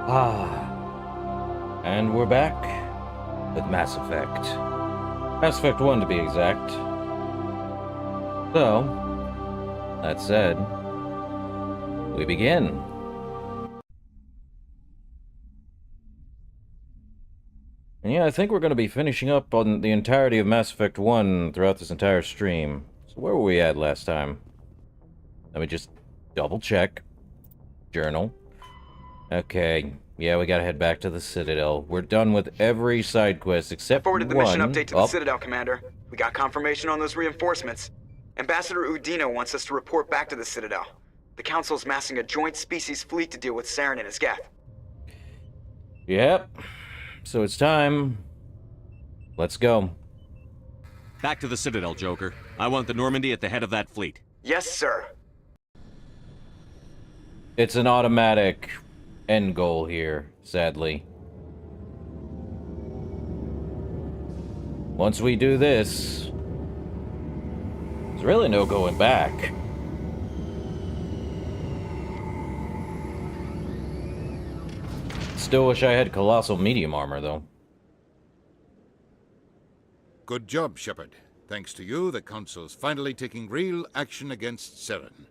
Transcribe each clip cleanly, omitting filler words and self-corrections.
And we're back with Mass Effect. Mass Effect 1 to be exact. So, that said, we begin. And yeah, I think we're going to be finishing up on the entirety of Mass Effect 1 throughout this entire stream. So where were we at last time? Let me just double check. Journal. Okay. Yeah, we gotta head back to the Citadel. We're done with every side quest except Forwarded the one. mission update to the Citadel, Commander. We got confirmation on those reinforcements. Ambassador Udina wants us to report back to the Citadel. The Council's massing a joint species fleet to deal with Saren and his Geth. Yep. So it's time. Let's go. Back to the Citadel, Joker. I want the Normandy at the head of that fleet. Yes, sir. It's an automatic end goal here, sadly. Once we do this, there's really no going back. Still wish I had colossal medium armor, though. Good job, Shepard. Thanks to you, the Council's finally taking real action against Saren.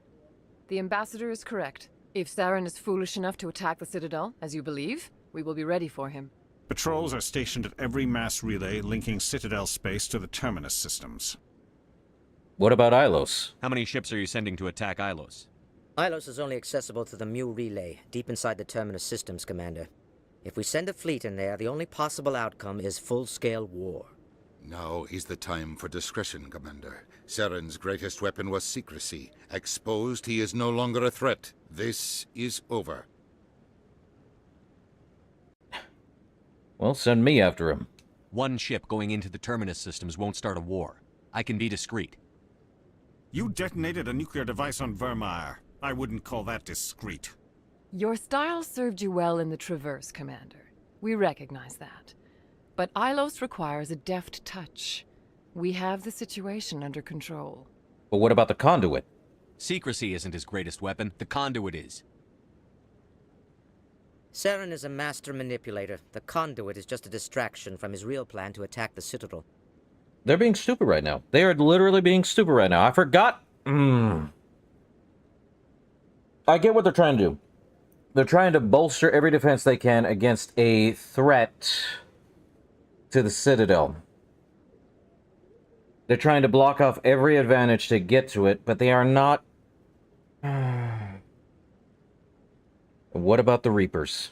The Ambassador is correct. If Saren is foolish enough to attack the Citadel, as you believe, we will be ready for him. Patrols are stationed at every mass relay linking Citadel space to the Terminus systems. What about Ilos? How many ships are you sending to attack Ilos? Ilos is only accessible to the Mu relay, deep inside the Terminus systems, Commander. If we send a fleet in there, the only possible outcome is full-scale war. Now is the time for discretion, Commander. Saren's greatest weapon was secrecy. Exposed, he is no longer a threat. This is over. Well, send me after him. One ship going into the Terminus systems won't start a war. I can be discreet. You detonated a nuclear device on Vermeer. I wouldn't call that discreet. Your style served you well in the Traverse, Commander. We recognize that. But Ilos requires a deft touch. We have the situation under control. But what about the conduit? Secrecy isn't his greatest weapon. The conduit is. Saren is a master manipulator. The conduit is just a distraction from his real plan to attack the Citadel. They're being stupid right now. They are literally being stupid right now. I forgot. I get what they're trying to do. They're trying to bolster every defense they can against a threat to the Citadel. They're trying to block off every advantage to get to it, but they are not... What about the Reapers?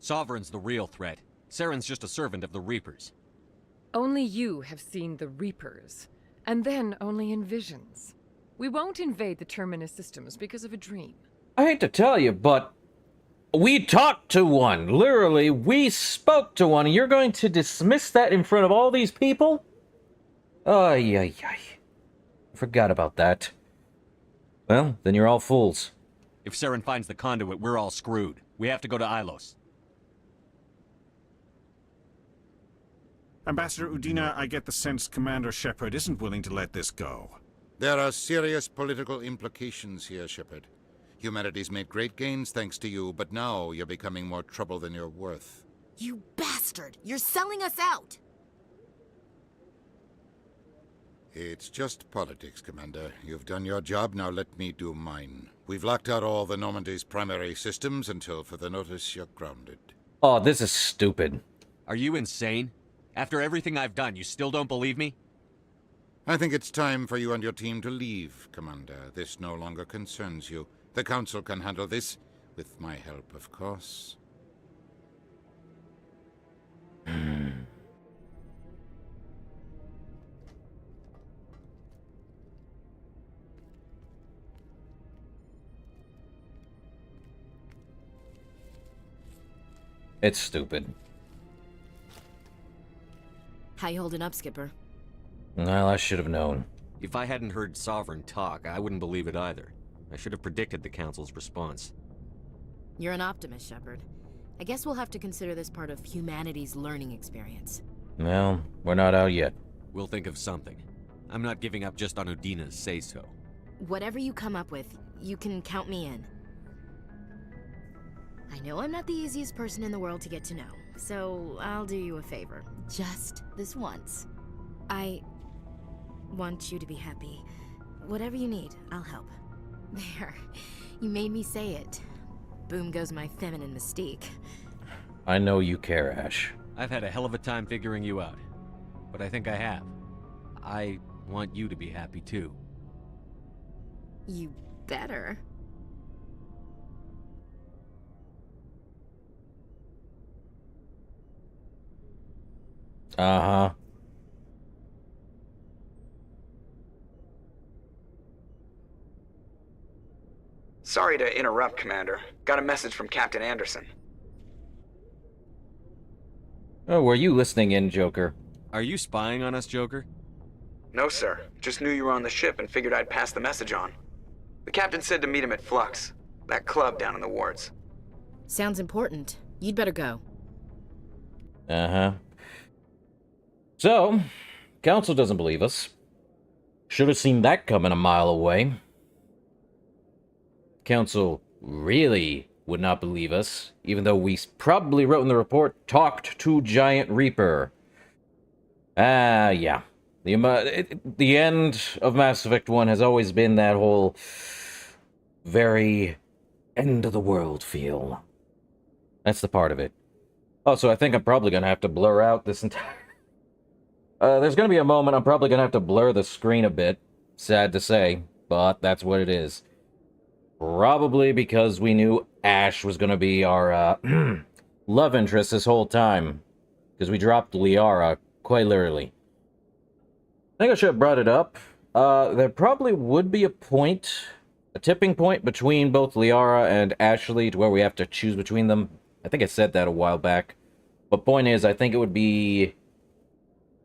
Sovereign's the real threat. Saren's just a servant of the Reapers. Only you have seen the Reapers, and then only in visions. We won't invade the Terminus systems because of a dream. I hate to tell you, but we talked to one. Literally, we spoke to one, and you're going to dismiss that in front of all these people? Ay, ay, ay. I forgot about that. Well, then you're all fools. If Saren finds the conduit, we're all screwed. We have to go to Ilos. Ambassador Udina, I get the sense Commander Shepard isn't willing to let this go. There are serious political implications here, Shepard. Humanity's made great gains thanks to you, but now you're becoming more trouble than you're worth. You bastard! You're selling us out! It's just politics, Commander. You've done your job, now let me do mine. We've locked out all the Normandy's primary systems until further notice you're grounded. Oh, this is stupid. Are you insane? After everything I've done, you still don't believe me? I think it's time for you and your team to leave, Commander. This no longer concerns you. The Council can handle this, with my help, of course. It's stupid. How you holding up, Skipper? Well, I should have known. If I hadn't heard Sovereign talk, I wouldn't believe it either. I should have predicted the Council's response. You're an optimist, Shepard. I guess we'll have to consider this part of humanity's learning experience. Well, we're not out yet. We'll think of something. I'm not giving up just on Udina's say-so. Whatever you come up with, you can count me in. I know I'm not the easiest person in the world to get to know, so I'll do you a favor. Just this once. I want you to be happy. Whatever you need, I'll help. There. You made me say it. Boom goes my feminine mystique. I know you care, Ash. I've had a hell of a time figuring you out, but I think I have. I want you to be happy too. You better. Uh-huh. Sorry to interrupt, Commander. Got a message from Captain Anderson. Oh, were you listening in, Joker? Are you spying on us, Joker? No, sir. Just knew you were on the ship and figured I'd pass the message on. The captain said to meet him at Flux, that club down in the wards. Sounds important. You'd better go. Uh-huh. So, Council doesn't believe us. Should have seen that coming a mile away. Council really would not believe us, even though we probably wrote in the report, talked to Giant Reaper. Yeah. The end of Mass Effect 1 has always been that whole very end of the world feel. That's the part of it. Also, I think I'm probably going to have to blur out this entire... there's going to be a moment I'm probably going to have to blur the screen a bit. Sad to say, but that's what it is. Probably because we knew Ash was going to be our love interest this whole time. Because we dropped Liara, quite literally. I think I should have brought it up. There probably would be a tipping point between both Liara and Ashley to where we have to choose between them. I think I said that a while back. But point is, I think it would be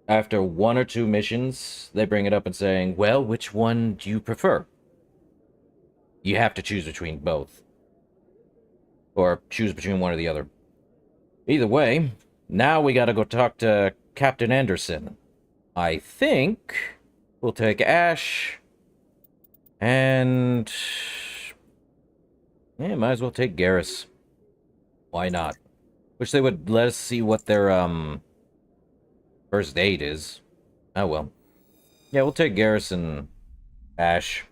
after 1 or 2 missions, they bring it up and saying, well, which one do you prefer? You have to choose between both. Or choose between one or the other. Either way, now we gotta go talk to Captain Anderson. I think we'll take Ash. And... yeah, might as well take Garrus. Why not? Wish they would let us see what their, first aid is. Oh well. Yeah, we'll take Garrus and Ash.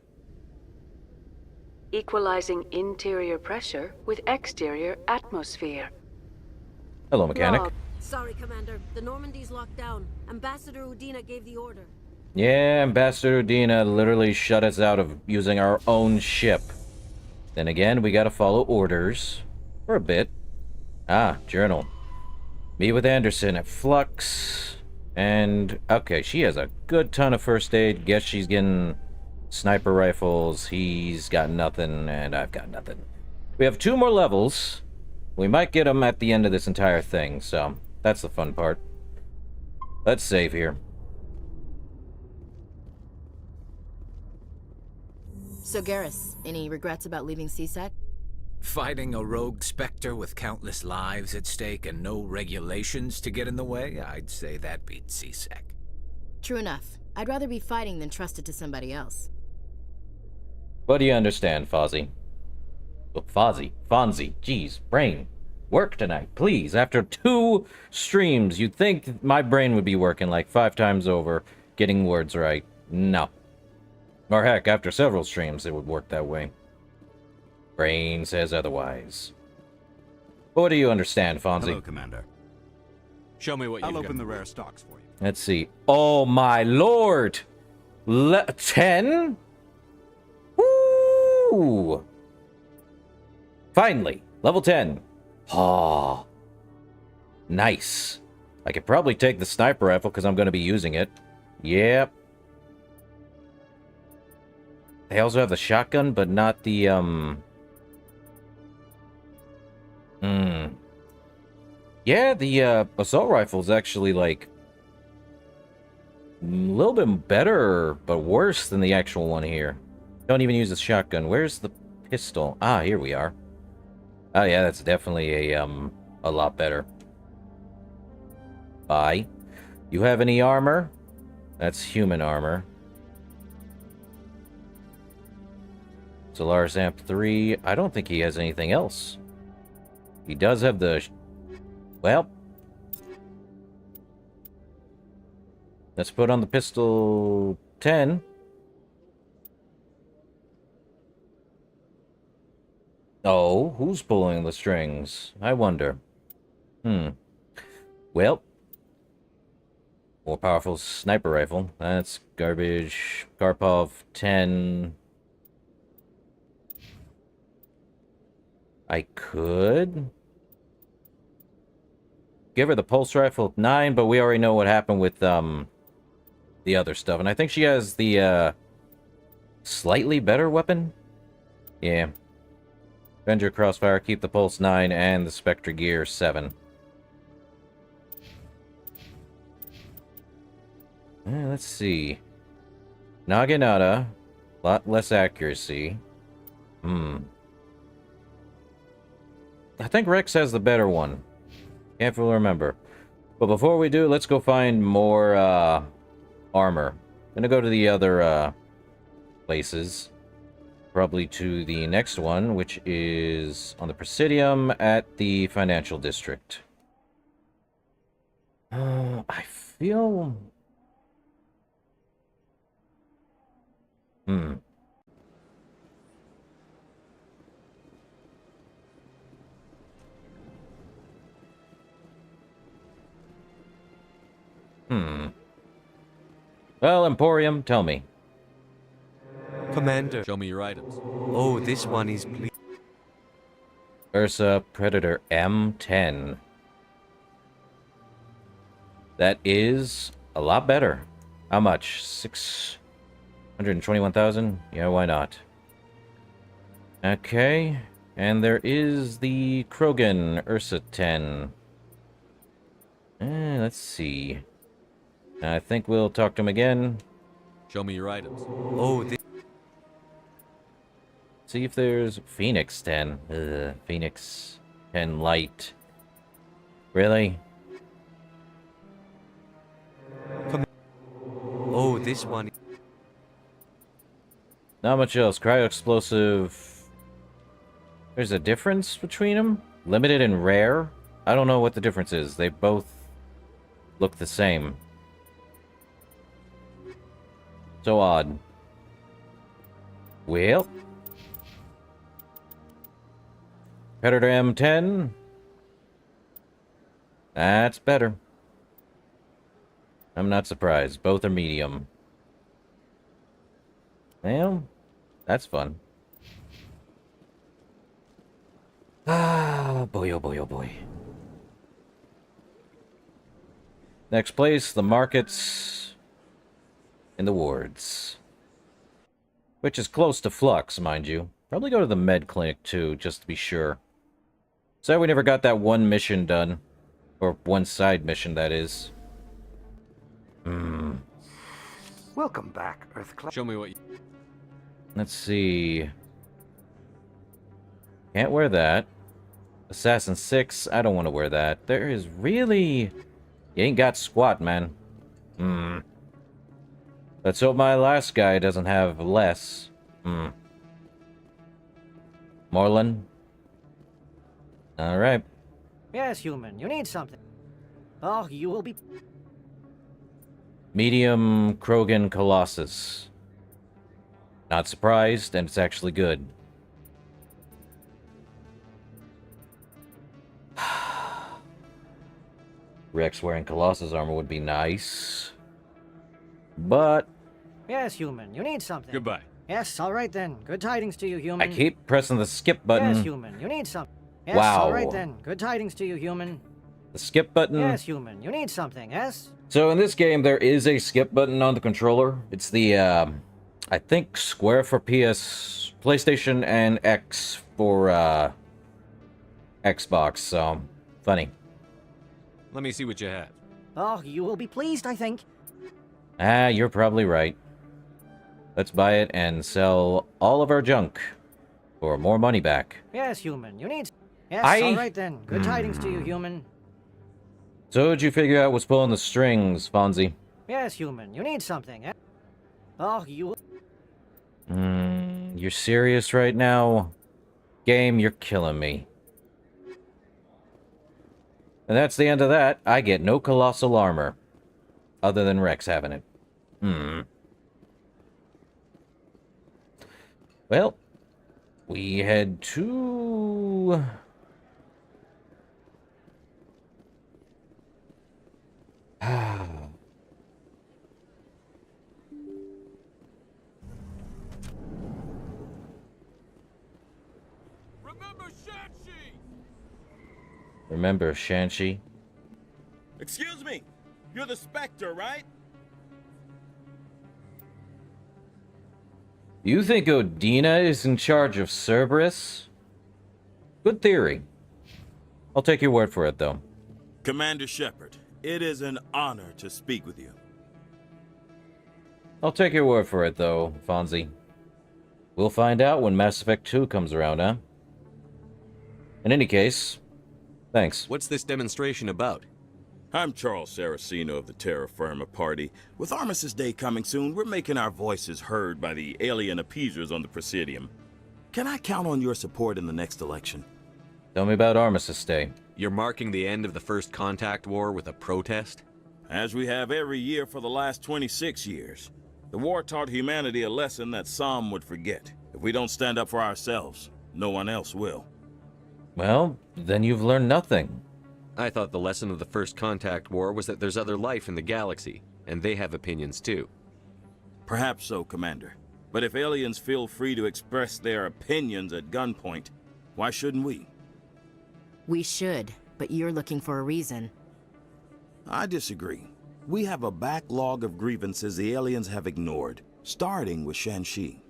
Equalizing interior pressure with exterior atmosphere. Hello, mechanic. Log. Sorry, Commander. The Normandy's locked down. Ambassador Udina gave the order. Yeah, Ambassador Udina literally shut us out of using our own ship. Then again, we gotta follow orders. For a bit. Ah, journal. Meet with Anderson at Flux. And, okay, she has a good ton of first aid. Guess she's getting sniper rifles. He's got nothing, and I've got nothing. We have 2 more levels. We might get them at the end of this entire thing, so that's the fun part. Let's save here. So, Garrus, any regrets about leaving CSEC? Fighting a rogue Spectre with countless lives at stake and no regulations to get in the way, I'd say that beats CSEC. True enough. I'd rather be fighting than trusted to somebody else. What do you understand, Fozzie? Oh, Fonzie, jeez, brain. Work tonight, please. After 2 streams, you'd think my brain would be working like 5 times over, getting words right. No. Or heck, after several streams, it would work that way. Brain says otherwise. What do you understand, Fonzie? Hello, Commander. Show me what you've I'll got. open the rare stocks for you. Let's see. Oh my lord! 10? Woo! Finally, level 10. Ah, nice. I could probably take the sniper rifle because I'm going to be using it. Yep. They also have the shotgun, but not the, Yeah, the, assault rifle is actually, like, a little bit better, but worse than the actual one here. Don't even use the shotgun. Where's the pistol? Ah, here we are. Oh, yeah, that's definitely a lot better. Bye. You have any armor? That's human armor. Solaris Amp 3. I don't think he has anything else. He does have the... Well... Let's put on the pistol 10. Oh, who's pulling the strings? I wonder. Well... More powerful sniper rifle. That's garbage. Karpov 10. I could give her the pulse rifle 9, but we already know what happened with the other stuff. And I think she has the slightly better weapon. Yeah. Avenger Crossfire, keep the pulse 9 and the Spectre gear 7. Let's see. Naginata. A lot less accuracy. I think Rex has the better one. Can't really remember. But before we do, let's go find more armor. Gonna go to the other places. Probably to the next one, which is on the Presidium at the Financial District. I feel... Well, Emporium, tell me. Commander. Show me your items. Oh, this one is Ursa Predator M10. That is a lot better. How much? 621,000? Yeah, why not? Okay. And there is the Krogan Ursa 10. Let's see. I think we'll talk to him again. Show me your items. Oh, this... See if there's Phoenix 10. Phoenix 10 Light. Really? Oh, this one... Not much else. Cryo Explosive. There's a difference between them? Limited and rare? I don't know what the difference is. They both look the same. So odd. Well. Predator M10. That's better. I'm not surprised. Both are medium. Well, that's fun. Ah, boy, oh boy, oh boy. Next place, the markets in the wards. Which is close to Flux, mind you. Probably go to the med clinic, too, just to be sure. Sorry we never got that one mission done. Or one side mission, that is. Welcome back, Earthclad. Show me what you... Let's see. Can't wear that. Assassin 6, I don't want to wear that. There is really... You ain't got squat, man. Let's hope my last guy doesn't have less. Morlin? Alright. Yes, human. You need something. Oh, you will be... Medium Krogan Colossus. Not surprised, and it's actually good. Rex wearing Colossus armor would be nice. But... Yes, human. You need something. Goodbye. Yes, all right then. Good tidings to you, human. I keep pressing the skip button. Yes, human. You need something. Yes, Wow. all right then. Good tidings to you, human. The skip button. Yes, human. You need something, yes? So in this game, there is a skip button on the controller. It's the, I think, square for PlayStation, and X for, Xbox, so, funny. Let me see what you have. Oh, you will be pleased, I think. Ah, you're probably right. Let's buy it and sell all of our junk for more money back. Yes, human. You need... Yes, I- all right then. Good tidings to you, human. So what'd you figure out was pulling the strings, Fonzie? Yes, human. You need something, eh? Oh, you... You're serious right now? Game, you're killing me. And that's the end of that. I get no colossal armor. Other than Rex having it. Well, we head to... Remember Shanxi? Excuse me! You're the Spectre, right? You think Odina is in charge of Cerberus? Good theory. I'll take your word for it, though. Commander Shepard, it is an honor to speak with you. I'll take your word for it, though, Fonzie. We'll find out when Mass Effect 2 comes around, huh? In any case, thanks. What's this demonstration about? I'm Charles Saraceno of the Terra Firma Party. With Armistice Day coming soon, we're making our voices heard by the alien appeasers on the Presidium. Can I count on your support in the next election? Tell me about Armistice Day. You're marking the end of the First Contact War with a protest? As we have every year for the last 26 years. The war taught humanity a lesson that some would forget. If we don't stand up for ourselves, no one else will. Well, then you've learned nothing. I thought the lesson of the First Contact War was that there's other life in the galaxy, and they have opinions too. Perhaps so, Commander. But if aliens feel free to express their opinions at gunpoint, why shouldn't we? We should, but you're looking for a reason. I disagree. We have a backlog of grievances the aliens have ignored, starting with Shanxi.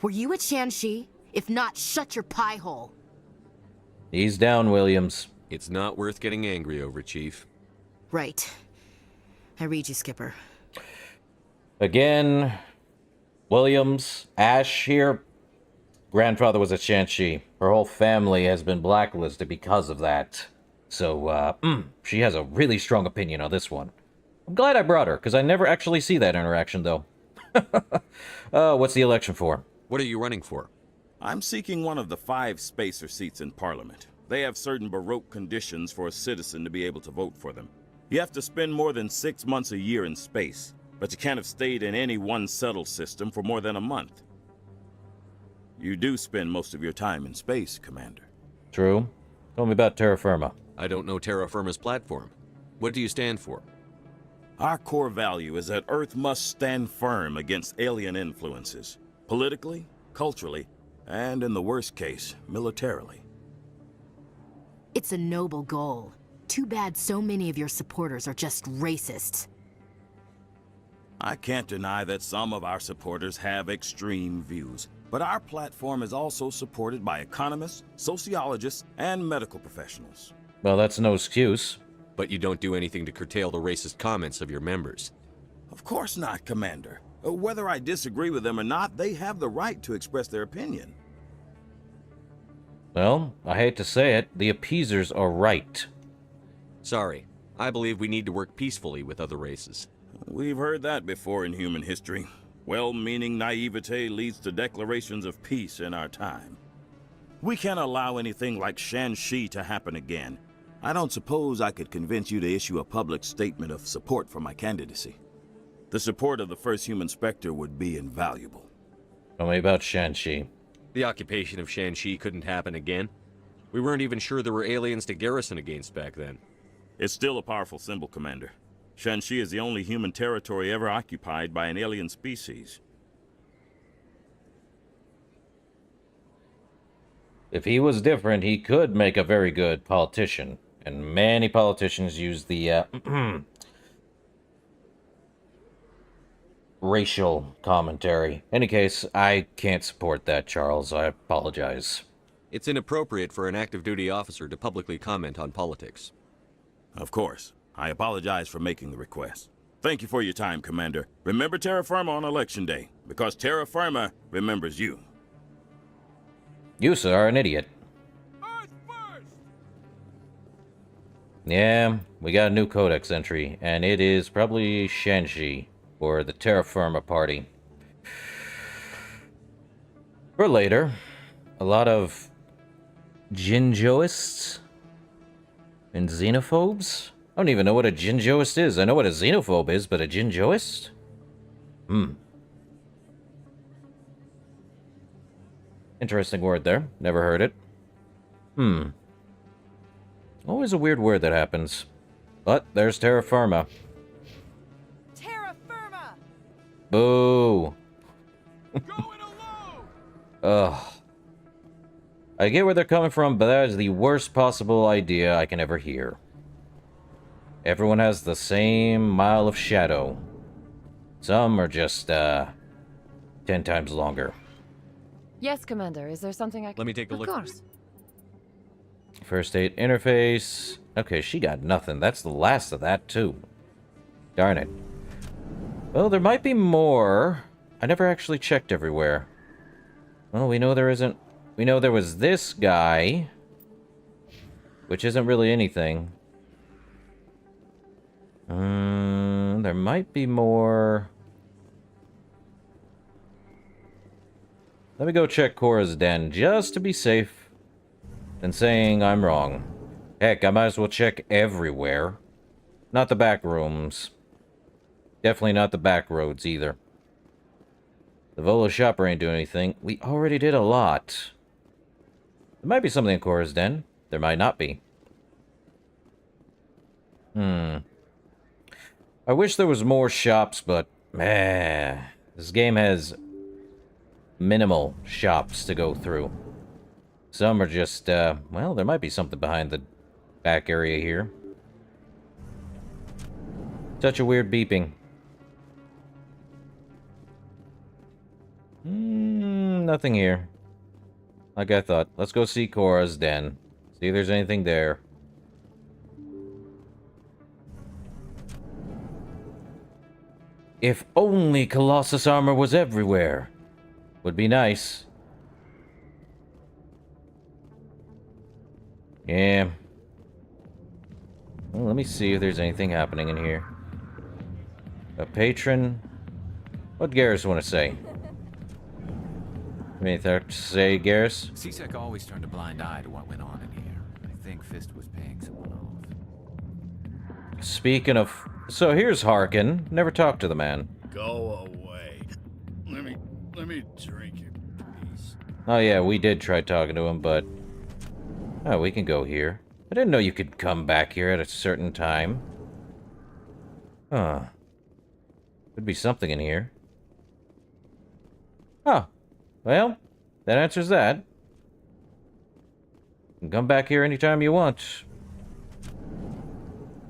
Were you at Shanxi? If not, shut your pie hole. He's down, Williams. It's not worth getting angry over, Chief. Right. I read you, Skipper. Again, Williams, Ash here. Grandfather was at Shanxi. Her whole family has been blacklisted because of that. So, she has a really strong opinion on this one. I'm glad I brought her, because I never actually see that interaction, though. What's the election for? What are you running for? I'm seeking one of the 5 spacer seats in Parliament. They have certain Baroque conditions for a citizen to be able to vote for them. You have to spend more than 6 months a year in space, but you can't have stayed in any one settled system for more than a month. You do spend most of your time in space, Commander. True. Tell me about Terra Firma. I don't know Terra Firma's platform. What do you stand for? Our core value is that Earth must stand firm against alien influences. Politically, culturally, and in the worst case, militarily. It's a noble goal. Too bad so many of your supporters are just racists. I can't deny that some of our supporters have extreme views, but our platform is also supported by economists, sociologists, and medical professionals. Well, that's no excuse. But you don't do anything to curtail the racist comments of your members. Of course not, Commander. Whether I disagree with them or not, they have the right to express their opinion. Well, I hate to say it, the appeasers are right. Sorry. I believe we need to work peacefully with other races. We've heard that before in human history. Well-meaning naivete leads to declarations of peace in our time. We can't allow anything like Shanxi to happen again. I don't suppose I could convince you to issue a public statement of support for my candidacy. The support of the first human Spectre would be invaluable. Tell me about Shanxi. The occupation of Shanxi couldn't happen again. We weren't even sure there were aliens to garrison against back then. It's still a powerful symbol, Commander. Shanxi is the only human territory ever occupied by an alien species. If he was different, he could make a very good politician. And many politicians use the, racial commentary. Any case, I can't support that, Charles. I apologize. It's inappropriate for an active duty officer to publicly comment on politics. Of course. I apologize for making the request. Thank you for your time, Commander. Remember Terra Firma on Election Day, because Terra Firma remembers you. You, sir, are an idiot. Yeah, we got a new codex entry, and it is probably Shanxi, or the Terra Firma party. For later, a lot of Jinjoists. And xenophobes? I don't even know what a Jinjoist is. I know what a xenophobe is, but a Jinjoist? Interesting word there. Never heard it. Always a weird word that happens. But there's terra firma. Terra firma! Boo! Ugh. I get where they're coming from, but that is the worst possible idea I can ever hear. Everyone has the same mile of shadow. Some are just, 10 times longer. Yes, Commander. Is there something I can... Let me take a look. Of course. First aid interface. Okay, she got nothing. That's the last of that, too. Darn it. Well, there might be more. I never actually checked everywhere. Well, we know there isn't... We know there was this guy, which isn't really anything. There might be more. Let me go check Cora's den, just to be safe than saying I'm wrong. Heck, I might as well check everywhere. Not the back rooms. Definitely not the back roads, either. The Volo shopper ain't doing anything. We already did a lot. There might be something in Cora's den. There might not be. I wish there was more shops, but... this game has minimal shops to go through. Some are just, well, there might be something behind the back area here. Such a weird beeping. Nothing here. Like I thought. Let's go see Cora's den. See if there's anything there. If only Colossus armor was everywhere. Would be nice. Yeah. Well, let me see if there's anything happening in here. A patron? What'd Garrus want to say? Anything to say, Garrus? CSEC always turned a blind eye to what went on in here. I think Fist was paying someone off. Speaking of... So here's Harkin. Never talked to the man. Go away. Let me drink it, please. Oh yeah, we did try talking to him, but... Oh, we can go here. I didn't know you could come back here at a certain time. Huh. Could be something in here. Oh. Well, that answers that. You can come back here anytime you want.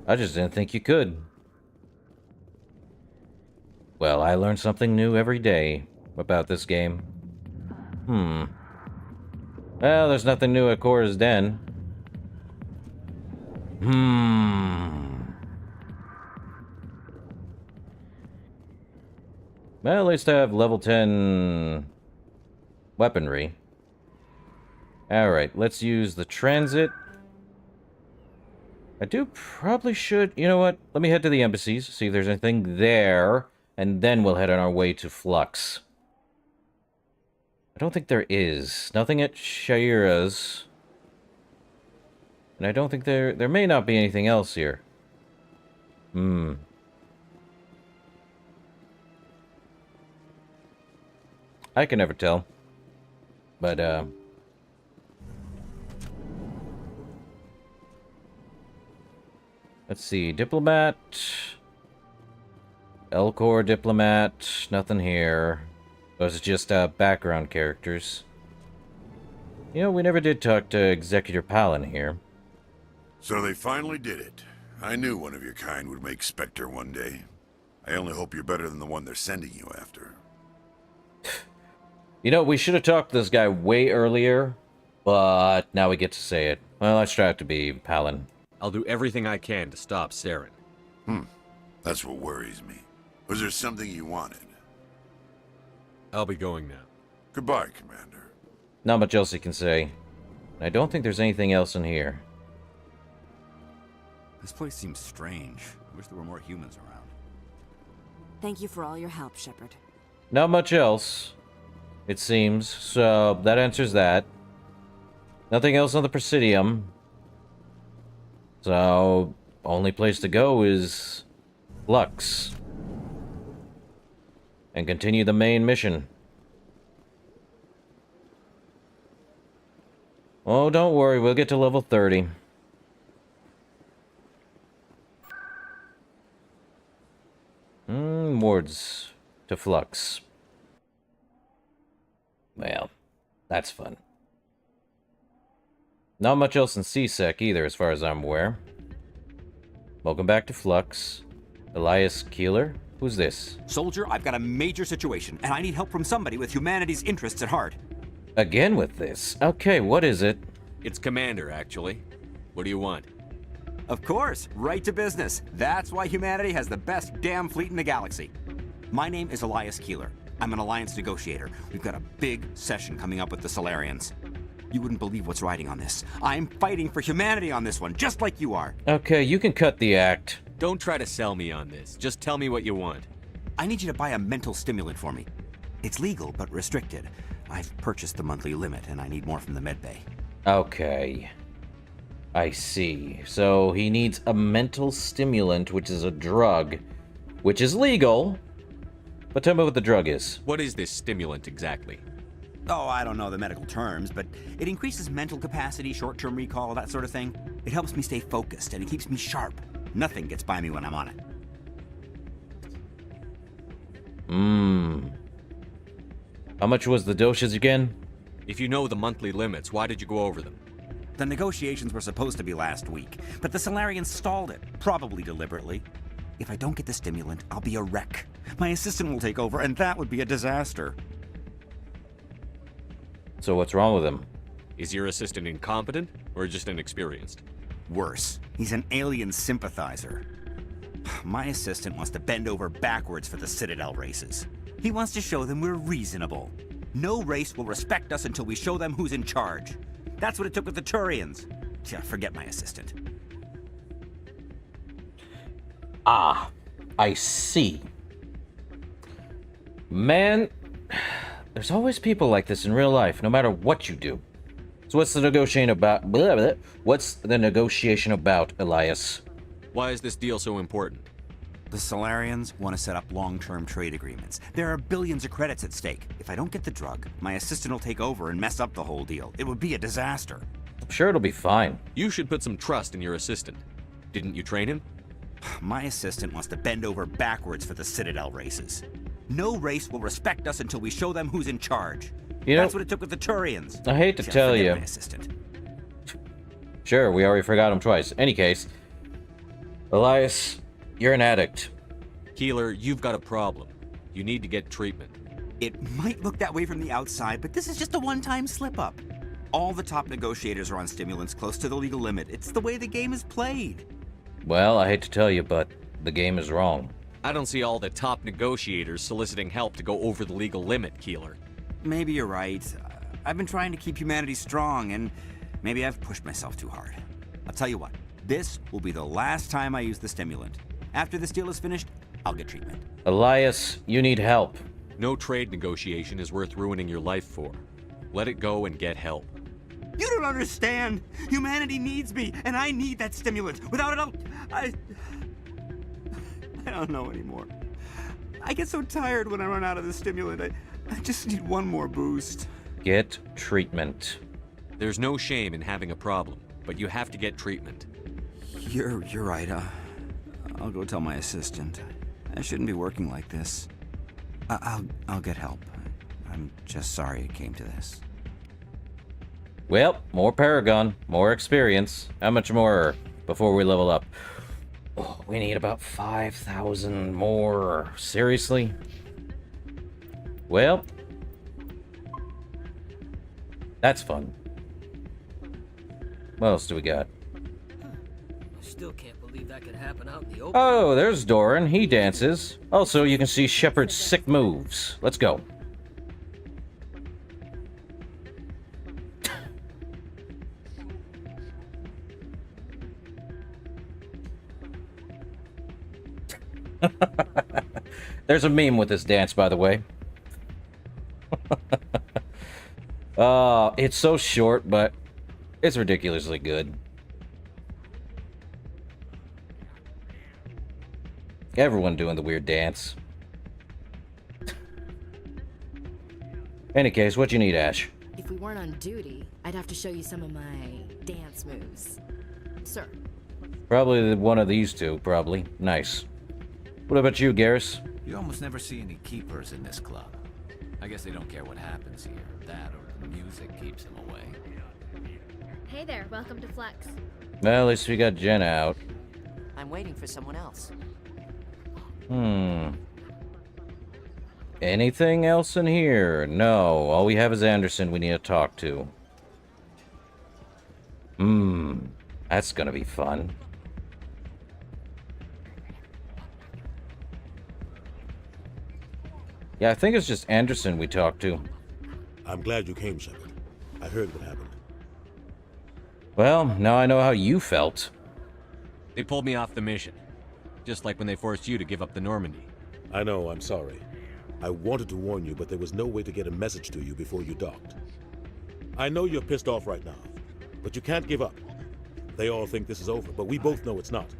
I just didn't think you could. Well, I learn something new every day about this game. Well, there's nothing new at Cora's den. Well, at least I have level 10 weaponry. Alright, let's use the transit. I probably should... You know what? Let me head to the embassies, see if there's anything there, and then we'll head on our way to Flux. I don't think there is. Nothing at Shaira's. And I don't think there may not be anything else here. I can never tell. But, let's see. Diplomat. Elcor Diplomat. Nothing here. Those are just, background characters. You know, we never did talk to Executor Palin here. So they finally did it. I knew one of your kind would make Spectre one day. I only hope you're better than the one they're sending you after. You know, we should have talked to this guy way earlier, but now we get to say it. Well, let's try it to be Palin. I'll do everything I can to stop Saren. That's what worries me. Was there something you wanted? I'll be going now. Goodbye, Commander. Not much else he can say. I don't think there's anything else in here. This place seems strange. I wish there were more humans around. Thank you for all your help, Shepard. Not much else, it seems. So, that answers that. Nothing else on the Presidium. So, only place to go is Flux. And continue the main mission. Oh, don't worry, we'll get to level 30. Wards to Flux. Well, that's fun. Not much else in CSEC either, as far as I'm aware. Welcome back to Flux. Elias Keeler? Who's this? Soldier, I've got a major situation, and I need help from somebody with humanity's interests at heart. Again with this? Okay, what is it? It's Commander, actually. What do you want? Of course, right to business. That's why humanity has the best damn fleet in the galaxy. My name is Elias Keeler. I'm an alliance negotiator. We've got a big session coming up with the Solarians. You wouldn't believe what's riding on this. I'm fighting for humanity on this one, just like you are. Okay, you can cut the act. Don't try to sell me on this. Just tell me what you want. I need you to buy a mental stimulant for me. It's legal, but restricted. I've purchased the monthly limit, and I need more from the medbay. Okay. I see. So he needs a mental stimulant, which is a drug, which is legal. But tell me what the drug is. What is this stimulant exactly? Oh, I don't know the medical terms, but it increases mental capacity, short-term recall, that sort of thing. It helps me stay focused, and it keeps me sharp. Nothing gets by me when I'm on it. How much was the dosage again? If you know the monthly limits, why did you go over them? The negotiations were supposed to be last week, but the Solarians stalled it, probably deliberately. If I don't get the stimulant, I'll be a wreck. My assistant will take over, and that would be a disaster. So what's wrong with him? Is your assistant incompetent, or just inexperienced? Worse, he's an alien sympathizer. My assistant wants to bend over backwards for the Citadel races. He wants to show them we're reasonable. No race will respect us until we show them who's in charge. That's what it took with the Turians. Yeah, forget my assistant. Ah, I see. Man, there's always people like this in real life, no matter what you do. So what's the negotiation about? What's the negotiation about, Elias? Why is this deal so important? The Solarians want to set up long-term trade agreements. There are billions of credits at stake. If I don't get the drug, my assistant will take over and mess up the whole deal. It would be a disaster. I'm sure it'll be fine. You should put some trust in your assistant. Didn't you train him? My assistant wants to bend over backwards for the Citadel races. No race will respect us until we show them who's in charge. That's what it took with the Turians. I hate to tell you. My assistant. Sure, we already forgot him twice. Any case, Elias, you're an addict. Keeler, you've got a problem. You need to get treatment. It might look that way from the outside, but this is just a one-time slip-up. All the top negotiators are on stimulants close to the legal limit. It's the way the game is played. Well, I hate to tell you, but the game is wrong. I don't see all the top negotiators soliciting help to go over the legal limit, Keeler. Maybe you're right. I've been trying to keep humanity strong, and maybe I've pushed myself too hard. I'll tell you what, this will be the last time I use the stimulant. After this deal is finished, I'll get treatment. Elias, you need help. No trade negotiation is worth ruining your life for. Let it go and get help. You don't understand! Humanity needs me, and I need that stimulant. Without it, I don't know anymore. I get so tired when I run out of the stimulant. I just need one more boost. Get treatment. There's no shame in having a problem, but you have to get treatment. You're right. I'll go tell my assistant. I shouldn't be working like this. I'll get help. I'm just sorry it came to this. Well, more Paragon, more experience. How much more before we level up? Oh, we need about 5,000 more. Seriously? Well, that's fun. What else do we got? I still can't believe that could happen out in the open. Oh, there's Doran. He dances. Also, you can see Shepard's sick moves. Let's go. There's a meme with this dance, by the way. It's so short, but it's ridiculously good. Everyone doing the weird dance. Any case, what you need, Ash? If we weren't on duty, I'd have to show you some of my dance moves. Sir. Probably one of these two, probably. Nice. What about you, Garrus? You almost never see any keepers in this club. I guess they don't care what happens here. That or the music keeps them away. Hey there, welcome to Flex. Well, at least we got Jenna out. I'm waiting for someone else. Anything else in here? No. All we have is Anderson we need to talk to. That's gonna be fun. Yeah, I think it's just Anderson we talked to. I'm glad you came, Shepard. I heard what happened. Well, now I know how you felt. They pulled me off the mission. Just like when they forced you to give up the Normandy. I know, I'm sorry. I wanted to warn you, but there was no way to get a message to you before you docked. I know you're pissed off right now, but you can't give up. They all think this is over, but we both know it's not.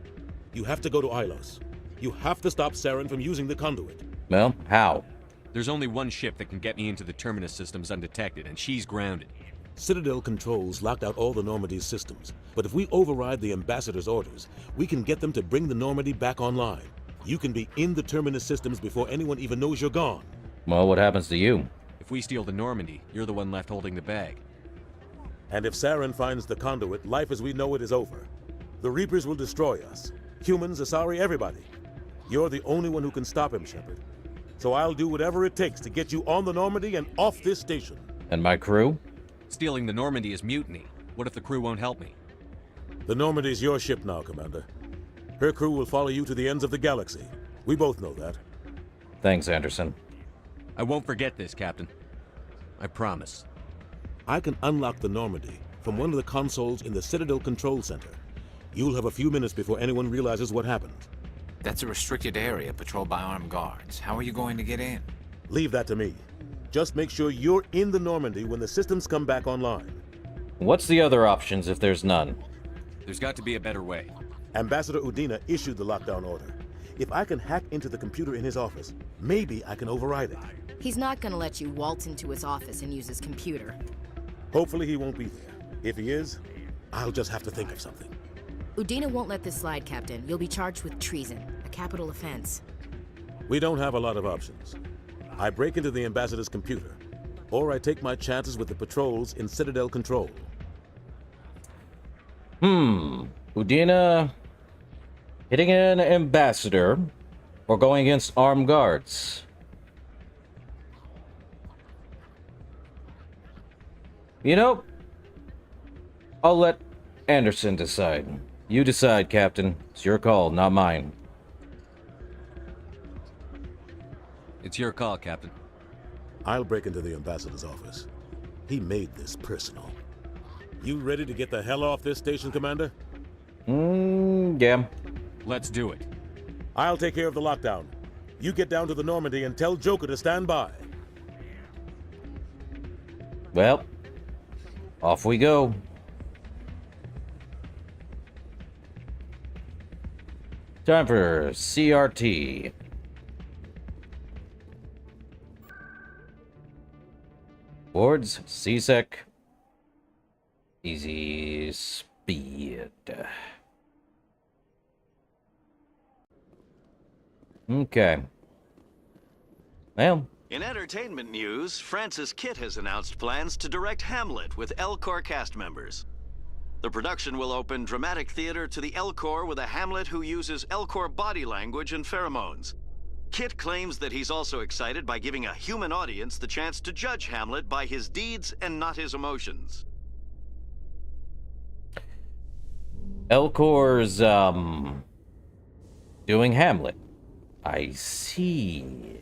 You have to go to Ilos. You have to stop Saren from using the conduit. Well, how? There's only one ship that can get me into the Terminus systems undetected, and she's grounded. Citadel controls locked out all the Normandy's systems, but if we override the Ambassador's orders, we can get them to bring the Normandy back online. You can be in the Terminus systems before anyone even knows you're gone. Well, what happens to you? If we steal the Normandy, you're the one left holding the bag. And if Saren finds the conduit, life as we know it is over. The Reapers will destroy us. Humans, Asari, everybody. You're the only one who can stop him, Shepard. So I'll do whatever it takes to get you on the Normandy and off this station. And my crew? Stealing the Normandy is mutiny. What if the crew won't help me? The Normandy's your ship now, Commander. Her crew will follow you to the ends of the galaxy. We both know that. Thanks, Anderson. I won't forget this, Captain. I promise. I can unlock the Normandy from one of the consoles in the Citadel Control Center. You'll have a few minutes before anyone realizes what happened. That's a restricted area patrolled by armed guards. How are you going to get in? Leave that to me. Just make sure you're in the Normandy when the systems come back online. What's the other options if there's none? There's got to be a better way. Ambassador Udina issued the lockdown order. If I can hack into the computer in his office, maybe I can override it. He's not gonna let you waltz into his office and use his computer. Hopefully he won't be there. If he is, I'll just have to think of something. Udina won't let this slide, Captain. You'll be charged with treason, a capital offense. We don't have a lot of options. I break into the Ambassador's computer, or I take my chances with the patrols in Citadel Control. Udina hitting an ambassador or going against armed guards? You know, I'll let Anderson decide. You decide, Captain. It's your call, not mine. It's your call, Captain. I'll break into the Ambassador's office. He made this personal. You ready to get the hell off this station, Commander? Yeah. Let's do it. I'll take care of the lockdown. You get down to the Normandy and tell Joker to stand by. Well, off we go. Time for CRT. Boards, CSEC, easy speed. Okay. Well. In entertainment news, Francis Kitt has announced plans to direct Hamlet with L-Corps cast members. The production will open dramatic theater to the L-Corps with a Hamlet who uses L-Corps body language and pheromones. Kitt claims that he's also excited by giving a human audience the chance to judge Hamlet by his deeds and not his emotions. L-Corps, doing Hamlet. I see.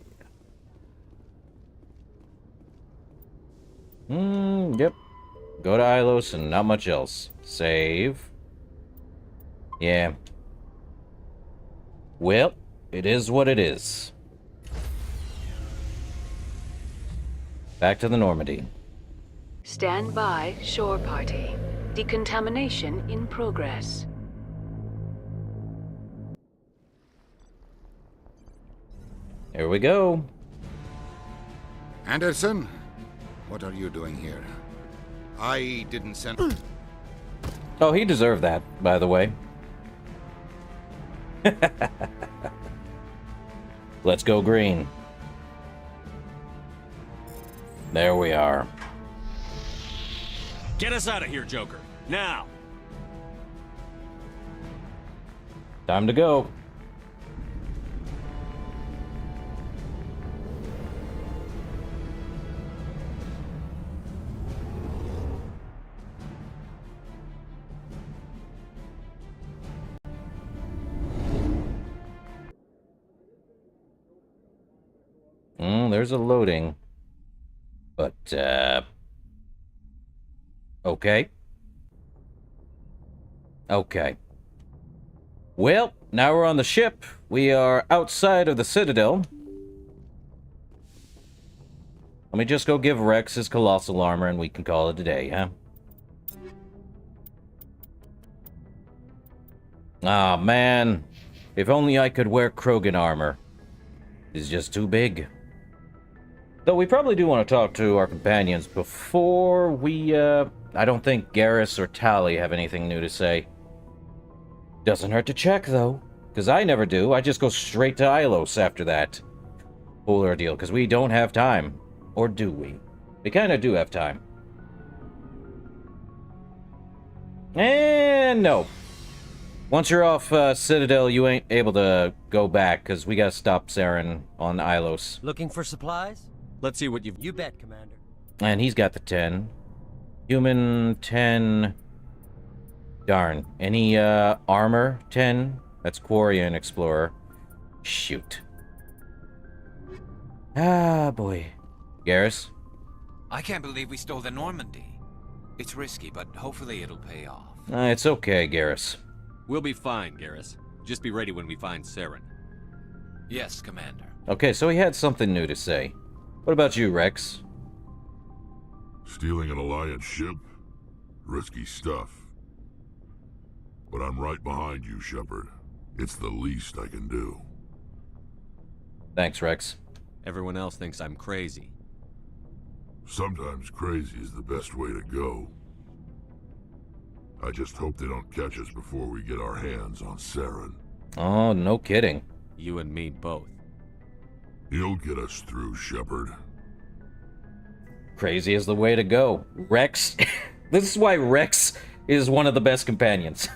Yep. Go to Ilos and not much else. Save. Yeah. Well, it is what it is. Back to the Normandy. Stand by, shore party. Decontamination in progress. Here we go. Anderson, what are you doing here? I didn't send... Oh, he deserved that, by the way. Let's go green. There we are. Get us out of here, Joker. Now! Time to go. There's a loading. But, okay. Okay. Well, now we're on the ship. We are outside of the Citadel. Let me just go give Rex his colossal armor and we can call it a day, huh? Ah, man. If only I could wear Krogan armor. It's just too big. Though we probably do want to talk to our companions before we, I don't think Garrus or Tali have anything new to say. Doesn't hurt to check, though. Because I never do. I just go straight to Ilos after that whole ordeal, because we don't have time. Or do we? We kind of do have time. And no. Once you're off Citadel, you ain't able to go back, because we gotta stop Saren on Ilos. Looking for supplies? Let's see what you've... You bet, Commander. And he's got the 10. Human 10. Darn. Any armor 10? That's Quarry and Explorer. Shoot. Ah, boy. Garrus? I can't believe we stole the Normandy. It's risky, but hopefully it'll pay off. It's okay, Garrus. We'll be fine, Garrus. Just be ready when we find Saren. Yes, Commander. Okay, so he had something new to say. What about you, Rex? Stealing an Alliance ship? Risky stuff. But I'm right behind you, Shepard. It's the least I can do. Thanks, Rex. Everyone else thinks I'm crazy. Sometimes crazy is the best way to go. I just hope they don't catch us before we get our hands on Saren. Oh, no kidding. You and me both. He'll get us through, Shepard. Crazy is the way to go. Rex. This is why Rex is one of the best companions.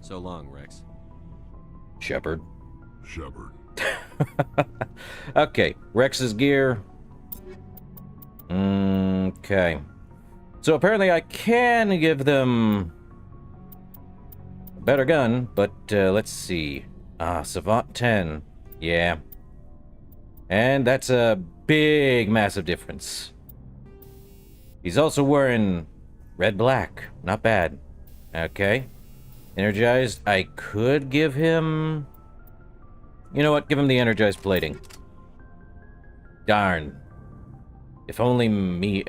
So long, Rex. Shepard. Shepard. Okay, Rex's gear. Okay. So apparently I can give them a better gun, but let's see. Savant 10. Yeah. And that's a big, massive difference. He's also wearing red-black. Not bad. Okay. Energized. I could give him... You know what? Give him the energized plating. Darn. If only me...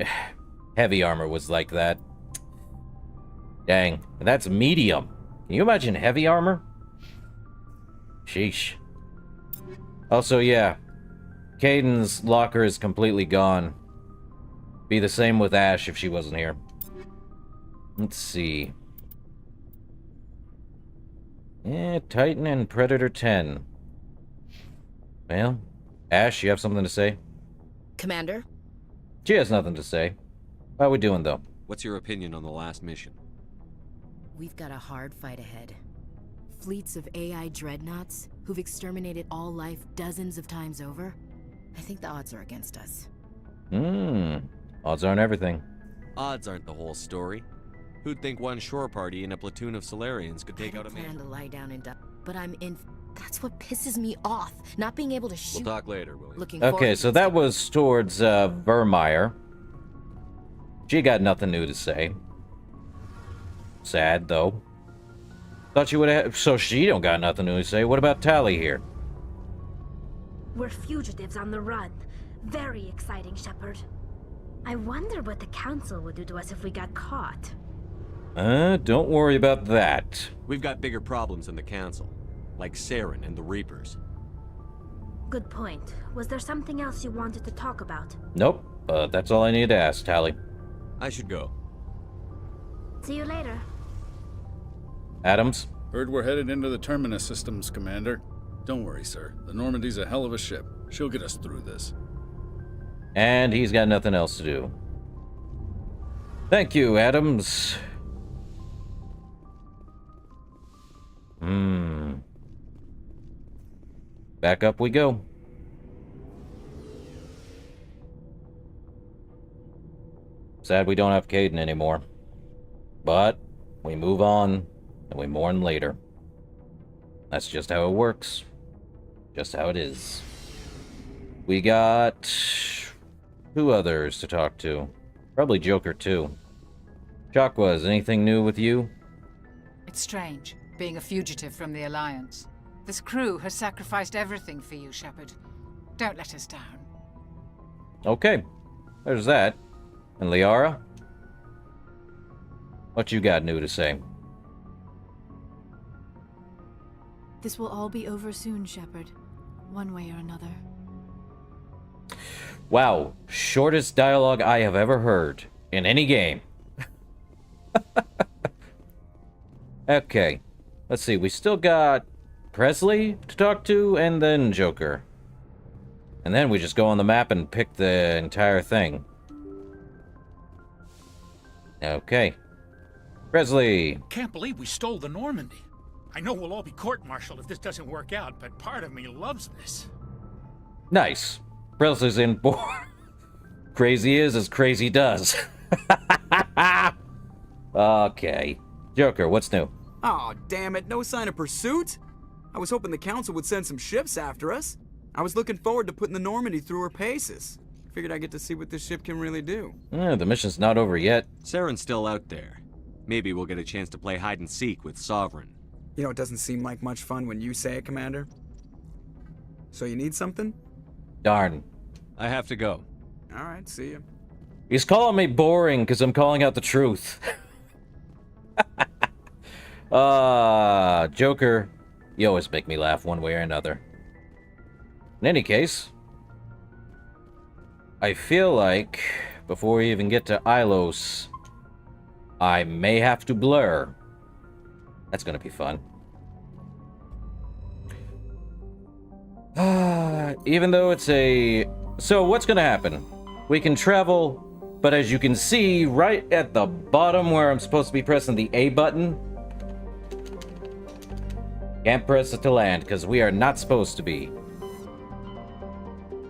Heavy armor was like that. Dang. And that's medium. Can you imagine heavy armor? Sheesh. Also, yeah. Kaiden's locker is completely gone. Be the same with Ash if she wasn't here. Let's see. Yeah, Titan and Predator 10. Well, Ash, you have something to say? Commander? She has nothing to say. How are we doing, though? What's your opinion on the last mission? We've got a hard fight ahead. Fleets of AI dreadnoughts who've exterminated all life dozens of times over. I think the odds are against us. Odds aren't everything. Odds aren't the whole story. Who'd think one shore party and a platoon of Solarians could take out a man? I plan to lie down and die, but I'm in... That's what pisses me off. Not being able to shoot... We'll talk later, will we? Okay, so that was towards Vermeer. She got nothing new to say. Sad, though. Thought you would have... So she don't got nothing new to say. What about Tali here? We're fugitives on the run. Very exciting, Shepard. I wonder what the Council would do to us if we got caught. Don't worry about that. We've got bigger problems than the Council. Like Saren and the Reapers. Good point. Was there something else you wanted to talk about? Nope. That's all I need to ask, Tally. I should go. See you later. Adams? Heard we're headed into the Terminus systems, Commander. Don't worry, sir. The Normandy's a hell of a ship. She'll get us through this. And he's got nothing else to do. Thank you, Adams. Back up we go. Sad we don't have Caden anymore. But we move on and we mourn later. That's just how it works. Just how it is. We got 2 others to talk to. Probably Joker too. Chakwas, anything new with you? It's strange, being a fugitive from the Alliance. This crew has sacrificed everything for you, Shepard. Don't let us down. Okay. There's that. And Liara? What you got new to say? This will all be over soon, Shepard. One way or another. Wow. Shortest dialogue I have ever heard in any game. Okay. Let's see. We still got Presley to talk to, and then Joker. And then we just go on the map and pick the entire thing. Okay. Presley. Can't believe we stole the Normandy. I know we'll all be court-martialed if this doesn't work out, but part of me loves this. Nice. Presley's in board. Crazy is as crazy does. Okay. Joker, what's new? Oh, damn it. No sign of pursuit? I was hoping the Council would send some ships after us. I was looking forward to putting the Normandy through her paces. Figured I'd get to see what this ship can really do. The mission's not over yet. Saren's still out there. Maybe we'll get a chance to play hide and seek with Sovereign. You know, it doesn't seem like much fun when you say it, Commander. So you need something? Darn. I have to go. Alright, see ya. He's calling me boring because I'm calling out the truth. Joker, you always make me laugh one way or another. In any case, I feel like before we even get to Ilos, I may have to blur. That's gonna be fun. Even though it's a... So what's gonna happen? We can travel, but as you can see, right at the bottom where I'm supposed to be pressing the A button, can't press it to land, because we are not supposed to be.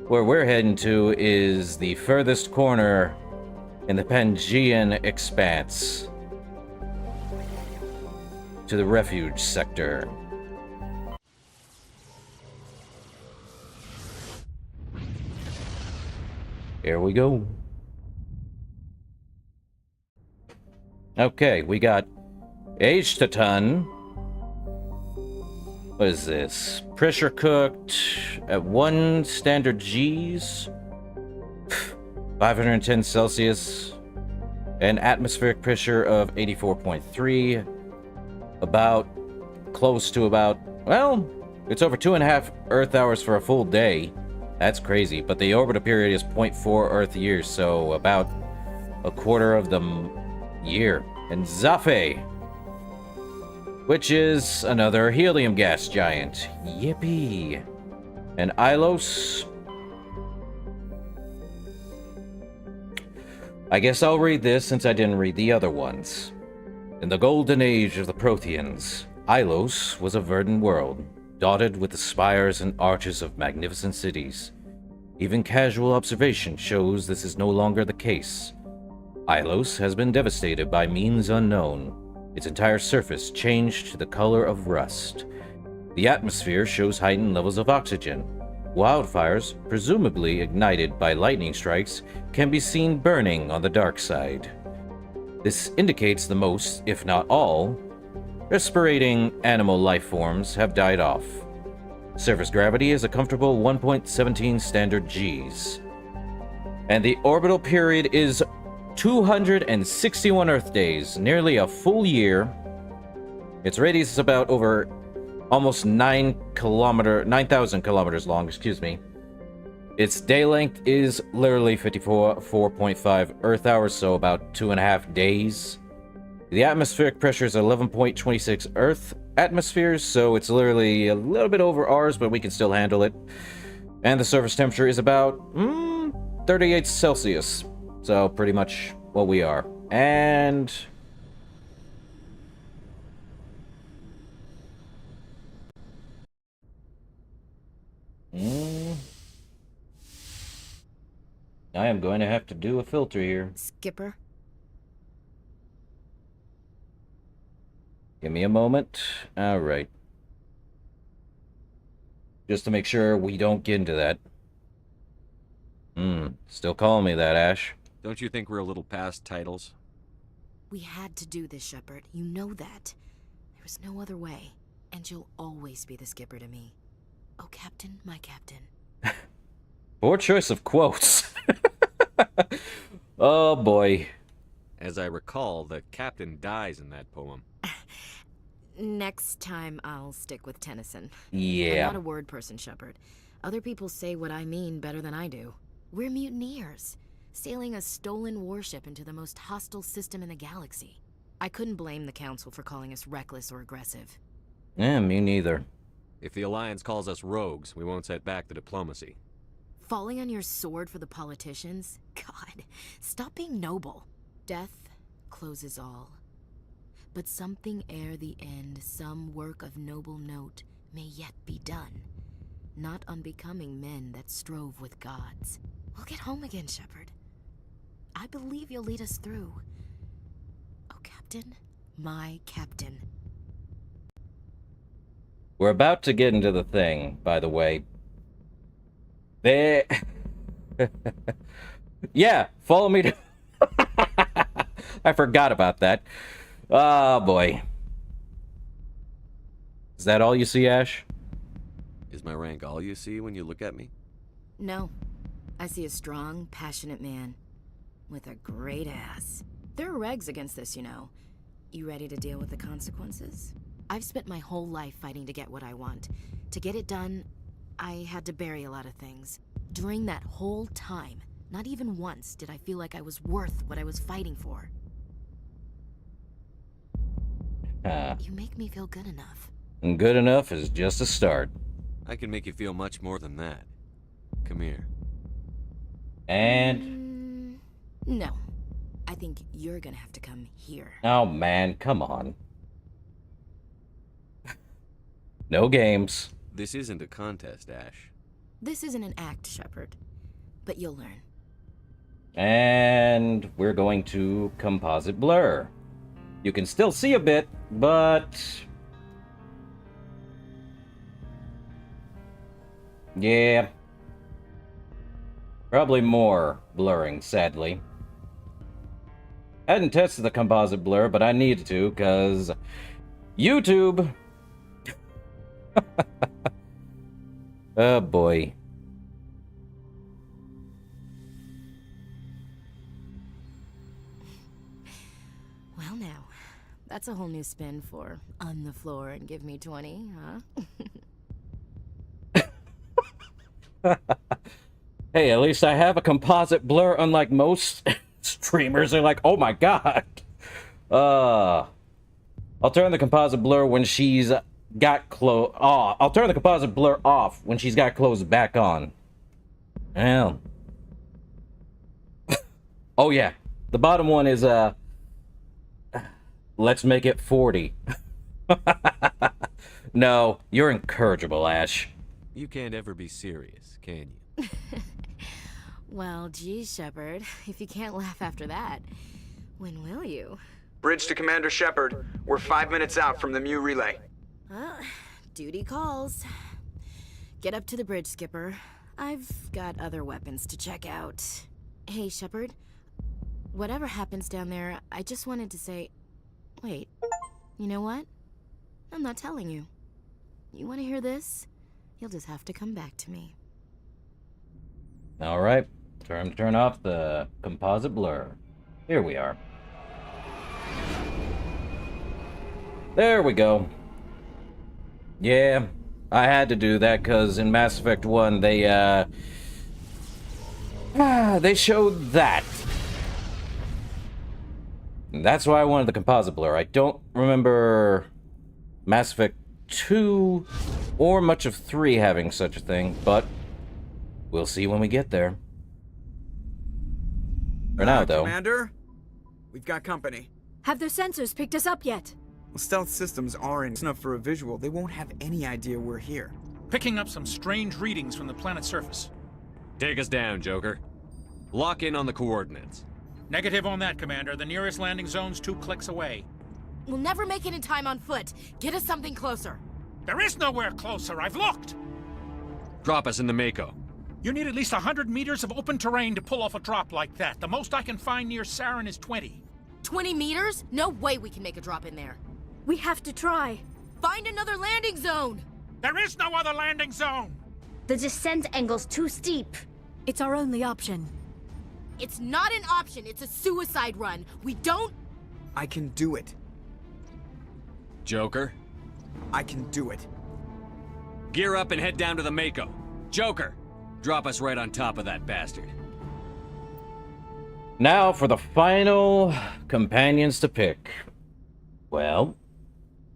Where we're heading to is the furthest corner in the Pangean expanse. To the refuge sector. Here we go. Okay, we got H-Taton. What is this? Pressure cooked at 1 standard G's, 510 Celsius, and atmospheric pressure of 84.3. About close to about, well, it's over 2.5 Earth hours for a full day. That's crazy, but the orbital period is 0.4 Earth years, so about a quarter of the year. And Zafe, which is another helium gas giant. Yippee. And Ilos. I guess I'll read this since I didn't read the other ones. In the golden age of the Protheans, Ilos was a verdant world, dotted with the spires and arches of magnificent cities. Even casual observation shows this is no longer the case. Ilos has been devastated by means unknown. Its entire surface changed to the color of rust. The atmosphere shows heightened levels of oxygen. Wildfires, presumably ignited by lightning strikes, can be seen burning on the dark side. This indicates the most, if not all, respirating animal life forms have died off. Surface gravity is a comfortable 1.17 standard Gs. And the orbital period is 261 Earth days, nearly a full year. Its radius is about over almost 9,000 kilometers long, excuse me. Its day length is literally 54.5 Earth hours, so about 2.5 days. The atmospheric pressure is 11.26 Earth atmospheres, so it's literally a little bit over ours, but we can still handle it. And the surface temperature is about 38 Celsius, so pretty much what we are. And I am going to have to do a filter here. Skipper? Give me a moment. Alright. Just to make sure we don't get into that. Still calling me that, Ash. Don't you think we're a little past titles? We had to do this, Shepard. You know that. There was no other way. And you'll always be the skipper to me. Oh, Captain, my captain. Poor choice of quotes. Oh, boy. As I recall, the captain dies in that poem. Next time, I'll stick with Tennyson. Yeah. I'm not a word person, Shepard. Other people say what I mean better than I do. We're mutineers, sailing a stolen warship into the most hostile system in the galaxy. I couldn't blame the Council for calling us reckless or aggressive. Yeah, me neither. If the Alliance calls us rogues, we won't set back the diplomacy. Falling on your sword for the politicians? God, stop being noble. Death closes all. But something ere the end, some work of noble note, may yet be done. Not unbecoming men that strove with gods. We'll get home again, Shepard. I believe you'll lead us through. Oh, Captain, my captain. We're about to get into the thing, by the way. There... Yeah, follow me to... I forgot about that. Oh, boy. Is that all you see, Ash? Is my rank all you see when you look at me? No. I see a strong, passionate man. With a great ass. There are regs against this, you know. You ready to deal with the consequences? I've spent my whole life fighting to get what I want. To get it done, I had to bury a lot of things. During that whole time, not even once did I feel like I was worth what I was fighting for. You make me feel good enough. And good enough is just a start. I can make you feel much more than that. Come here. And... No. I think you're gonna have to come here. Oh, man, come on. No games. This isn't a contest, Ash. This isn't an act, Shepard. But you'll learn. And we're going to composite blur. You can still see a bit, but... yeah. Probably more blurring, sadly. I hadn't tested the composite blur, but I needed to, because... YouTube! Oh, boy. Well, now, that's a whole new spin for on the floor and give me 20, huh? Hey, at least I have a composite blur, unlike most streamers are like, oh my god. I'll turn the composite blur when she's got clothes. I'll turn the composite blur off when she's got clothes back on. Well. Oh yeah, the bottom one is let's make it 40. No, you're incorrigible, Ash. You can't ever be serious, can you? Well, geez, Shepard, if you can't laugh after that, when will you? Bridge to Commander Shepard. We're 5 minutes out from the Mu relay. Duty calls. Get up to the bridge, Skipper. I've got other weapons to check out. Hey, Shepard. Whatever happens down there, I just wanted to say... Wait, you know what? I'm not telling you. You want to hear this? You'll just have to come back to me. Alright, time to turn off the composite blur. Here we are. There we go. Yeah, I had to do that because in Mass Effect 1, they showed that. And that's why I wanted the composite blur. I don't remember Mass Effect 2 or much of 3 having such a thing, but we'll see when we get there. For now, though. Commander, we've got company. Have their sensors picked us up yet? Well, stealth systems aren't enough for a visual. They won't have any idea we're here. Picking up some strange readings from the planet's surface. Take us down, Joker. Lock in on the coordinates. Negative on that, Commander. The nearest landing zone's 2 clicks away. We'll never make it in time on foot. Get us something closer. There is nowhere closer. I've looked. Drop us in the Mako. You need at least 100 meters of open terrain to pull off a drop like that. The most I can find near Saren is 20. 20 meters? No way we can make a drop in there. We have to try. Find another landing zone! There is no other landing zone! The descent angle's too steep. It's our only option. It's not an option, it's a suicide run. We don't... I can do it. Joker? I can do it. Gear up and head down to the Mako. Joker, drop us right on top of that bastard. Now for the final companions to pick. Well,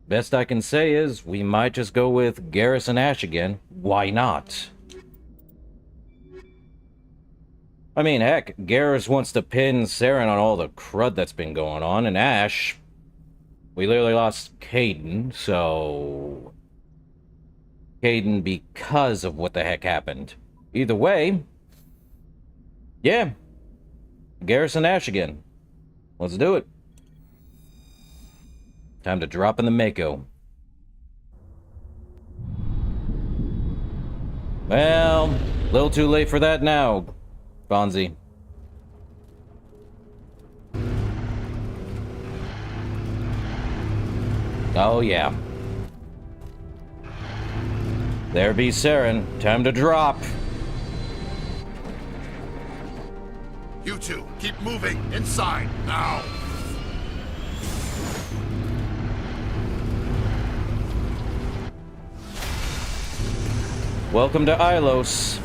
best I can say is we might just go with Garrus and Ash again. Why not? I mean, heck, Garrus wants to pin Saren on all the crud that's been going on, and Ash, we literally lost Caden, so... Caden because of what the heck happened. Either way, yeah, Garrus and Ash again. Let's do it. Time to drop in the Mako. Well, a little too late for that now, Fonzie. Oh, yeah. There be Saren. Time to drop. You two, keep moving. Inside, now. Welcome to Ilos.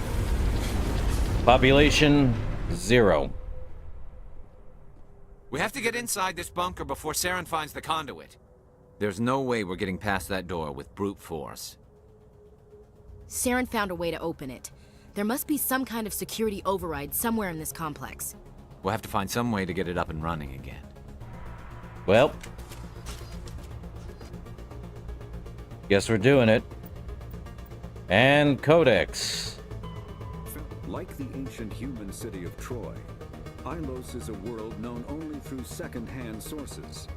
Population 0. We have to get inside this bunker before Saren finds the conduit. There's no way we're getting past that door with brute force. Saren found a way to open it. There must be some kind of security override somewhere in this complex. We'll have to find some way to get it up and running again. Well, guess we're doing it. And Codex. Like the ancient human city of Troy, Ilos is a world known only through second-hand sources.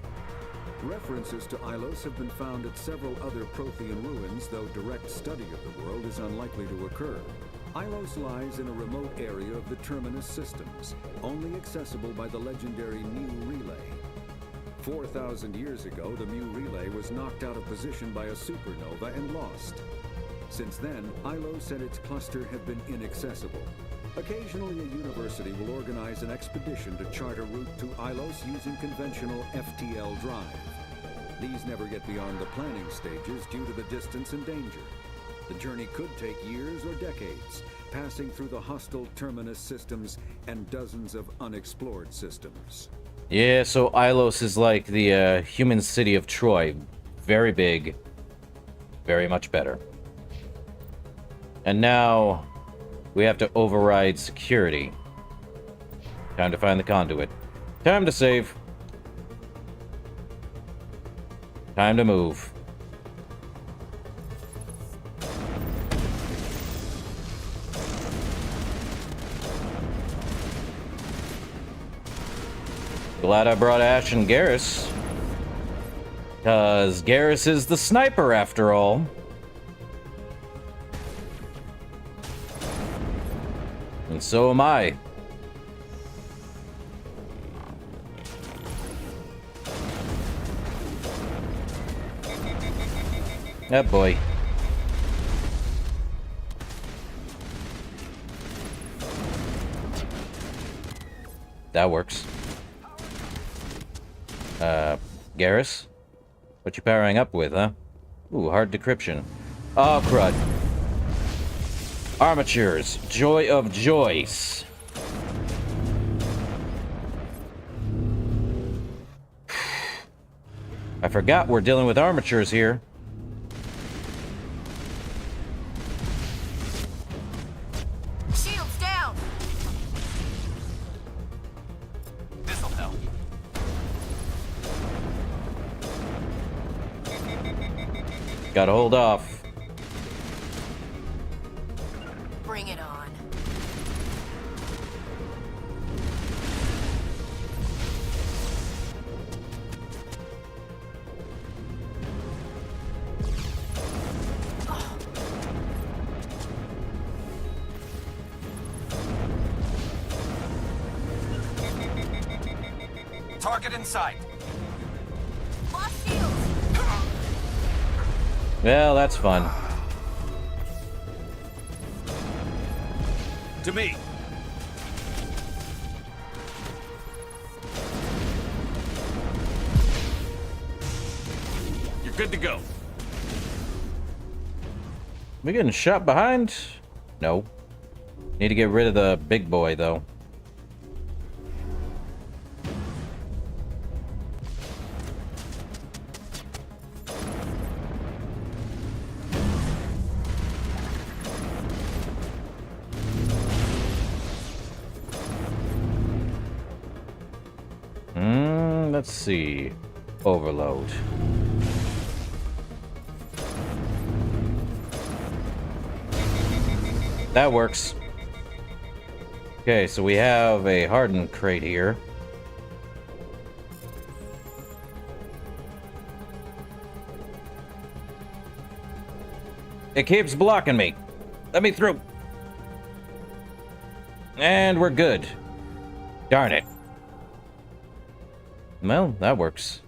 References to Ilos have been found at several other Prothean ruins, though direct study of the world is unlikely to occur. Ilos lies in a remote area of the Terminus systems, only accessible by the legendary Mu Relay. 4,000 years ago, the Mu Relay was knocked out of position by a supernova and lost. Since then, Ilos and its cluster have been inaccessible. Occasionally, a university will organize an expedition to chart a route to Ilos using conventional FTL drive. These never get beyond the planning stages due to the distance and danger. The journey could take years or decades, passing through the hostile Terminus systems and dozens of unexplored systems. Yeah, so Ilos is like the human city of Troy. Very big. Very much better. And now, we have to override security. Time to find the conduit. Time to save. Time to move. Glad I brought Ash and Garrus. Because Garrus is the sniper after all. And so am I. Oh boy. That works. Garrus? What you powering up with, huh? Ooh, hard decryption. Oh, crud. Armatures. Joy of Joyce. I forgot we're dealing with armatures here. Shields down! This'll help. Gotta hold off. Bring it on. Target in sight. Well, that's fun. To me. You're good to go. We getting shot behind? No. Need to get rid of the big boy, though. Let's see. Overload. That works. Okay, so we have a hardened crate here. It keeps blocking me. Let me through. And we're good. Darn it. Well, that works.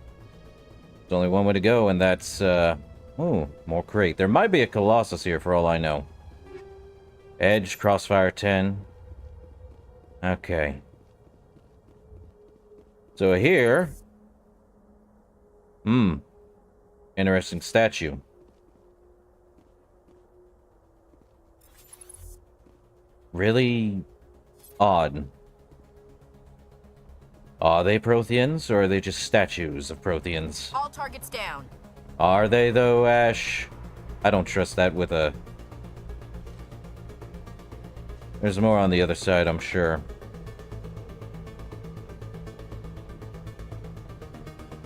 There's only one way to go, and that's, ooh, more crate. There might be a Colossus here, for all I know. Edge, Crossfire 10. Okay. So here... Interesting statue. Really odd. Are they Protheans, or are they just statues of Protheans? All targets down. Are they, though, Ash? I don't trust that with a... There's more on the other side, I'm sure.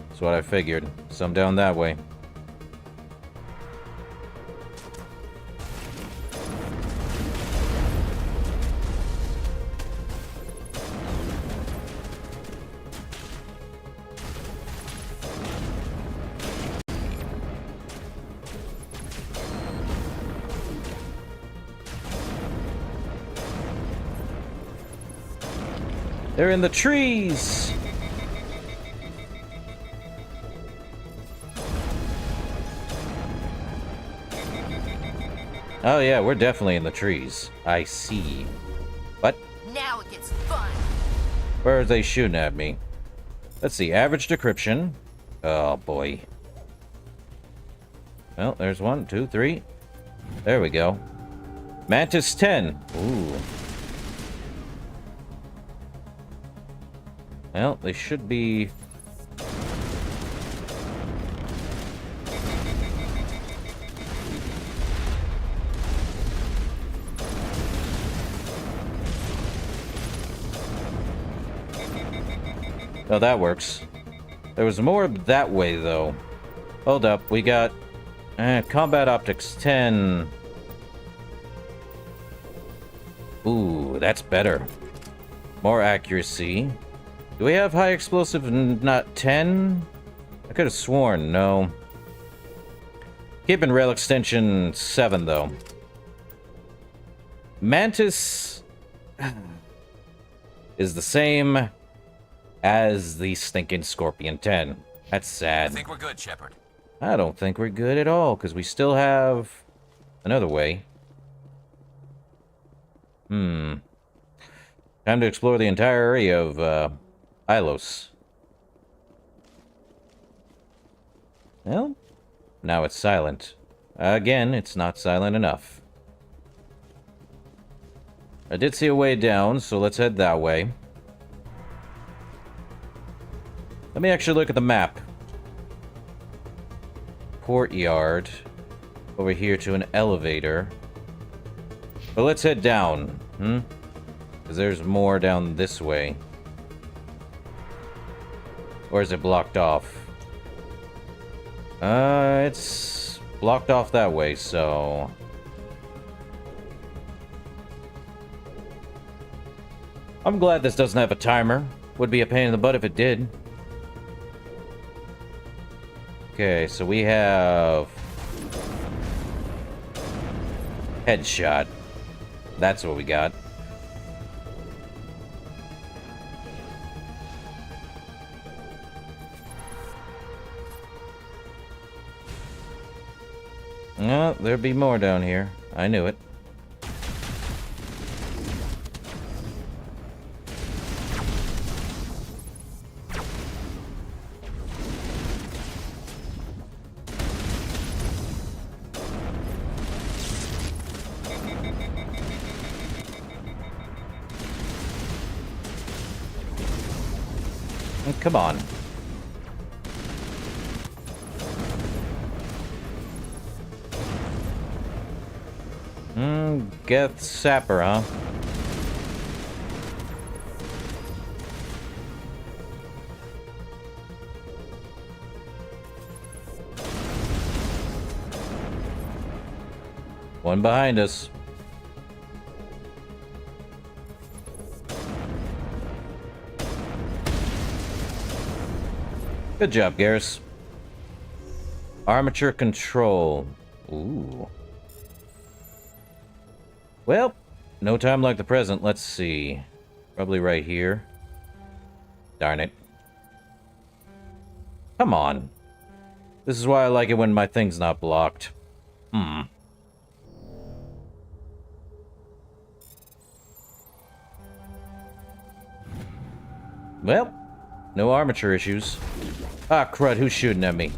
That's what I figured. Some down that way. They're in the trees! Oh yeah, we're definitely in the trees. I see. What? Now it gets fun. Where are they shooting at me? Let's see, average decryption. Oh boy. Well, there's 1, 2, 3. There we go. Mantis 10. Ooh. Well, they should be... Oh, that works. There was more that way, though. Hold up, we got... Combat Optics 10. Ooh, that's better. More accuracy. Do we have high explosive not 10? I could have sworn, no. Keeping rail extension 7, though. Mantis is the same as the stinking Scorpion 10. That's sad. I think we're good, Shepard. I don't think we're good at all, because we still have another way. Time to explore the entire area of, Ilos. Well, now it's silent. Again, it's not silent enough. I did see a way down, so let's head that way. Let me actually look at the map. Courtyard. Over here to an elevator. But let's head down, Because there's more down this way. Or is it blocked off? It's blocked off that way, so... I'm glad this doesn't have a timer. Would be a pain in the butt if it did. Okay, so we have... Headshot. That's what we got. Oh, there'd be more down here. I knew it. Come on. Get Sapper, huh? One behind us. Good job, Garrus. Armature control. Ooh. Well, no time like the present. Let's see. Probably right here. Darn it. Come on. This is why I like it when my thing's not blocked. Well, no armature issues. Ah, crud, who's shooting at me?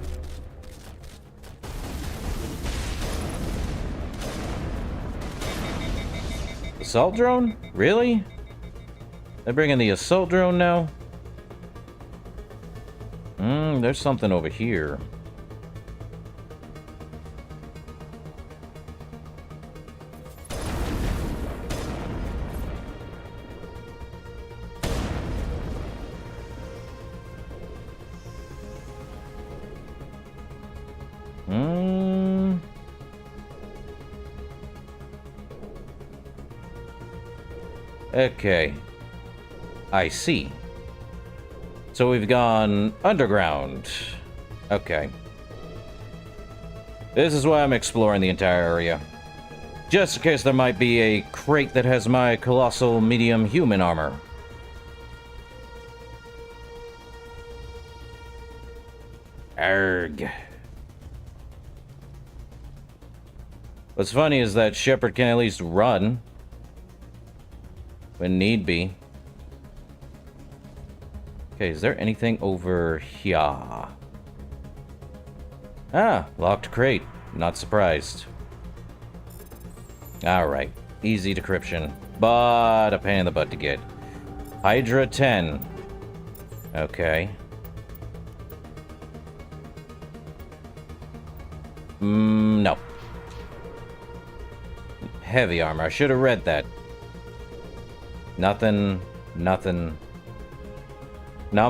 Assault drone? Really? They're bringing the assault drone now? There's something over here. Okay. I see. So we've gone underground. Okay. This is why I'm exploring the entire area. Just in case there might be a crate that has my colossal medium human armor. Arg. What's funny is that Shepard can at least run. When need be. Okay, is there anything over here? Ah, locked crate. Not surprised. Alright. Easy decryption. But a pain in the butt to get. Hydra 10. Okay. No. Heavy armor. I should have read that. Nothing. Not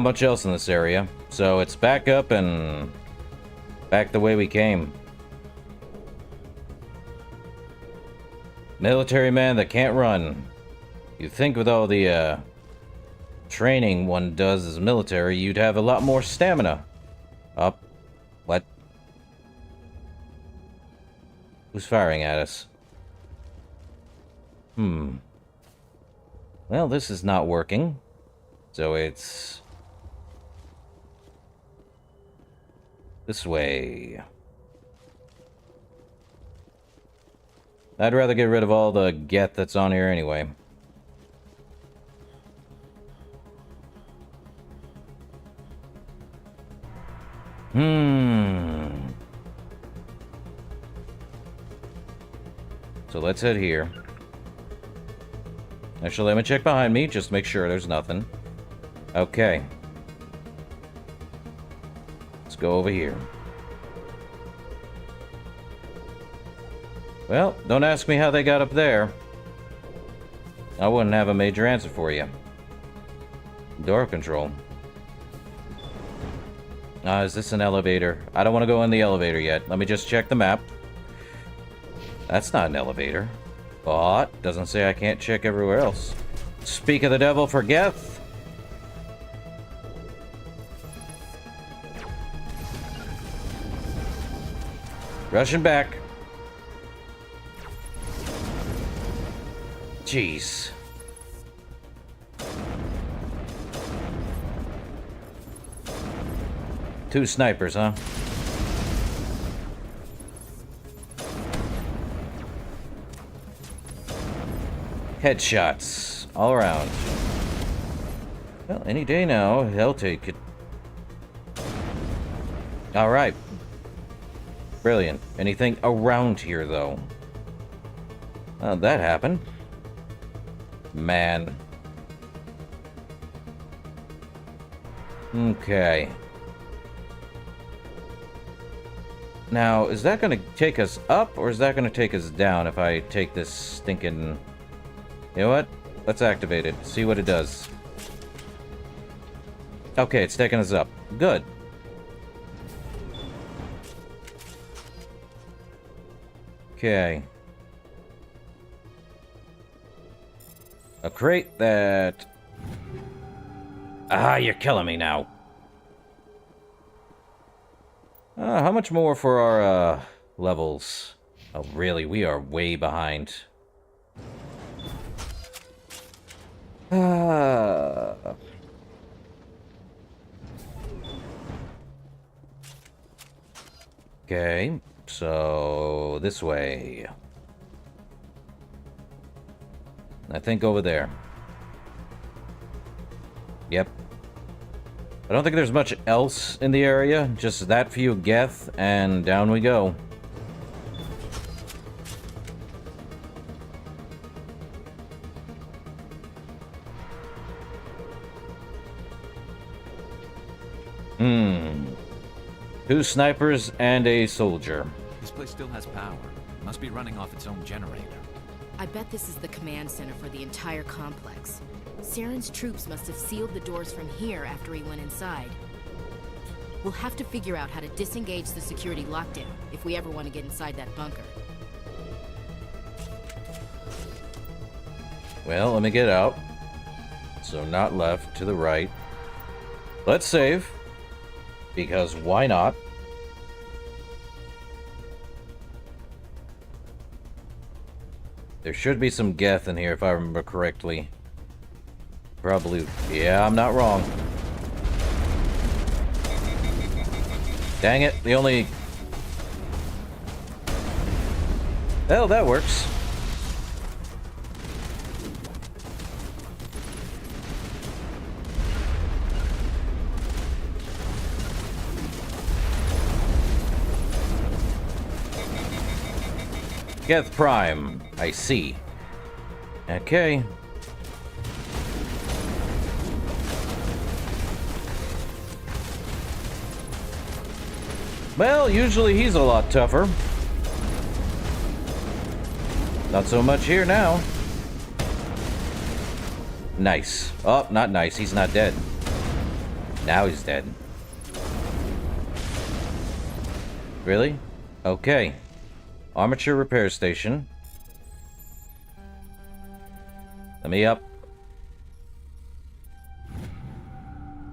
much else in this area. So it's back up and back the way we came. Military man that can't run. You'd think with all the training one does as military, you'd have a lot more stamina. Up. What? Who's firing at us? Well, this is not working. So it's... this way. I'd rather get rid of all the get that's on here anyway. So let's head here. Actually, let me check behind me, just to make sure there's nothing. Okay. Let's go over here. Well, don't ask me how they got up there. I wouldn't have a major answer for you. Door control. Is this an elevator? I don't want to go in the elevator yet. Let me just check the map. That's not an elevator. But doesn't say I can't check everywhere else. Speak of the devil, forgeth. Rushing back. Jeez. Two snipers, huh? Headshots all around. Well, any day now, they'll take it. All right. Brilliant. Anything around here, though? How'd that happen? Man. Okay. Now, is that going to take us up, or is that going to take us down if I take this stinking... You know what? Let's activate it. See what it does. Okay, it's taking us up. Good. Okay. A crate that... Ah, you're killing me now. How much more for our, levels? Oh, really? We are way behind. Okay, so this way. I think over there. Yep. I don't think there's much else in the area, just that few geth, and down we go. Two snipers and a soldier. This place still has power. Must be running off its own generator. I bet this is the command center for the entire complex. Saren's troops must have sealed the doors from here after he went inside. We'll have to figure out how to disengage the security lockdown if we ever want to get inside that bunker. Well, let me get out. So not left, to the right. Let's save. Because why not? There should be some geth in here if I remember correctly. Probably. Yeah, I'm not wrong. Dang it, the only... Hell, that works. Geth Prime, I see. Okay. Well, usually he's a lot tougher. Not so much here now. Nice. Oh, not nice. He's not dead. Now he's dead. Really? Okay. Armature repair station. Let me up.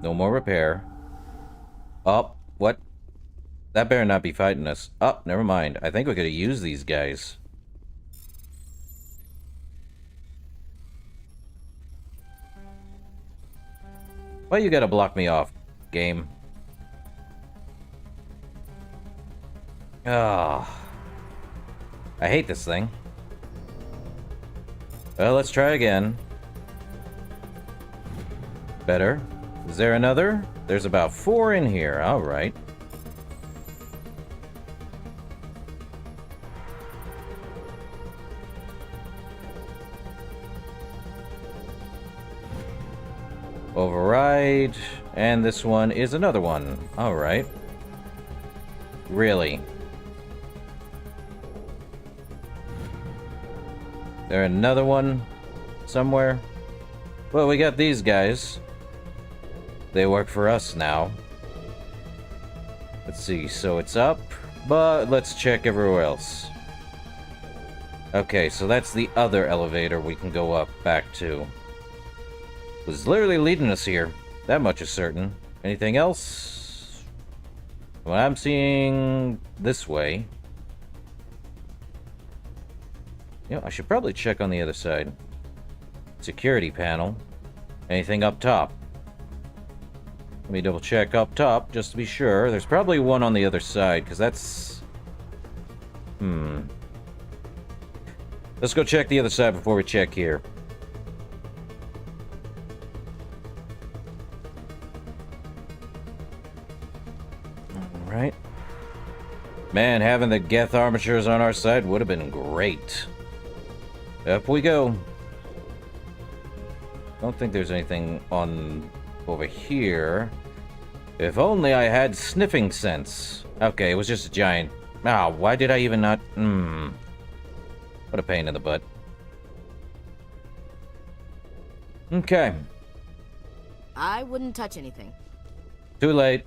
No more repair. Oh, what? That better not be fighting us. Oh, never mind. I think we could have used these guys. Why you gotta block me off, game? Ah. I hate this thing. Well, let's try again. Better. Is there another? There's about 4 in here. Alright. Override. And this one is another one. Alright. Really? There another one somewhere? Well, we got these guys. They work for us now. Let's see, so it's up, but let's check everywhere else. Okay, so that's the other elevator we can go up back to. It was literally leading us here. That much is certain. Anything else? Well, I'm seeing this way. You know, I should probably check on the other side. Security panel. Anything up top? Let me double check up top, just to be sure. There's probably one on the other side, because that's... Let's go check the other side before we check here. Alright. Man, having the Geth armatures on our side would have been great. Up we go. Don't think there's anything on over here. If only I had sniffing sense. Okay, it was just a giant... Ah, why did I even not... What a pain in the butt. Okay. I wouldn't touch anything. Too late.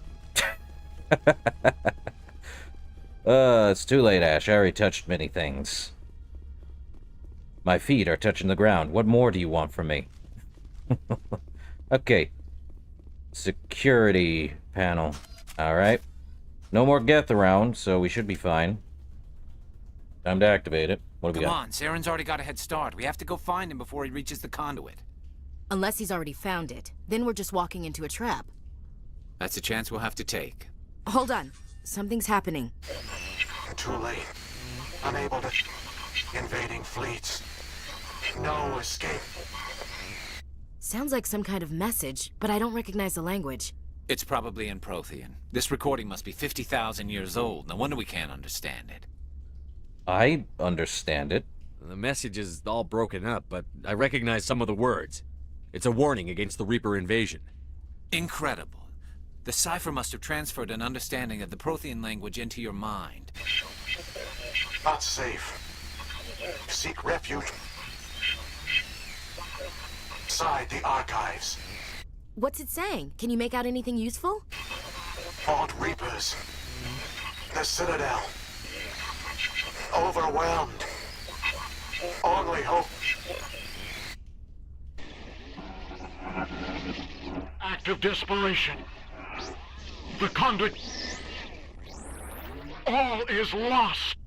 It's too late, Ash. I already touched many things. My feet are touching the ground. What more do you want from me? Okay. Security panel. Alright. No more Geth around, so we should be fine. Time to activate it. What do we got? Come on, Saren's already got a head start. We have to go find him before he reaches the conduit. Unless he's already found it. Then we're just walking into a trap. That's a chance we'll have to take. Hold on. Something's happening. Too late. Unable to... Invading fleets. No escape. Sounds like some kind of message, but I don't recognize the language. It's probably in Prothean. This recording must be 50,000 years old. No wonder we can't understand it. I understand it. The message is all broken up, but I recognize some of the words. It's a warning against the Reaper invasion. Incredible. The cipher must have transferred an understanding of the Prothean language into your mind. Not safe. Seek refuge. Inside the archives. What's it saying? Can you make out anything useful? Vault Reapers. The Citadel. Overwhelmed. Only hope. Act of desperation. The conduit. All is lost.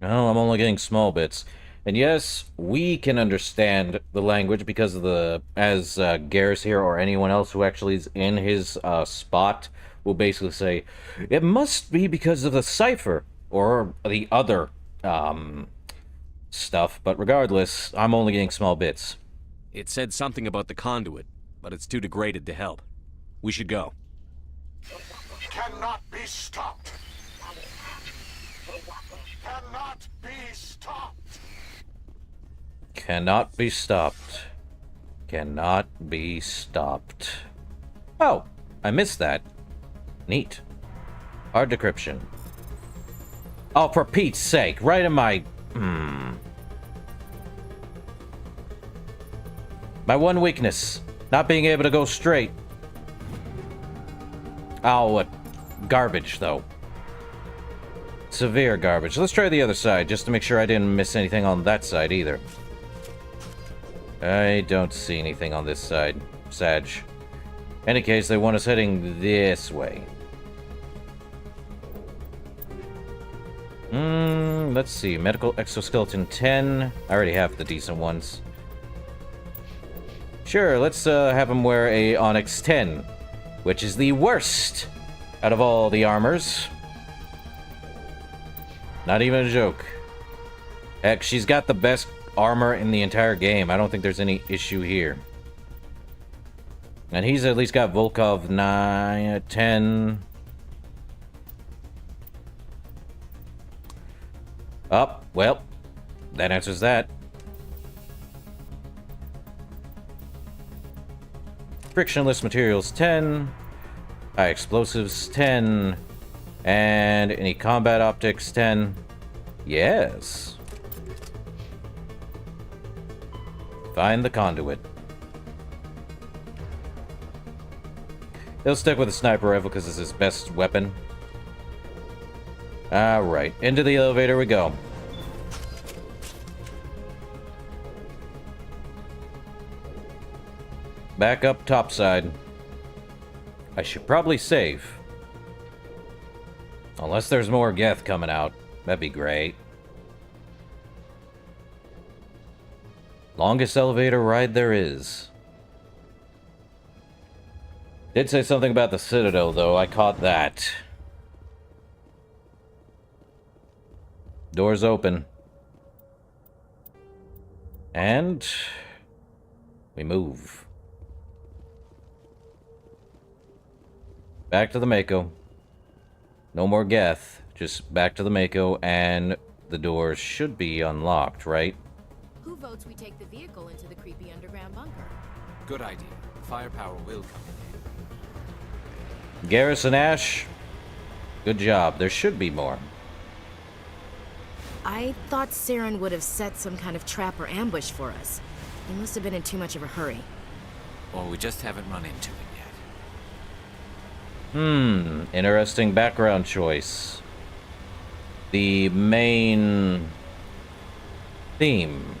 Well, I'm only getting small bits. And yes, we can understand the language because of the... As Garrus here or anyone else who actually is in his spot will basically say, it must be because of the cipher or the other stuff. But regardless, I'm only getting small bits. It said something about the conduit, but it's too degraded to help. We should go. Cannot be stopped. Cannot be stopped. Cannot be stopped. Cannot be stopped. Oh, I missed that. Neat. Hard decryption. Oh, for Pete's sake, right in my... My one weakness. Not being able to go straight. Oh, what garbage, though. Severe garbage. Let's try the other side, just to make sure I didn't miss anything on that side, either. I don't see anything on this side, Sag. Any case, they want us heading this way. Let's see. Medical exoskeleton 10. I already have the decent ones. Sure, let's have him wear a Onyx 10, which is the worst out of all the armors. Not even a joke. Heck, she's got the best armor in the entire game. I don't think there's any issue here. And he's at least got Volkov 9, 10. Oh, well, that answers that. frictionless materials 10, high explosives 10, and any combat optics 10. Yes. Find the conduit. He'll stick with the sniper rifle because it's his best weapon. Alright, into the elevator we go. Back up topside. I should probably save. Unless there's more Geth coming out. That'd be great. Longest elevator ride there is. Did say something about the Citadel, though. I caught that. Doors open. And we move. Back to the Mako. No more Geth. Just back to the Mako, and the doors should be unlocked, right? Who votes we take the vehicle into the creepy underground bunker? Good idea. Firepower will come in. Garrison Ash, good job. There should be more. I thought Saren would have set some kind of trap or ambush for us. He must have been in too much of a hurry. Or we just haven't run into it yet. Interesting background choice. The main theme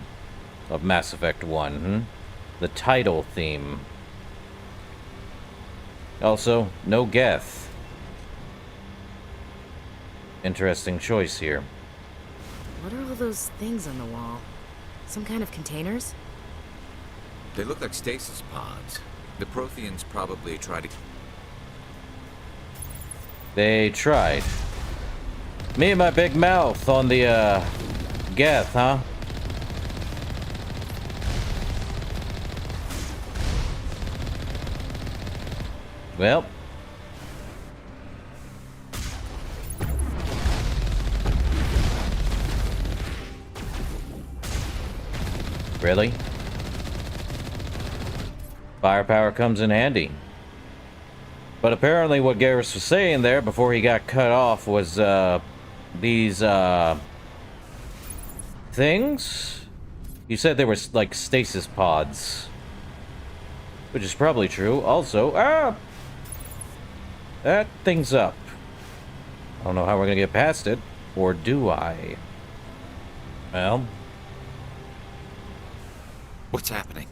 of Mass Effect 1, The title theme. Also, no Geth. Interesting choice here. What are all those things on the wall? Some kind of containers? They look like stasis pods. The Protheans probably tried to... They tried. Me and my big mouth on the, Geth, huh? Well. Really? Firepower comes in handy. But apparently what Garrus was saying there before he got cut off was, these, things? He said they were, like, stasis pods. Which is probably true. Also, that thing's up. I don't know how we're gonna get past it. Or do I? Well... What's happening?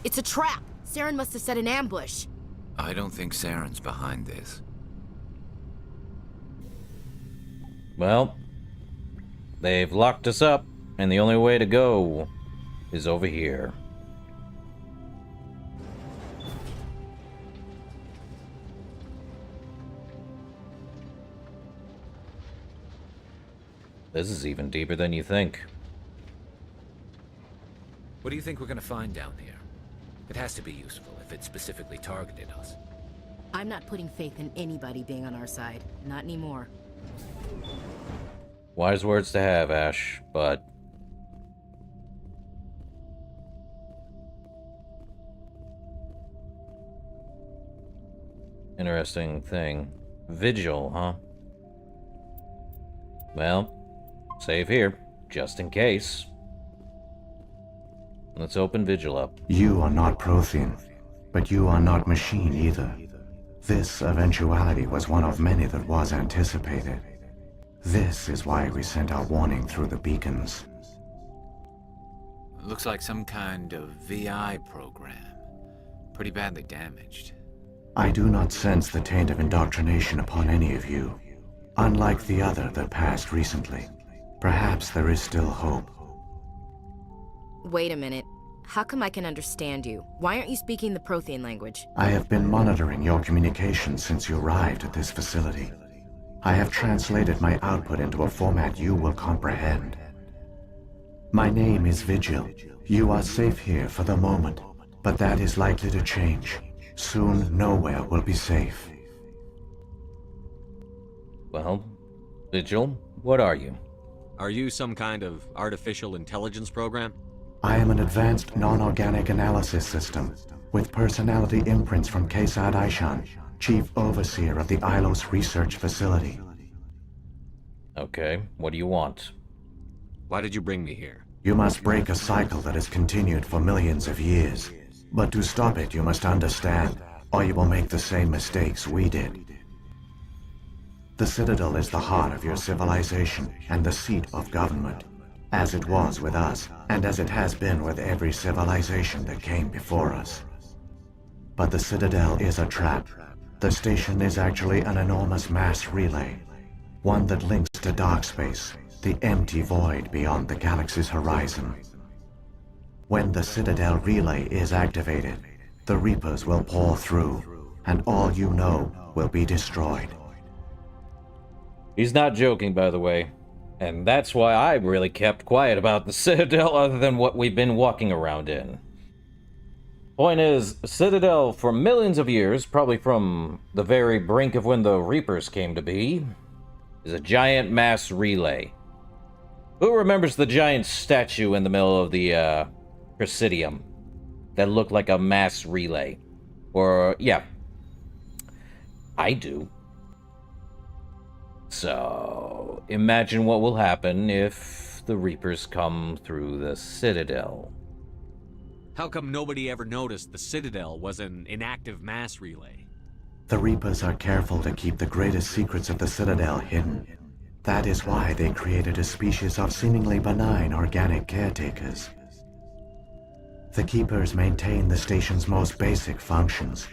It's a trap! Saren must have set an ambush. I don't think Saren's behind this. Well, they've locked us up, and the only way to go is over here. This is even deeper than you think. What do you think we're gonna find down here? It has to be useful if it specifically targeted us. I'm not putting faith in anybody being on our side. Not anymore. Wise words to have, Ash, but... Interesting thing. Vigil, huh? Well, save here, just in case. Let's open Vigil up. You are not Prothean, but you are not machine either. This eventuality was one of many that was anticipated. This is why we sent our warning through the beacons. Looks like some kind of VI program. Pretty badly damaged. I do not sense the taint of indoctrination upon any of you. Unlike the other that passed recently. Perhaps there is still hope. Wait a minute. How come I can understand you? Why aren't you speaking the Prothean language? I have been monitoring your communications since you arrived at this facility. I have translated my output into a format you will comprehend. My name is Vigil. You are safe here for the moment, but that is likely to change. Soon, nowhere will be safe. Well, Vigil, what are you? Are you some kind of artificial intelligence program? I am an advanced non-organic analysis system. with personality imprints from Kesad Aishan, Chief Overseer of the Ilos Research Facility. Okay, what do you want? Why did you bring me here? You must break a cycle that has continued for millions of years. But to stop it, you must understand, or you will make the same mistakes we did. The Citadel is the heart of your civilization and the seat of government, as it was with us, and as it has been with every civilization that came before us. But the Citadel is a trap. The station is actually an enormous mass relay, one that links to dark space, the empty void beyond the galaxy's horizon. When the Citadel relay is activated, the Reapers will pour through, and all you know will be destroyed. He's not joking, by the way. And that's why I really kept quiet about the Citadel other than what we've been walking around in. Point is, Citadel for millions of years, probably from the very brink of when the Reapers came to be, is a giant mass relay. Who remembers the giant statue in the middle of the Presidium that looked like a mass relay? Or, yeah. I do. So, imagine what will happen if the Reapers come through the Citadel. How come nobody ever noticed the Citadel was an inactive mass relay? The Reapers are careful to keep the greatest secrets of the Citadel hidden. That is why they created a species of seemingly benign organic caretakers. The Keepers maintain the station's most basic functions.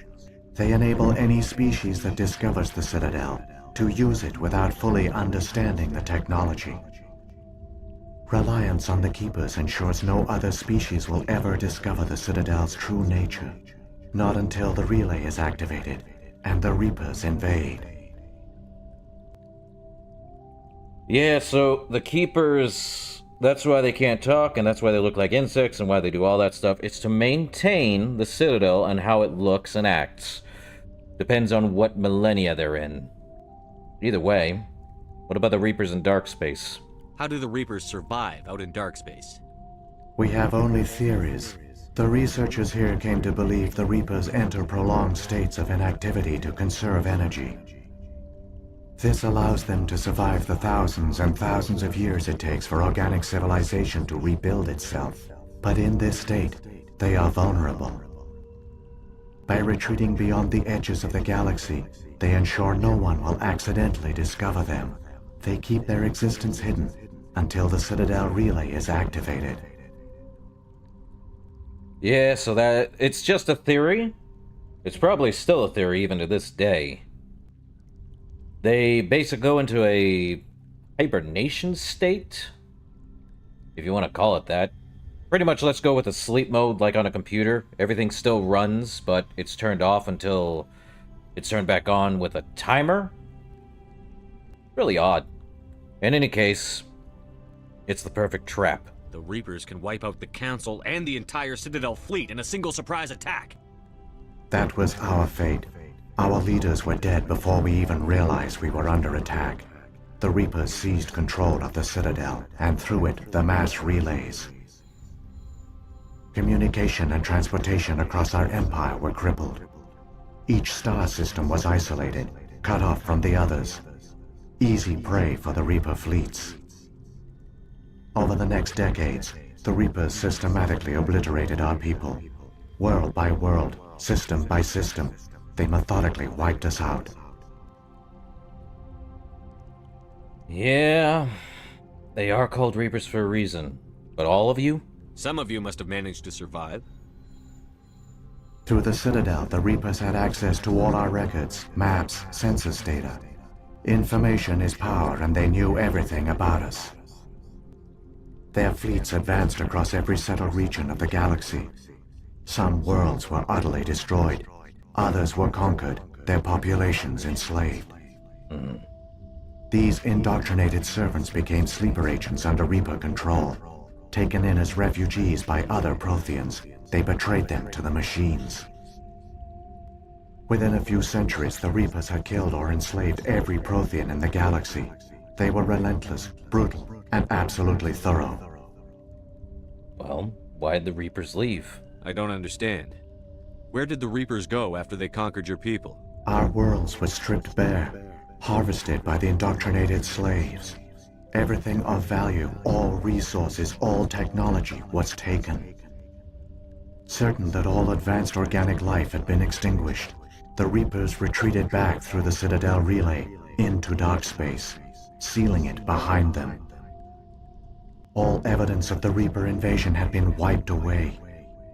They enable any species that discovers the Citadel to use it without fully understanding the technology. Reliance on the Keepers ensures no other species will ever discover the Citadel's true nature, not until the relay is activated and the Reapers invade. Yeah, so the Keepers, that's why they can't talk, and that's why they look like insects, and why they do all that stuff. It's to maintain the Citadel and how it looks and acts. Depends on what millennia they're in. Either way, what about the Reapers in dark space? How do the Reapers survive out in dark space? We have only theories. The researchers here came to believe the Reapers enter prolonged states of inactivity to conserve energy. This allows them to survive the thousands and thousands of years it takes for organic civilization to rebuild itself. But in this state, they are vulnerable. By retreating beyond the edges of the galaxy, they ensure no one will accidentally discover them. They keep their existence hidden until the Citadel relay is activated. Yeah, so that it's just a theory. It's probably still a theory even to this day. They basically go into a hibernation state, if you want to call it that. Pretty much let's go with a sleep mode like on a computer. Everything still runs, but it's turned off until it's turned back on with a timer. Really odd. In any case, it's the perfect trap. The Reapers can wipe out the Council and the entire Citadel fleet in a single surprise attack. That was our fate. Our leaders were dead before we even realized we were under attack. The Reapers seized control of the Citadel, and through it, the mass relays. Communication and transportation across our empire were crippled. Each star system was isolated, cut off from the others. Easy prey for the Reaper fleets. Over the next decades, the Reapers systematically obliterated our people. World by world, system by system, they methodically wiped us out. Yeah, they are called Reapers for a reason. But all of you? Some of you must have managed to survive. Through the Citadel, the Reapers had access to all our records, maps, census data. Information is power, and they knew everything about us. Their fleets advanced across every settled region of the galaxy. Some worlds were utterly destroyed. Others were conquered, their populations enslaved. These indoctrinated servants became sleeper agents under Reaper control. Taken in as refugees by other Protheans, they betrayed them to the machines. Within a few centuries, the Reapers had killed or enslaved every Prothean in the galaxy. They were relentless, brutal, and absolutely thorough. Well, why'd the Reapers leave? I don't understand. Where did the Reapers go after they conquered your people? Our worlds were stripped bare, harvested by the indoctrinated slaves. Everything of value, all resources, all technology was taken. Certain that all advanced organic life had been extinguished, the Reapers retreated back through the Citadel relay into dark space, sealing it behind them. All evidence of the Reaper invasion had been wiped away.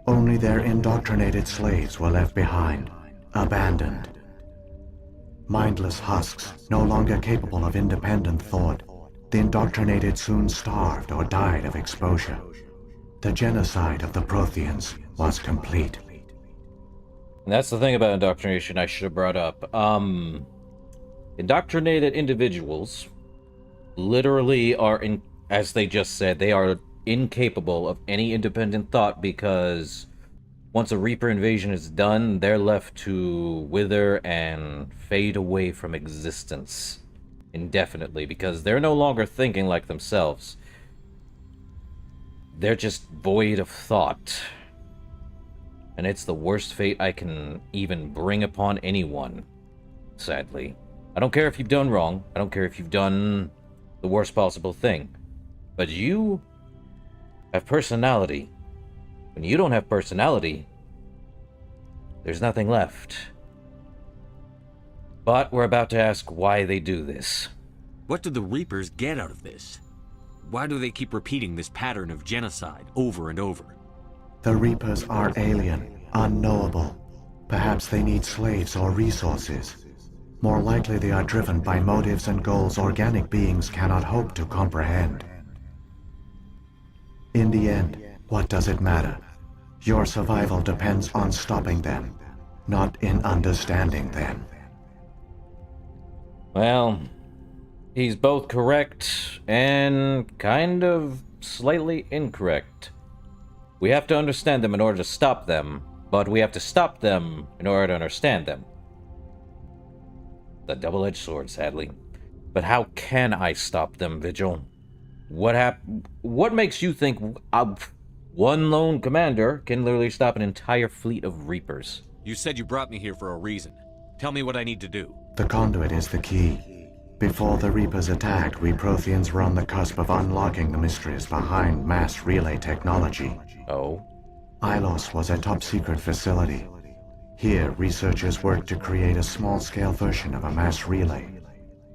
Only their indoctrinated slaves were left behind, abandoned. Mindless husks, no longer capable of independent thought, the indoctrinated soon starved or died of exposure. The genocide of the Protheans was complete. And that's the thing about indoctrination I should have brought up. Indoctrinated individuals literally are, as they just said, they are incapable of any independent thought, because once a Reaper invasion is done, they're left to wither and fade away from existence indefinitely, because they're no longer thinking like themselves. They're just void of thought. And it's the worst fate I can even bring upon anyone, sadly. I don't care if you've done wrong. I don't care if you've done the worst possible thing. But you have personality. When you don't have personality, there's nothing left. But we're about to ask why they do this. What do the Reapers get out of this? Why do they keep repeating this pattern of genocide over and over? The Reapers are alien, unknowable. Perhaps they need slaves or resources. More likely they are driven by motives and goals organic beings cannot hope to comprehend. In the end, what does it matter? Your survival depends on stopping them, not in understanding them. Well, he's both correct and kind of slightly incorrect. We have to understand them in order to stop them, but we have to stop them in order to understand them. The double-edged sword, sadly. But how can I stop them, Vigil? What makes you think one lone commander can literally stop an entire fleet of Reapers? You said you brought me here for a reason. Tell me what I need to do. The conduit is the key. Before the Reapers attacked, we Protheans were on the cusp of unlocking the mysteries behind mass relay technology. Oh? Ilos was a top-secret facility. Here, researchers worked to create a small-scale version of a mass relay,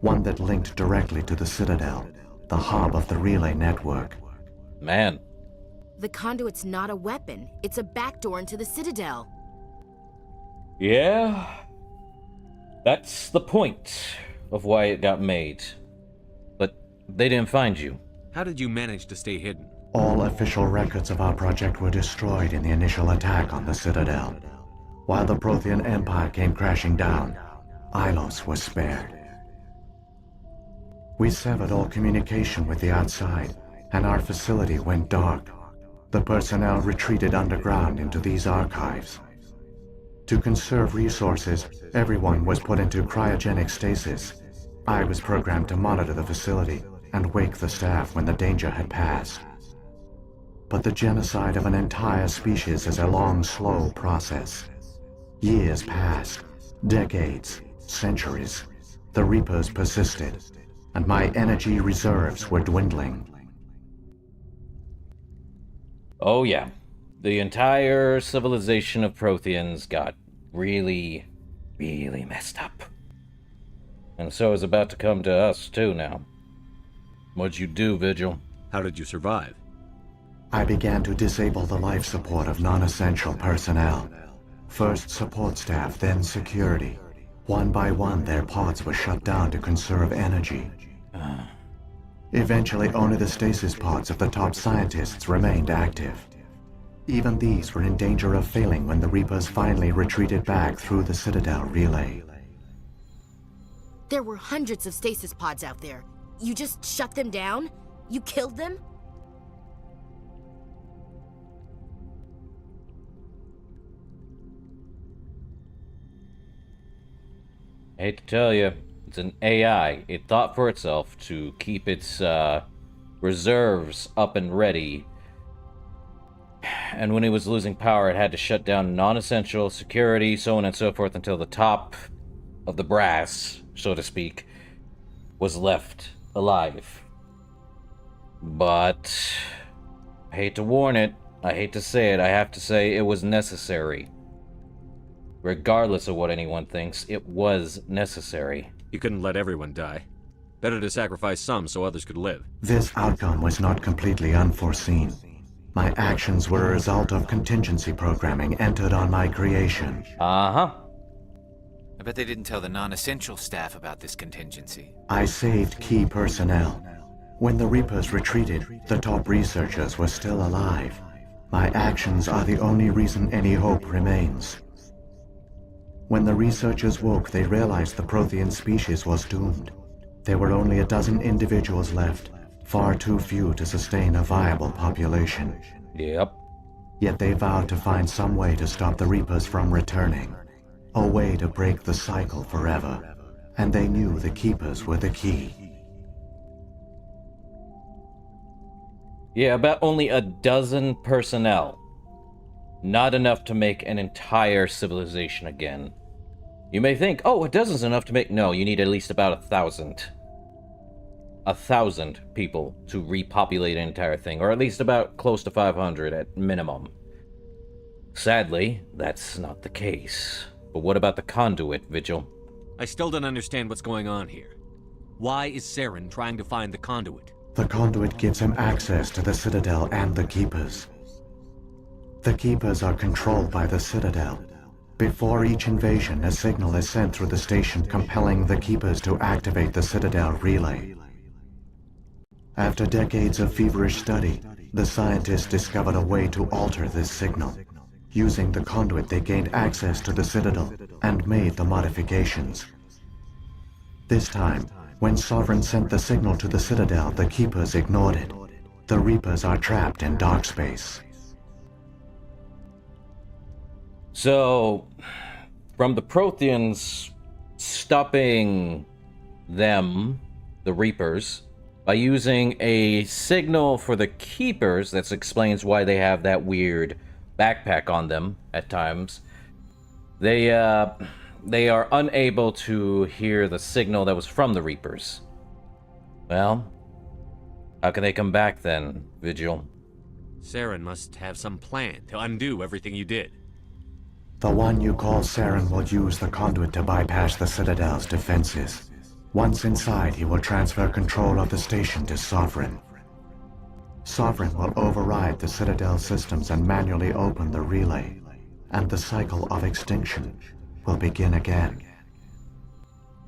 one that linked directly to the Citadel, the hub of the relay network. Man. The conduit's not a weapon. It's a backdoor into the Citadel. Yeah? That's the point of why it got made. But they didn't find you. How did you manage to stay hidden? All official records of our project were destroyed in the initial attack on the Citadel. While the Prothean Empire came crashing down, Ilos was spared. We severed all communication with the outside, and our facility went dark. The personnel retreated underground into these archives. To conserve resources, everyone was put into cryogenic stasis. I was programmed to monitor the facility and wake the staff when the danger had passed. But the genocide of an entire species is a long, slow process. Years passed, decades, centuries. The Reapers persisted, and my energy reserves were dwindling. Oh yeah. The entire civilization of Protheans got really, really messed up. And so is about to come to us too now. What'd you do, Vigil? How did you survive? I began to disable the life support of non-essential personnel. First support staff, then security. One by one, their pods were shut down to conserve energy. Eventually, only the stasis pods of the top scientists remained active. Even these were in danger of failing when the Reapers finally retreated back through the Citadel relay. There were hundreds of stasis pods out there. You just shut them down? You killed them? I hate to tell you, it's an AI. It thought for itself to keep its reserves up and ready. and when it was losing power, it had to shut down non-essential security, so on and so forth, until the top of the brass, so to speak, was left alive. But I hate to warn it, I hate to say it, I have to say it was necessary. Regardless of what anyone thinks, it was necessary. You couldn't let everyone die. Better to sacrifice some so others could live. This outcome was not completely unforeseen. My actions were a result of contingency programming entered on my creation. Uh-huh. I bet they didn't tell the non-essential staff about this contingency. I saved key personnel. When the Reapers retreated, the top researchers were still alive. My actions are the only reason any hope remains. When the researchers woke, they realized the Prothean species was doomed. There were only a dozen individuals left, far too few to sustain a viable population. Yep. Yet they vowed to find some way to stop the Reapers from returning. A way to break the cycle forever. And they knew the Keepers were the key. Yeah, about only a dozen personnel. Not enough to make an entire civilization again. You may think, oh, a dozen's enough to make... No, you need at least about 1,000. 1,000 people to repopulate an entire thing, or at least about close to 500 at minimum. Sadly, that's not the case. But what about the conduit, Vigil? I still don't understand what's going on here. Why is Saren trying to find the conduit? The conduit gives him access to the Citadel and the Keepers. The Keepers are controlled by the Citadel. Before each invasion, a signal is sent through the station compelling the Keepers to activate the Citadel relay. After decades of feverish study, the scientists discovered a way to alter this signal. Using the conduit, they gained access to the Citadel and made the modifications. This time, when Sovereign sent the signal to the Citadel, the Keepers ignored it. The Reapers are trapped in dark space. So, from the Protheans stopping them, the Reapers, by using a signal for the Keepers, that explains why they have that weird backpack on them at times, they are unable to hear the signal that was from the Reapers. Well, how can they come back then, Vigil? Saren must have some plan to undo everything you did. The one you call Saren will use the conduit to bypass the Citadel's defenses. Once inside, he will transfer control of the station to Sovereign. Sovereign will override the Citadel systems and manually open the relay, and the cycle of extinction will begin again.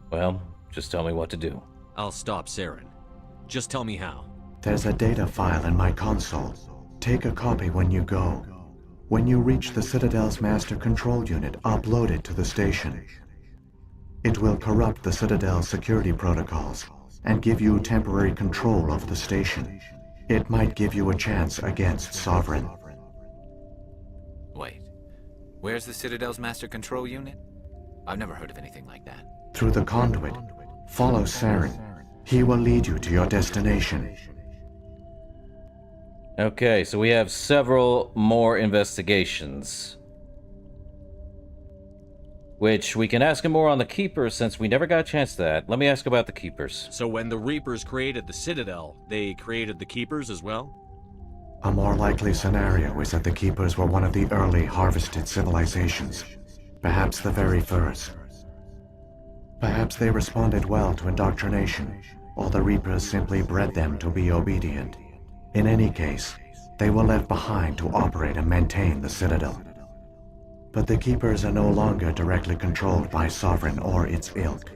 Well, just tell me what to do. I'll stop Saren. Just tell me how. There's a data file in my console. Take a copy when you go. When you reach the Citadel's master control unit, upload it to the station. It will corrupt the Citadel's security protocols and give you temporary control of the station. It might give you a chance against Sovereign. Wait, where's the Citadel's master control unit? I've never heard of anything like that. Through the conduit, follow Saren. He will lead you to your destination. Okay, so we have several more investigations. Which we can ask him more on the Keepers since we never got a chance to that. Let me ask about the Keepers. So when the Reapers created the Citadel, they created the Keepers as well? A more likely scenario is that the Keepers were one of the early harvested civilizations. Perhaps the very first. Perhaps they responded well to indoctrination, or the Reapers simply bred them to be obedient. In any case, they were left behind to operate and maintain the Citadel. But the Keepers are no longer directly controlled by Sovereign or its ilk.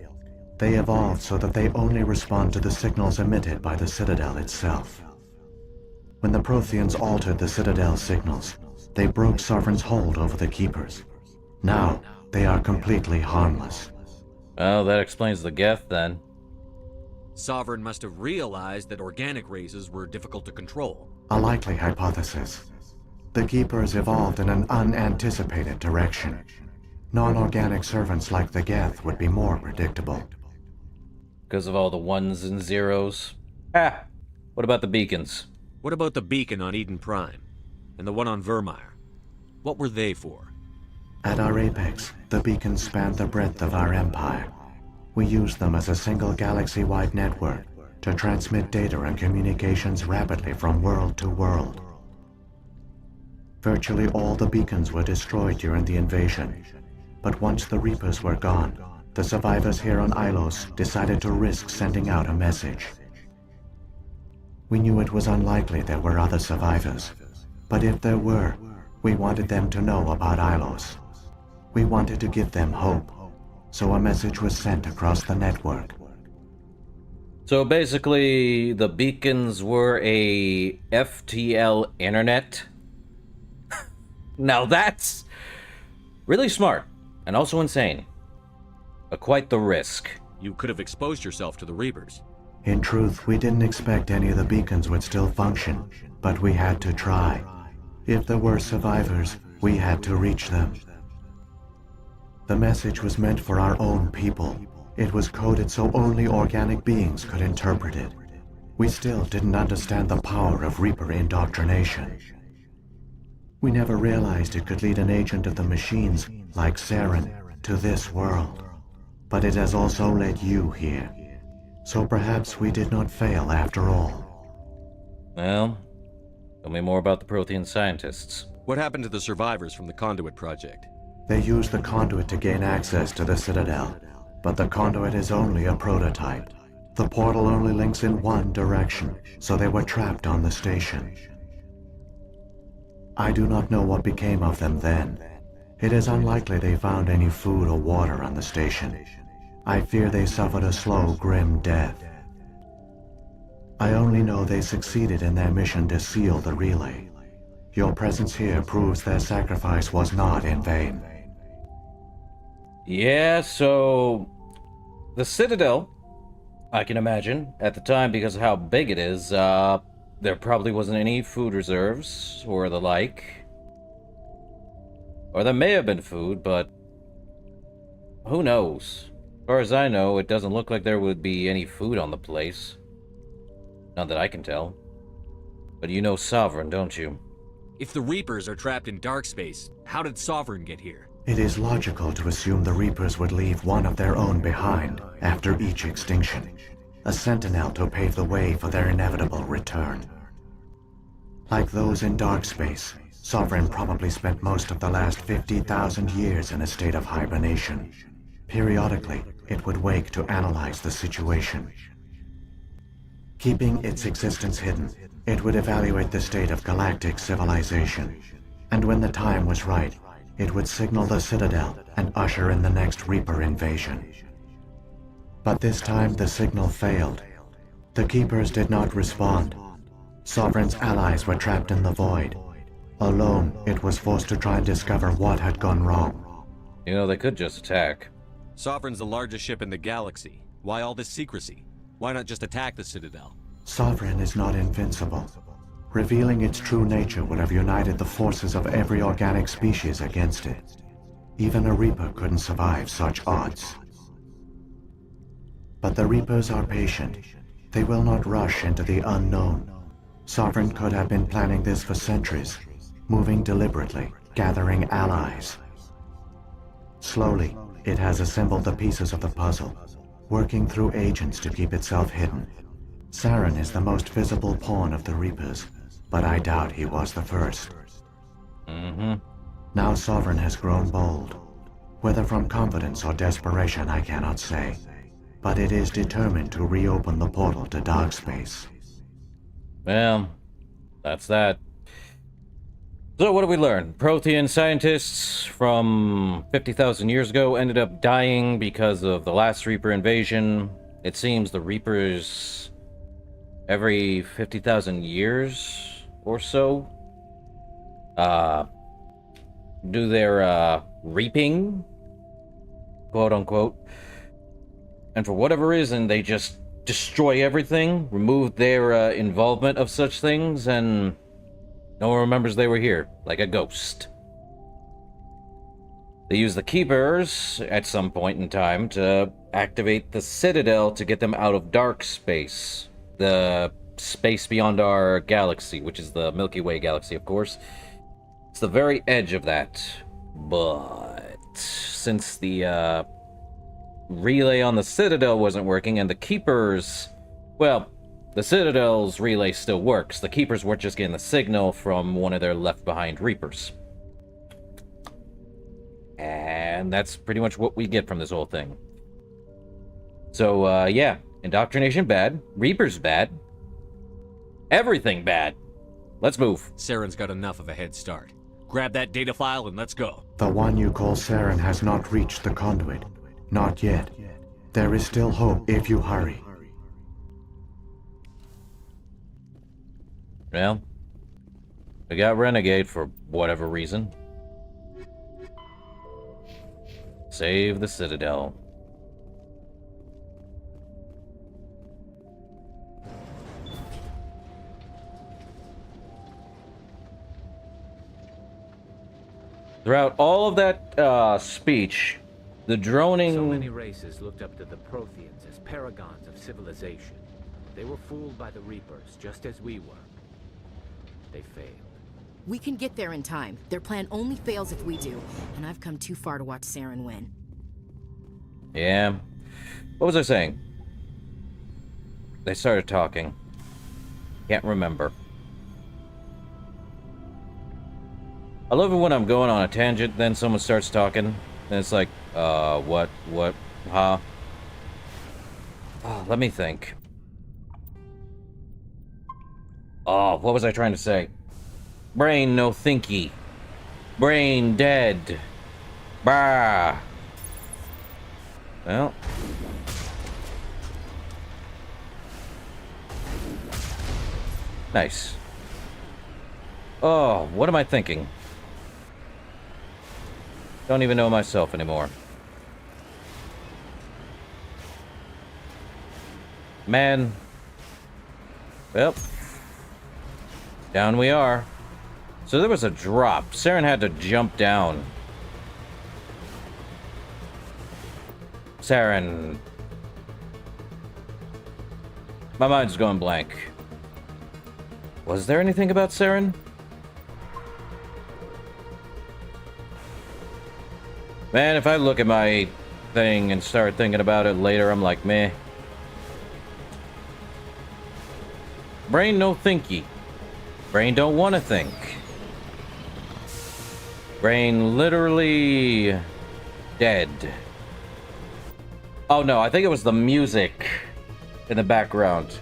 They evolved so that they only respond to the signals emitted by the Citadel itself. When the Protheans altered the Citadel's signals, they broke Sovereign's hold over the Keepers. Now, they are completely harmless. Well, that explains the Geth, then. Sovereign must have realized that organic races were difficult to control. A likely hypothesis. The Keepers evolved in an unanticipated direction. Non-organic servants like the Geth would be more predictable. Because of all the ones and zeros? Ah! What about the beacons? What about the beacon on Eden Prime? And the one on Vermeer. What were they for? At our apex, the beacons spanned the breadth of our empire. We used them as a single galaxy-wide network to transmit data and communications rapidly from world to world. Virtually all the beacons were destroyed during the invasion, but once the Reapers were gone, the survivors here on Ilos decided to risk sending out a message. We knew it was unlikely there were other survivors, but if there were, we wanted them to know about Ilos. We wanted to give them hope, so a message was sent across the network. So basically, the beacons were a FTL internet? Now that's really smart, and also insane. But quite the risk. You could have exposed yourself to the Reapers. In truth, we didn't expect any of the beacons would still function, but we had to try. If there were survivors, we had to reach them. The message was meant for our own people. It was coded so only organic beings could interpret it. We still didn't understand the power of Reaper indoctrination. We never realized it could lead an agent of the machines, like Saren, to this world. But it has also led you here. So perhaps we did not fail after all. Well, tell me more about the Prothean scientists. What happened to the survivors from the Conduit project? They used the conduit to gain access to the Citadel, but the conduit is only a prototype. The portal only links in one direction, so they were trapped on the station. I do not know what became of them then. It is unlikely they found any food or water on the station. I fear they suffered a slow, grim death. I only know they succeeded in their mission to seal the relay. Your presence here proves their sacrifice was not in vain. Yeah, so the Citadel, I can imagine, at the time, because of how big it is, there probably wasn't any food reserves or the like. Or there may have been food, but who knows? As far as I know, it doesn't look like there would be any food on the place. Not that I can tell. But you know Sovereign, don't you? If the Reapers are trapped in dark space, how did Sovereign get here? It is logical to assume the Reapers would leave one of their own behind after each extinction. A sentinel to pave the way for their inevitable return. Like those in dark space, Sovereign probably spent most of the last 50,000 years in a state of hibernation. Periodically, it would wake to analyze the situation. Keeping its existence hidden, it would evaluate the state of galactic civilization. And when the time was right, it would signal the Citadel and usher in the next Reaper invasion. But this time the signal failed. The Keepers did not respond. Sovereign's allies were trapped in the void. Alone, it was forced to try and discover what had gone wrong. You know, they could just attack. Sovereign's the largest ship in the galaxy. Why all this secrecy? Why not just attack the Citadel? Sovereign is not invincible. Revealing its true nature would have united the forces of every organic species against it. Even a Reaper couldn't survive such odds. But the Reapers are patient. They will not rush into the unknown. Sovereign could have been planning this for centuries, moving deliberately, gathering allies. Slowly, it has assembled the pieces of the puzzle, working through agents to keep itself hidden. Saren is the most visible pawn of the Reapers, but I doubt he was the first. Now Sovereign has grown bold. Whether from confidence or desperation, I cannot say. But it is determined to reopen the portal to dark space. Well, that's that. So what did we learn? Prothean scientists from 50,000 years ago ended up dying because of the last Reaper invasion. It seems the Reapers, every 50,000 years or so, do their reaping, quote unquote. And for whatever reason, they just destroy everything, remove their involvement of such things, and no one remembers they were here, like a ghost. They use the Keepers at some point in time to activate the Citadel to get them out of dark space. The space beyond our galaxy, which is the Milky Way galaxy, of course. It's the very edge of that. But since the relay on the Citadel wasn't working and the Keepers... Well, the Citadel's relay still works. The Keepers were just getting the signal from one of their left-behind Reapers. And that's pretty much what we get from this whole thing. So, yeah. Indoctrination bad. Reapers bad. Everything bad. Let's move. Saren's got enough of a head start. Grab that data file and let's go. The one you call Saren has not reached the conduit. Not yet. There is still hope if you hurry. Well, we got Renegade for whatever reason. Save the Citadel. Throughout all of that speech, the droning... So many races looked up to the Protheans as paragons of civilization. They were fooled by the Reapers, just as we were. They failed. We can get there in time. Their plan only fails if we do, and I've come too far to watch Saren win. Yeah. What was I saying? They started talking. Can't remember. I love it when I'm going on a tangent, then someone starts talking, and it's like, what, huh? Oh, let me think. Oh, what was I trying to say? Brain no thinky. Brain dead. Bah. Well. Nice. Oh, what am I thinking? Don't even know myself anymore. Man. Well. Down we are. So there was a drop. Saren had to jump down. Saren. My mind's going blank. Was there anything about Saren? Man, if I look at my thing and start thinking about it later, I'm like, meh. Brain no thinky. Brain don't want to think. Brain literally dead. Oh no, I think it was the music in the background.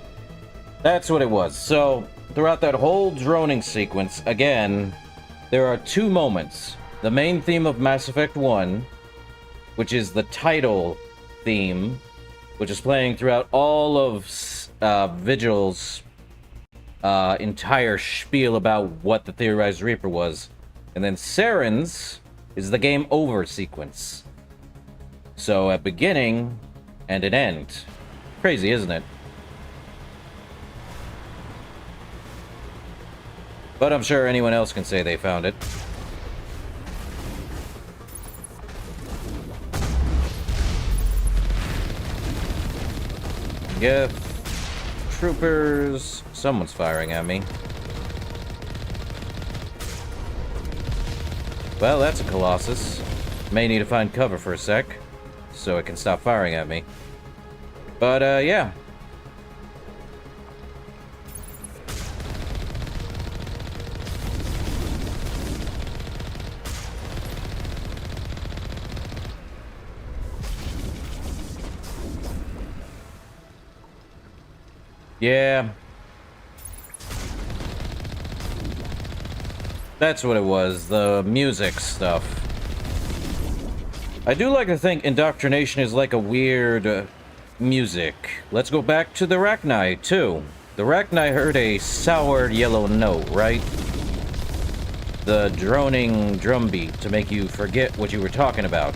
That's what it was. So, throughout that whole droning sequence, again, there are two moments. The main theme of Mass Effect 1, which is the title theme, which is playing throughout all of Vigil's entire spiel about what the Theorized Reaper was. And then Saren's is the game over sequence. So a beginning and an end. Crazy, isn't it? But I'm sure anyone else can say they found it. Yeah, troopers. Someone's firing at me. Well, that's a Colossus. May need to find cover for a sec, so it can stop firing at me. But, yeah. Yeah. That's what it was, the music stuff. I do like to think indoctrination is like a weird music. Let's go back to the Rachni, too. The Rachni heard a sour yellow note, right? The droning drumbeat to make you forget what you were talking about.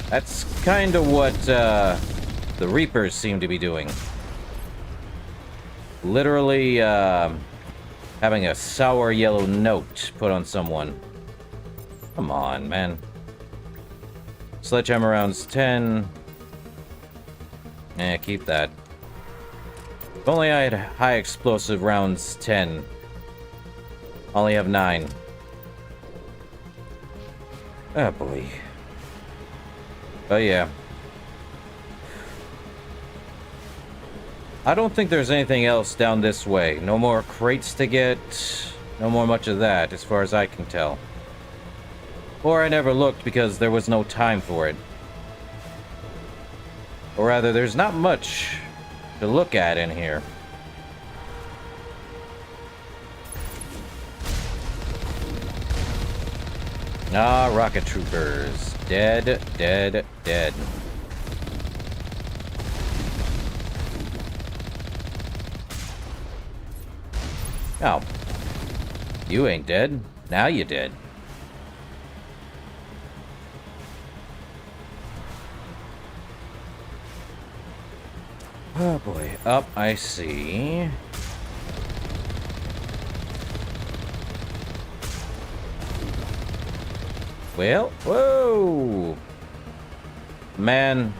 That's kind of what the Reapers seem to be doing. Literally, having a sour yellow note put on someone. Come on, man. Sledgehammer rounds 10. Eh, keep that. If only I had high explosive rounds 10. Only have 9. Oh boy. Oh yeah. I don't think there's anything else down this way. No more crates to get. No more much of that, as far as I can tell. Or I never looked because there was no time for it. Or rather, there's not much to look at in here. Ah, rocket troopers. Dead, dead, dead. Oh. You ain't dead. Now you dead. Oh boy. Up, I see. Well, whoa! Man.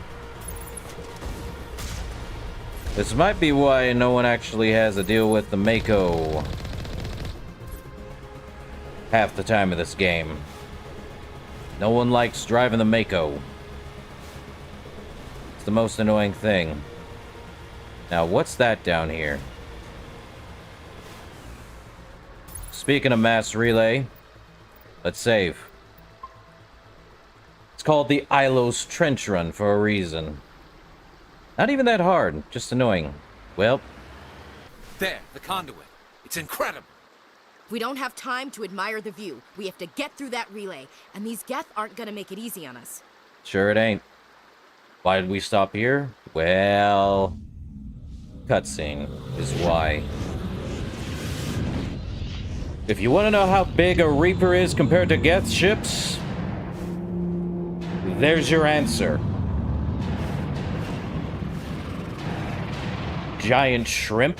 This might be why no one actually has to deal with the Mako half the time of this game. No one likes driving the Mako. It's the most annoying thing. Now, what's that down here? Speaking of mass relay, let's save. It's called the Ilos Trench Run for a reason. Not even that hard, just annoying. Well. There, the conduit. It's incredible. We don't have time to admire the view. We have to get through that relay, and these Geth aren't gonna make it easy on us. Sure it ain't. Why did we stop here? Well, cutscene is why. If you want to know how big a Reaper is compared to Geth ships, there's your answer. Giant shrimp.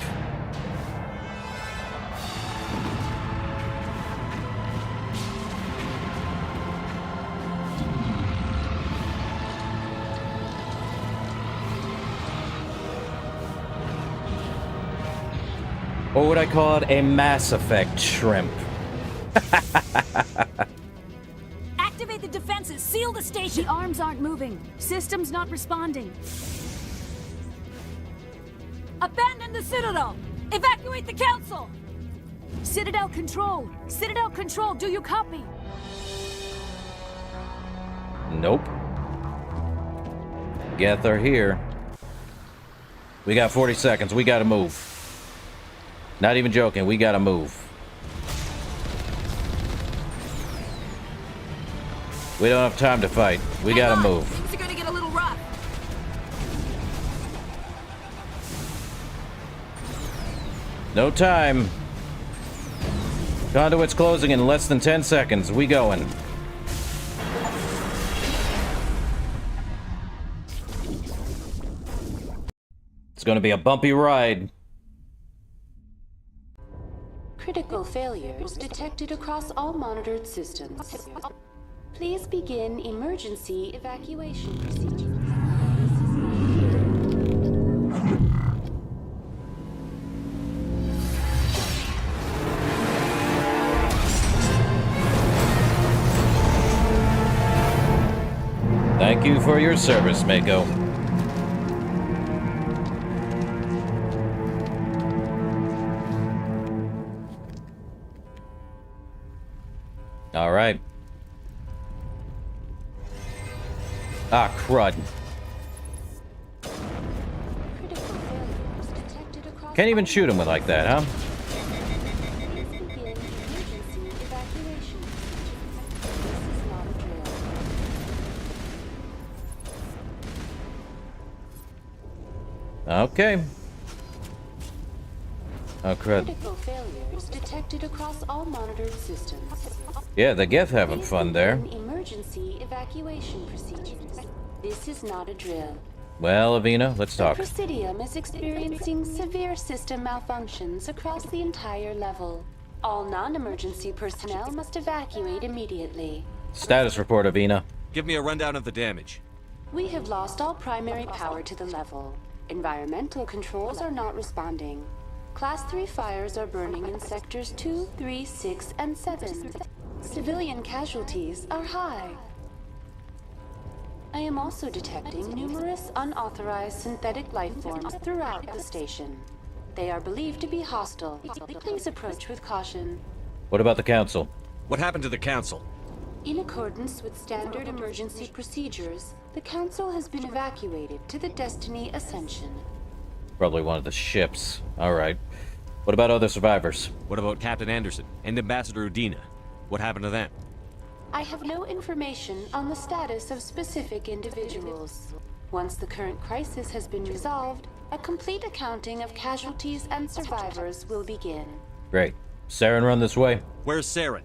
Or would I call it a Mass Effect shrimp? Activate the defenses! Seal the station! The arms aren't moving. Systems not responding. Abandon the Citadel! Evacuate the Council! Citadel Control! Citadel Control, do you copy? Nope. Geth are here. We got 40 seconds. We gotta move. Not even joking. We gotta move. We don't have time to fight. We gotta move. Things are gonna get a little rough. No time. Conduit's closing in less than 10 seconds. We going. It's gonna be a bumpy ride. Critical failures detected across all monitored systems. Please begin emergency evacuation procedures. Thank you for your service, Mako. All right. Ah, crud. Can't even shoot him with like that, huh? Okay. Oh, crud. Critical failures detected across all monitored systems. Yeah, the Geth having fun there. Emergency evacuation procedures. This is not a drill. Well, Avina, let's talk. The Presidium is experiencing severe system malfunctions across the entire level. All non-emergency personnel must evacuate immediately. Status report, Avina. Give me a rundown of the damage. We have lost all primary power to the level. Environmental controls are not responding. Class 3 fires are burning in sectors 2, 3, 6, and 7. Civilian casualties are high. I am also detecting numerous unauthorized synthetic life forms throughout the station. They are believed to be hostile. Please approach with caution. What about the council? What happened to the council? In accordance with standard emergency procedures, the council has been evacuated to the Destiny Ascension. Probably one of the ships. Alright. What about other survivors? What about Captain Anderson and Ambassador Udina? What happened to them? I have no information on the status of specific individuals. Once the current crisis has been resolved, a complete accounting of casualties and survivors will begin. Great. Saren, run this way. Where's Saren?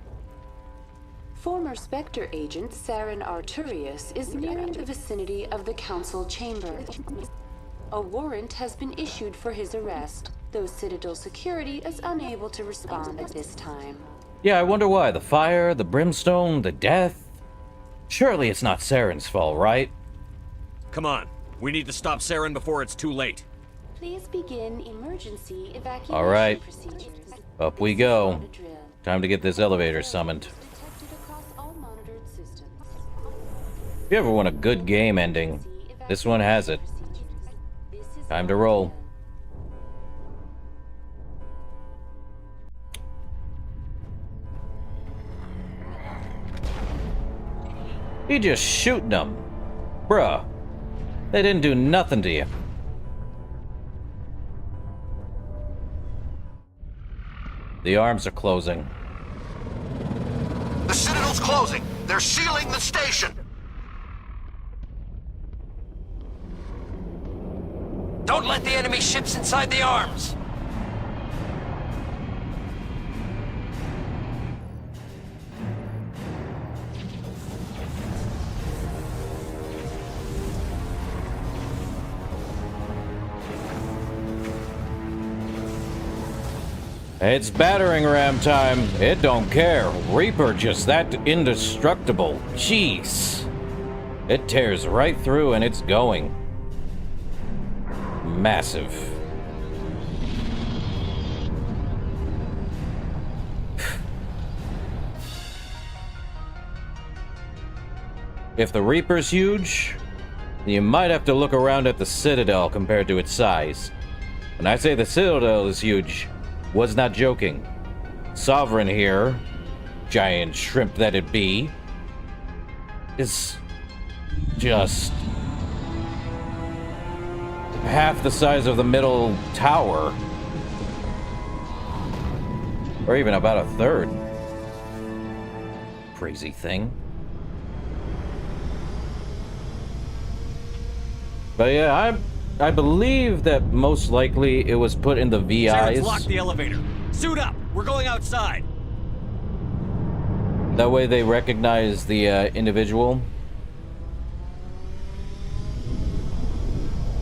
Former Spectre agent Saren Arturius is nearing the vicinity of the council chamber. A warrant has been issued for his arrest, though Citadel security is unable to respond at this time. Yeah, I wonder why. The fire, the brimstone, the death. Surely it's not Saren's fault, right? Come on. We need to stop Saren before it's too late. Please begin emergency evacuation Alright. procedures. Up we go. Time to get this elevator summoned. If you ever want a good game ending, this one has it. Time to roll. You just shooting them. Bruh. They didn't do nothing to you. The arms are closing. The Citadel's closing. They're sealing the station. Don't let the enemy ships inside the arms! It's battering ram time. It don't care. Reaper just that indestructible. Jeez. It tears right through and it's going. Massive. If the Reaper's huge, you might have to look around at the Citadel compared to its size. When I say the Citadel is huge, was not joking. Sovereign here, giant shrimp that it be, is just half the size of the middle tower. Or even about a third. Crazy thing. But yeah, I believe that most likely it was put in the VIs. Saren's locked the elevator. Suit up! We're going outside! That way they recognize the individual.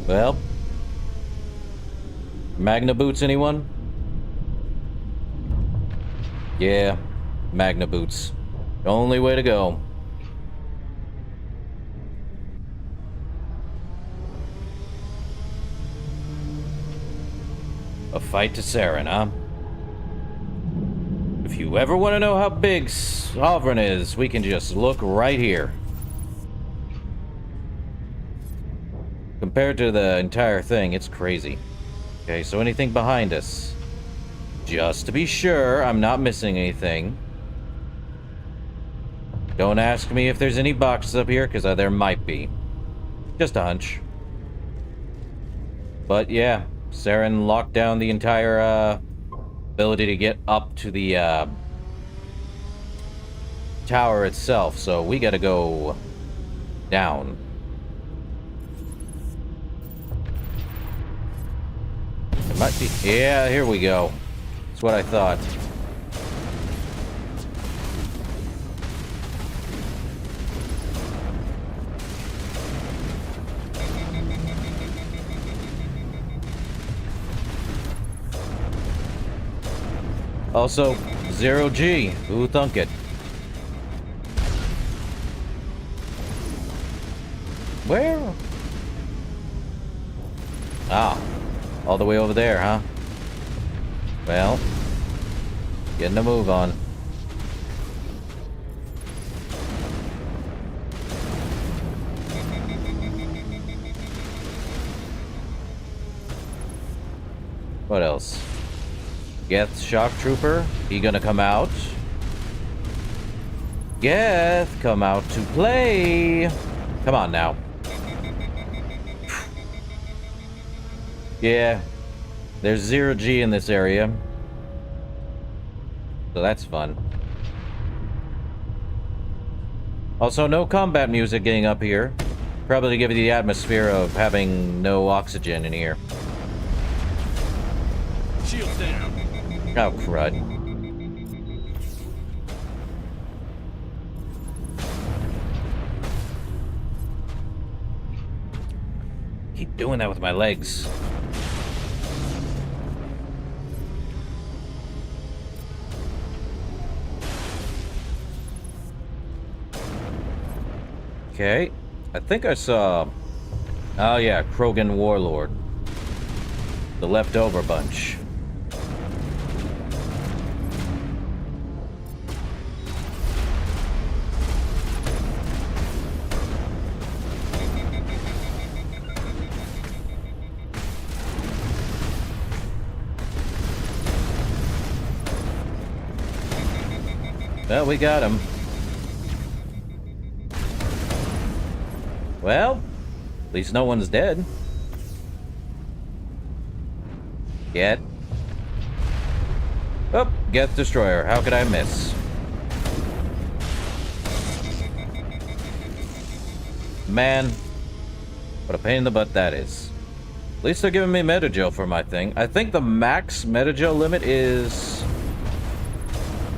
Well, Magna boots, anyone? Yeah, Magna boots. Only way to go. A fight to Saren, huh? If you ever want to know how big Sovereign is, we can just look right here. Compared to the entire thing, it's crazy. Okay, so anything behind us? Just to be sure I'm not missing anything. Don't ask me if there's any boxes up here, because there might be. Just a hunch. But yeah, Saren locked down the entire ability to get up to the tower itself, so we gotta go down. It might be. Yeah, here we go. That's what I thought. Also, 0G. Who thunk it? Where? Ah. All the way over there, huh? Well, getting a move on. What else? Geth Shock Trooper. He gonna come out? Geth, come out to play. Come on now. Yeah. There's 0G in this area. So that's fun. Also, no combat music getting up here. Probably to give you the atmosphere of having no oxygen in here. Shields down. Oh, crud. Keep doing that with my legs. Okay. I think I saw... Oh yeah, Krogan Warlord. The leftover bunch. Well, we got him. Well, at least no one's dead. Get. Oh, Geth Destroyer. How could I miss? Man, what a pain in the butt that is. At least they're giving me Metagel for my thing. I think the max Metagel limit is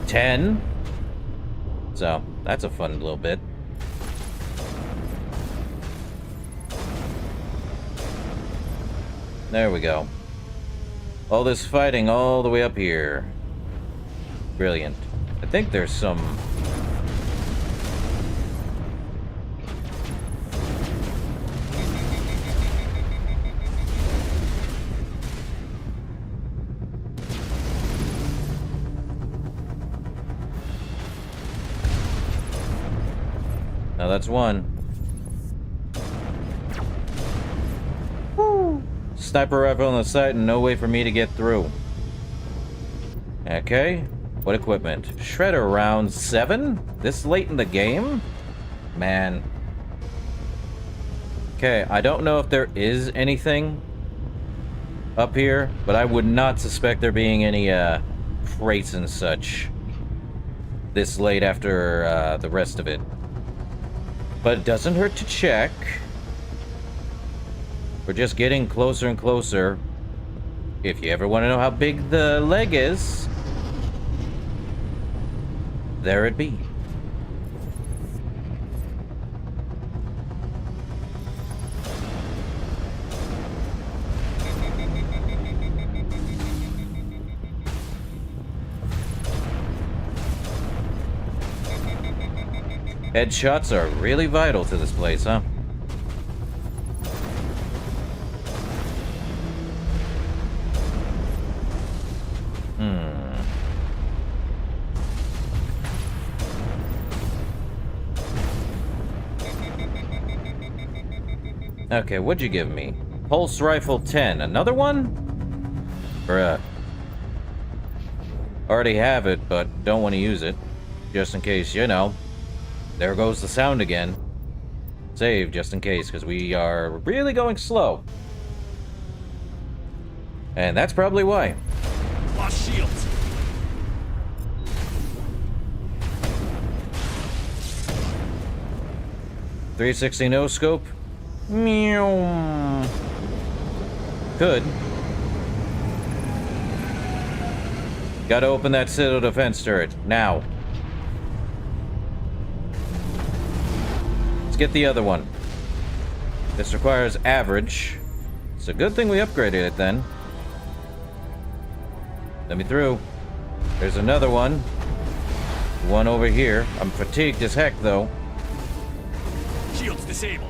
10. So, that's a fun little bit. There we go. All this fighting all the way up here. Brilliant. I think there's some... Now that's one. Woo. Sniper rifle on the site and no way for me to get through. Okay. What equipment? Shredder round 7? This late in the game? Man. Okay, I don't know if there is anything up here, but I would not suspect there being any crates and such this late after the rest of it. But it doesn't hurt to check. We're just getting closer and closer. If you ever want to know how big the leg is, there it be. Headshots are really vital to this place, huh? Okay, what'd you give me? Pulse Rifle 10. Another one? Bruh. Already have it, but don't want to use it. Just in case, you know. There goes the sound again. Save, just in case, because we are really going slow. And that's probably why. Lost shields. .360 no scope. Meow. Good. Gotta open that Citadel defense turret now. Let's get the other one. This requires average. It's a good thing we upgraded it then. Let me through. There's another one. One over here. I'm fatigued as heck though. Shields disabled.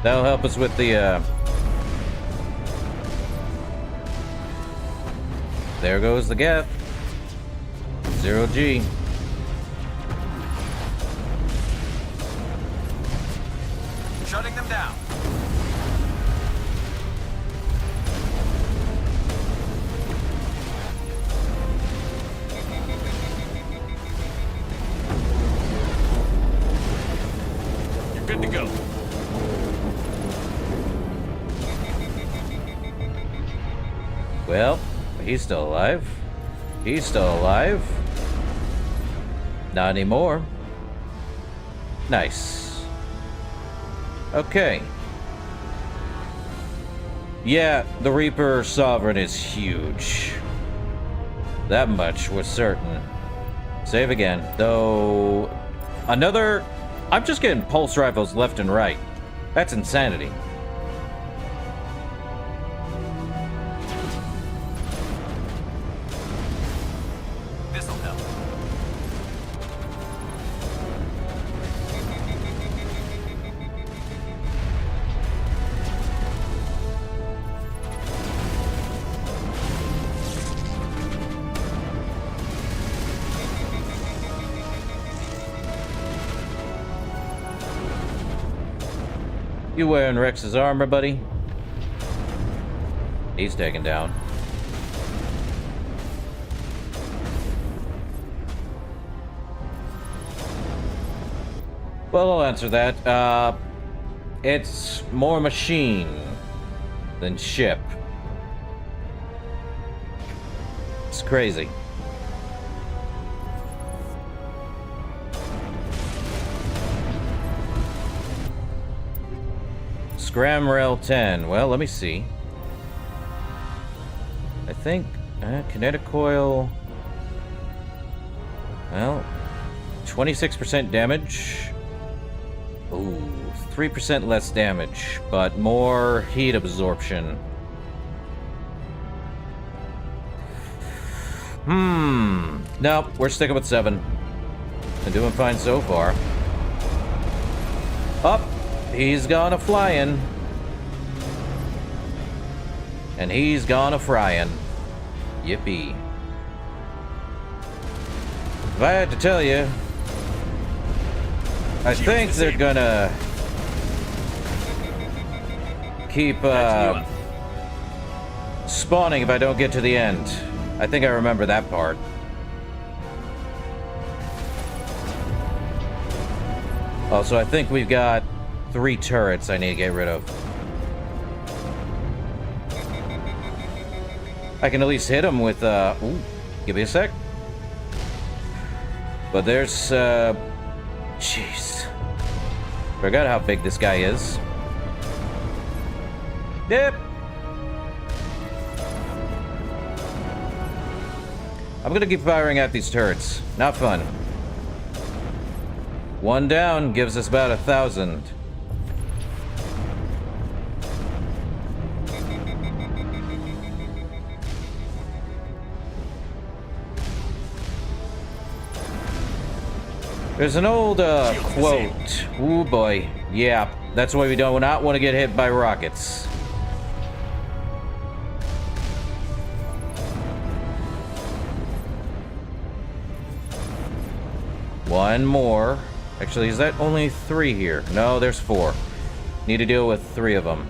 That'll help us with the, There goes the Geth. 0G. Shutting them down. good to go. Well, he's still alive. He's still alive. Not anymore. Nice. Okay. Yeah, the Reaper Sovereign is huge. That much was certain. Save again. Though, another... I'm just getting pulse rifles left and right. That's insanity. This'll help. You wearing Rex's armor, buddy? He's taken down. Well, I'll answer that. It's more machine than ship. It's crazy. Scram Rail 10. Well, let me see. I think kinetic coil. Well, 26% damage. Ooh, 3% less damage, but more heat absorption. Nope, we're sticking with 7. Been doing fine so far. Up. He's gone a flying. And he's gone a frying. Yippee. If I had to tell you, I think they're gonna keep spawning if I don't get to the end. I think I remember that part. Also, I think we've got 3 turrets I need to get rid of. I can at least hit them with, ooh, give me a sec. But there's, jeez. Forgot how big this guy is. Yep. I'm gonna keep firing at these turrets. Not fun. 1 down gives us about 1,000. There's an old quote. Ooh boy. Yeah, that's why we do not want to get hit by rockets. One more. Actually, is that only 3 here? No, there's 4. Need to deal with 3 of them.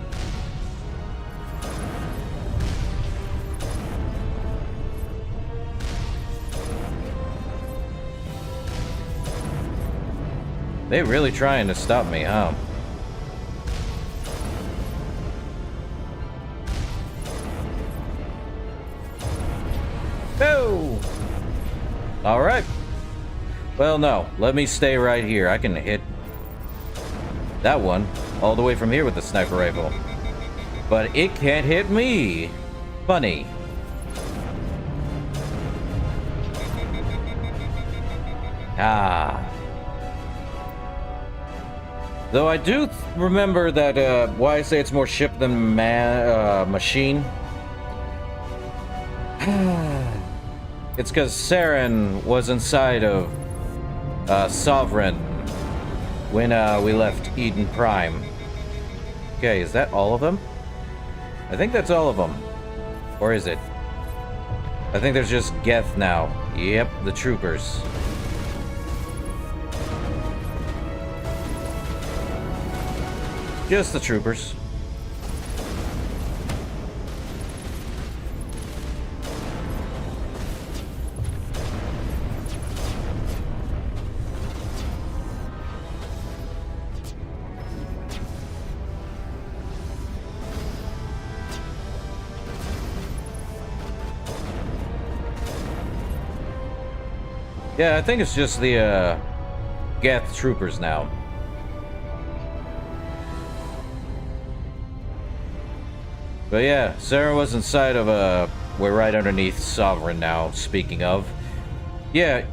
They really trying to stop me, huh? Oh! Alright. Well, no. Let me stay right here. I can hit that one all the way from here with the sniper rifle. But it can't hit me. Funny. Ah. Though I do remember that, why I say it's more ship than machine. It's because Saren was inside of Sovereign when we left Eden Prime. Okay, is that all of them? I think that's all of them. Or is it? I think there's just Geth now. Yep, the troopers. Just the troopers. Yeah, I think it's just the, Geth troopers now. But yeah, Sarah was inside of, we're right underneath Sovereign now, speaking of. Yeah,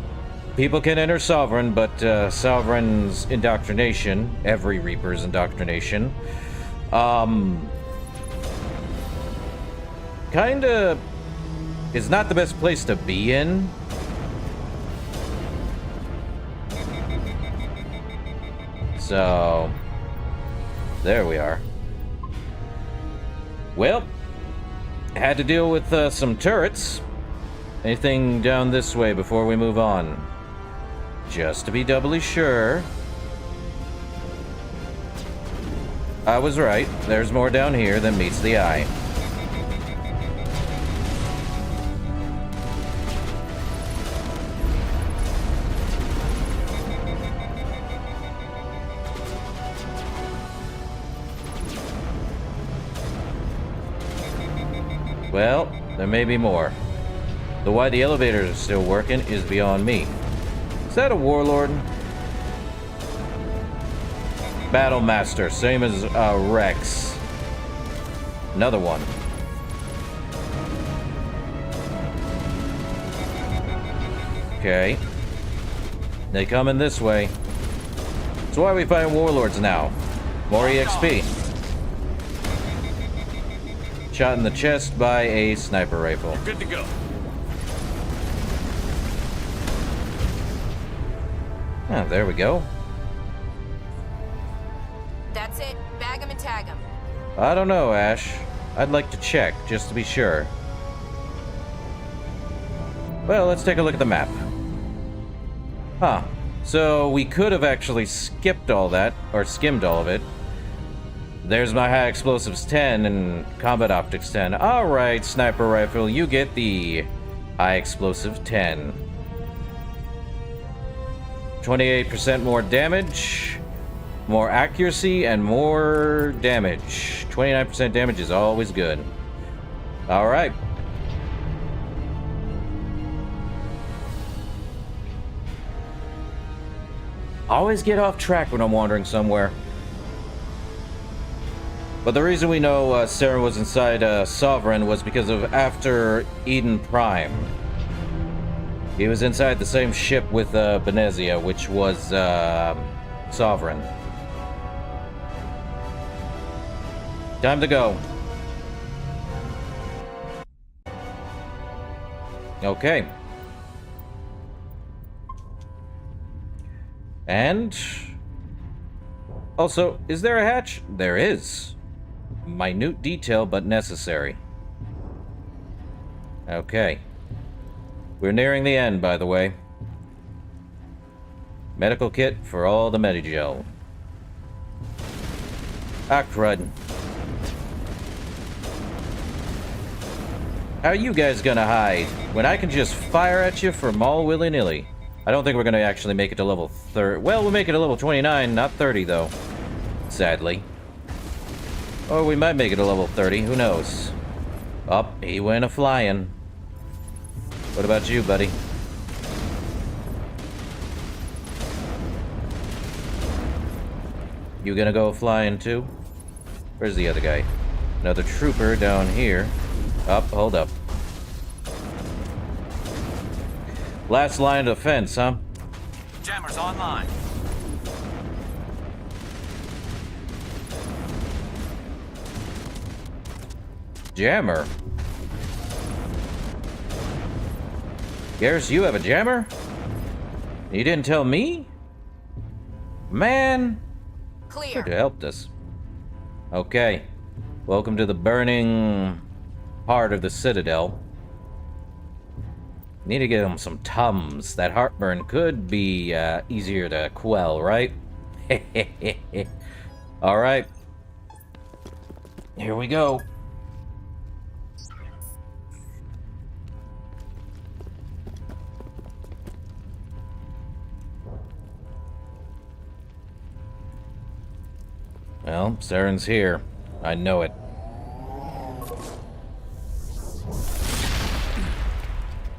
people can enter Sovereign, but, Sovereign's indoctrination, every Reaper's indoctrination, kinda is not the best place to be in. So, there we are. Well, had to deal with some turrets. Anything down this way before we move on? Just to be doubly sure. I was right. There's more down here than meets the eye. Well, there may be more. Though why the elevators are still working is beyond me. Is that a warlord? Battlemaster, same as Rex. Another one. Okay. They come in this way. That's why we find warlords now. More EXP. Shot in the chest by a sniper rifle. Good to go. Ah, there we go. That's it. Bag him and tag him. I don't know, Ash. I'd like to check, just to be sure. Well, let's take a look at the map. Huh. So, we could have actually skipped all that, or skimmed all of it. There's my high explosives 10 and combat optics 10. Alright, sniper rifle, you get the high explosive 10. 28% more damage, more accuracy, and more damage. 29% damage is always good. Alright. Always get off track when I'm wandering somewhere. But the reason we know Sarah was inside Sovereign was because of after Eden Prime. He was inside the same ship with Benezia, which was Sovereign. Time to go. Okay. And also, is there a hatch? There is. Minute detail, but necessary. Okay. We're nearing the end, by the way. Medical kit for all the Medigel. Ah, crud. How are you guys gonna hide when I can just fire at you from all willy-nilly? I don't think we're gonna actually make it to level 30. Well, we'll make it to level 29, not 30, though. Sadly. Or we might make it to level 30, who knows? Up, he went a-flying. What about you, buddy? You gonna go flying too? Where's the other guy? Another trooper down here. Up, hold up. Last line of defense, huh? Jammers online. Jammer? Garrus, you have a jammer? You didn't tell me? Man! Clear. Could have helped us. Okay. Welcome to the burning heart of the Citadel. Need to get him some Tums. That heartburn could be easier to quell, right? Alright. Here we go. Well, Saren's here. I know it.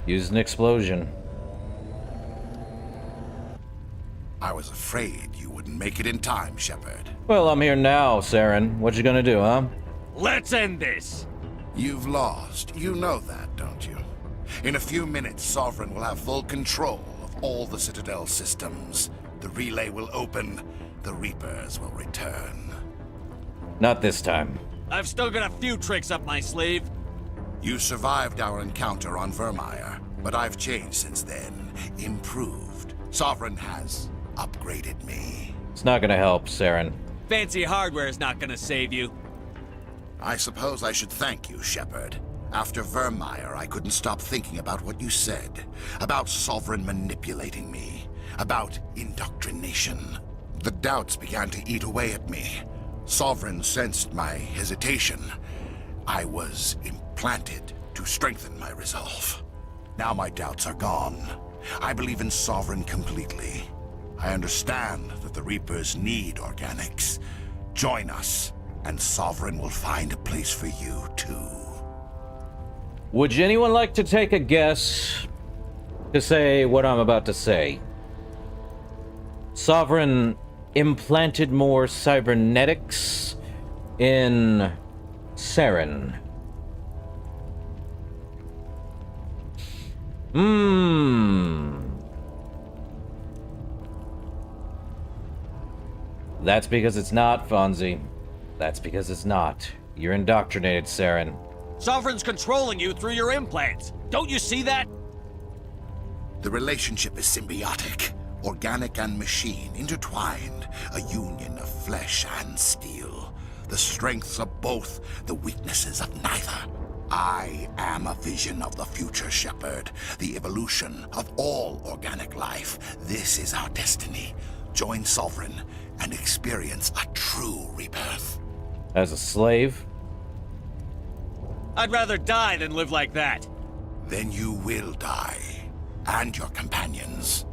Use an explosion. was afraid you wouldn't make it in time, Shepard. Well, I'm here now, Saren. What you gonna do, huh? Let's end this! You've lost. You know that, don't you? In a few minutes, Sovereign will have full control of all the Citadel systems. The relay will open. The Reapers will return. Not this time. I've still got a few tricks up my sleeve. You survived our encounter on Vermeer, but I've changed since then. Improved. Sovereign has upgraded me. It's not gonna help, Saren. Fancy hardware is not gonna save you. I suppose I should thank you, Shepard. After Vermeer, I couldn't stop thinking about what you said. About Sovereign manipulating me. About indoctrination. The doubts began to eat away at me. Sovereign sensed my hesitation. I was implanted to strengthen my resolve. Now my doubts are gone. I believe in Sovereign completely. I understand that the Reapers need organics. Join us, and Sovereign will find a place for you, too. Would anyone like to take a guess to say what I'm about to say? Sovereign implanted more cybernetics in Saren. That's because it's not, Fonzie. That's because it's not. You're indoctrinated, Saren. Sovereign's controlling you through your implants. Don't you see that? The relationship is symbiotic. Organic and machine intertwined. A union of flesh and steel. The strengths of both, the weaknesses of neither. I am a vision of the future, Shepard. The evolution of all organic life. This is our destiny. Join Sovereign and experience a true rebirth. As a slave? I'd rather die than live like that. Then you will die. And your companions.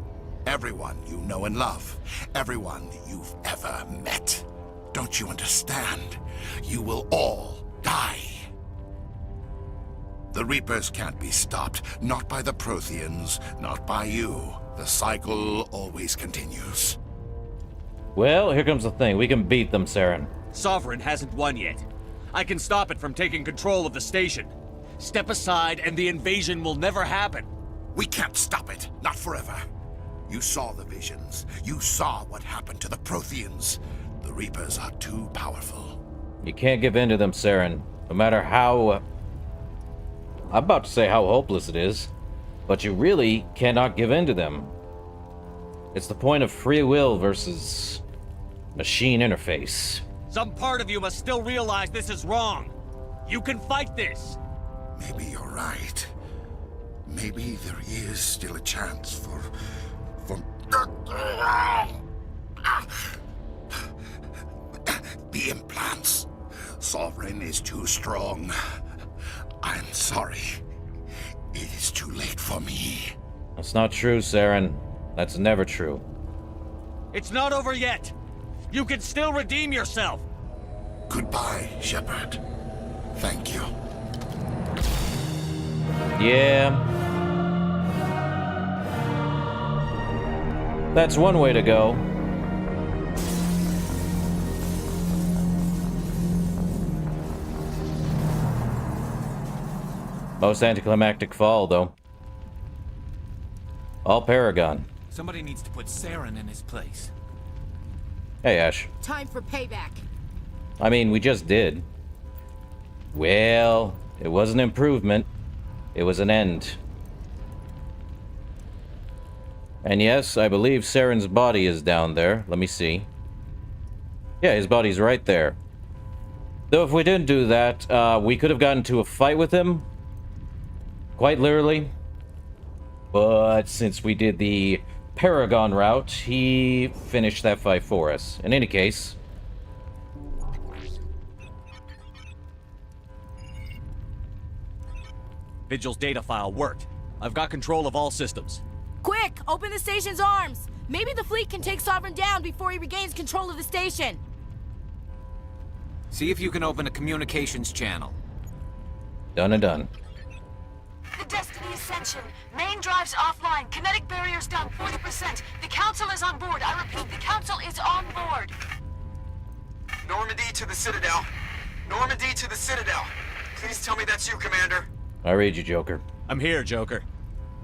Everyone you know and love. Everyone you've ever met. Don't you understand? You will all die. The Reapers can't be stopped. Not by the Protheans, not by you. The cycle always continues. Well, here comes the thing. We can beat them, Saren. Sovereign hasn't won yet. I can stop it from taking control of the station. Step aside and the invasion will never happen. We can't stop it. Not forever. You saw the visions. You saw what happened to the Protheans. The Reapers are too powerful. You can't give in to them, Saren. No matter how... I'm about to say how hopeless it is. But you really cannot give in to them. It's the point of free will versus machine interface. Some part of you must still realize this is wrong. You can fight this. Maybe you're right. Maybe there is still a chance for... The implants. Sovereign is too strong. I'm sorry. It is too late for me. That's not true, Saren. That's never true. It's not over yet. You can still redeem yourself. Goodbye, Shepard. Thank you. Yeah. That's one way to go. Most anticlimactic fall, though. All Paragon. Somebody needs to put Saren in his place. Hey, Ash. Time for payback. I mean, we just did. Well, it was an improvement. It was an end. And yes, I believe Saren's body is down there. Let me see. Yeah, his body's right there. Though if we didn't do that, we could have gotten into a fight with him. Quite literally. But since we did the Paragon route, he finished that fight for us. In any case... Vigil's data file worked. I've got control of all systems. Quick! Open the station's arms! Maybe the fleet can take Sovereign down before he regains control of the station. See if you can open a communications channel. Done and done. The Destiny is Ascension. Main drives offline. Kinetic barriers down 40%. The Council is on board. I repeat, the Council is on board. Normandy to the Citadel. Normandy to the Citadel. Please tell me that's you, Commander. I read you, Joker. I'm here, Joker.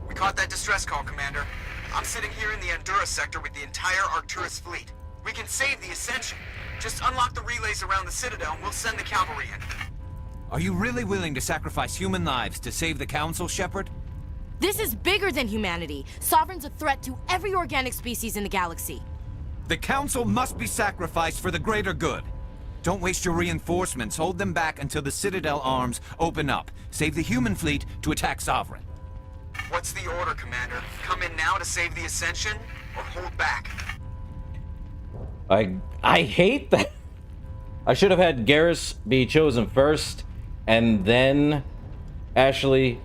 We caught that distress call, Commander. I'm sitting here in the Andurra sector with the entire Arcturus fleet. We can save the Ascension. Just unlock the relays around the Citadel and we'll send the cavalry in. Are you really willing to sacrifice human lives to save the Council, Shepard? This is bigger than humanity. Sovereign's a threat to every organic species in the galaxy. The Council must be sacrificed for the greater good. Don't waste your reinforcements. Hold them back until the Citadel arms open up. Save the human fleet to attack Sovereign. What's the order, Commander? Come in now to save the Ascension, or hold back? I hate that. I should have had Garrus be chosen first, and then Ashley.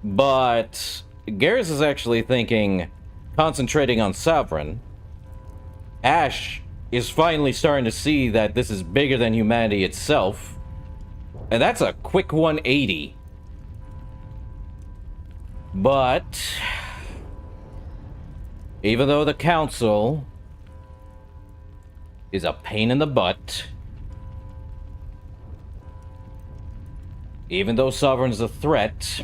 But Garrus is actually thinking, concentrating on Sovereign. Ash is finally starting to see that this is bigger than humanity itself. And that's a quick 180. But even though the Council is a pain in the butt, even though Sovereign's a threat,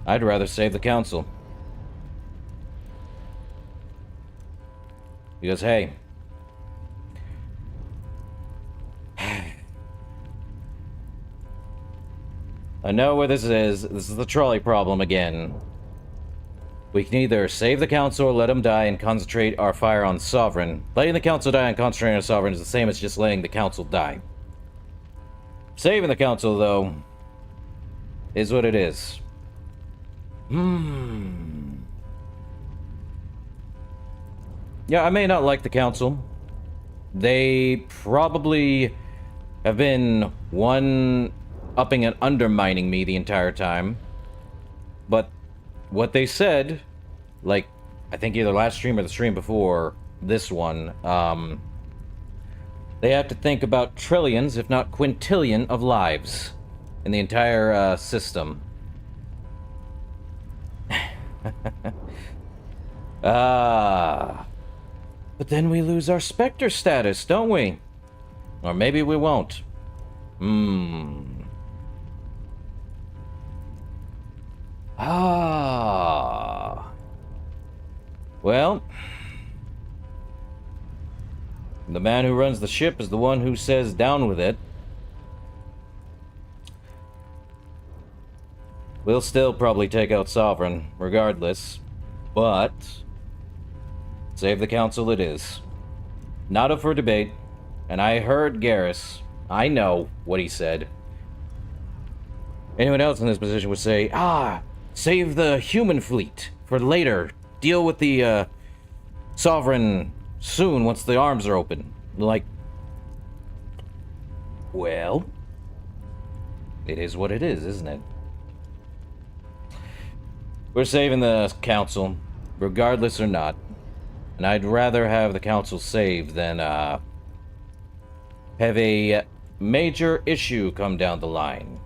I'd rather save the Council. Because, hey, I know where this is. This is the trolley problem again. We can either save the Council or let them die and concentrate our fire on Sovereign. Letting the Council die and concentrating on Sovereign is the same as just letting the Council die. Saving the Council, though, is what it is. Yeah, I may not like the Council. They probably have been one-upping and undermining me the entire time. But what they said, like, I think either last stream or the stream before this one, they have to think about trillions, if not quintillion, of lives in the entire system. But then we lose our Spectre status, don't we? Or maybe we won't. Well, the man who runs the ship is the one who says down with it. We'll still probably take out Sovereign, regardless. But save the Council it is. Not up for debate. And I heard Garrus. I know what he said. Anyone else in this position would say, save the human fleet for later. Deal with the Sovereign soon once the arms are open. Like, well, it is what it is, isn't it? We're saving the Council, regardless or not. And I'd rather have the Council saved than have a major issue come down the line.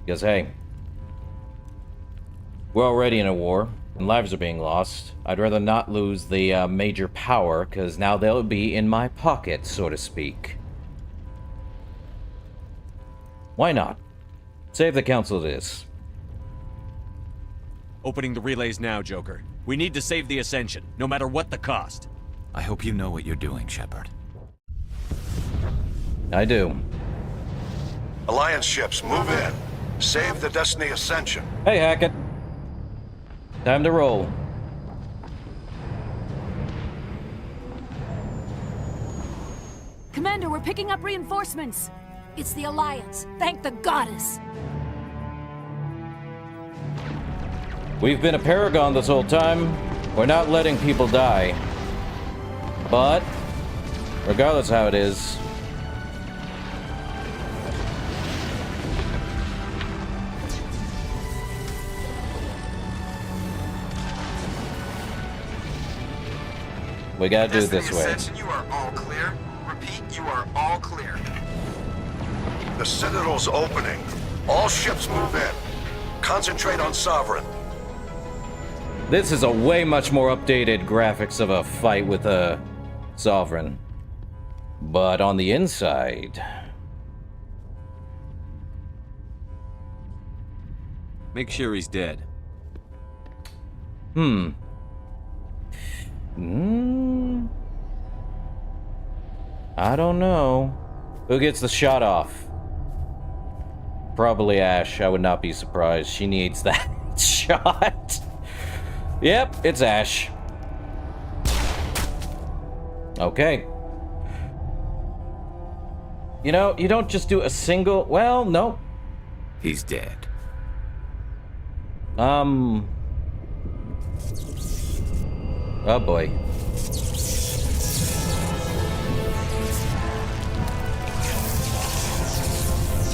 Because, hey, we're already in a war, and lives are being lost. I'd rather not lose the major power, because now they'll be in my pocket, so to speak. Why not? Save the Council it is. Opening the relays now, Joker. We need to save the Ascension, no matter what the cost. I hope you know what you're doing, Shepard. I do. Alliance ships, move in. Save the Destiny Ascension. Hey, Hackett. Time to roll. Commander, we're picking up reinforcements. It's the Alliance. Thank the goddess. We've been a Paragon this whole time. We're not letting people die. But, regardless how it is, We gotta do it this way. Ascension, you are all clear. Repeat, you are all clear. The Citadel's opening. All ships move in. Concentrate on Sovereign. This is a way much more updated graphics of a fight with a Sovereign. But on the inside... Make sure he's dead. I don't know. Who gets the shot off? Probably Ash. I would not be surprised. She needs that shot. Yep, it's Ash. Okay. You know, you don't just do a single... Well, no. He's dead. Oh boy.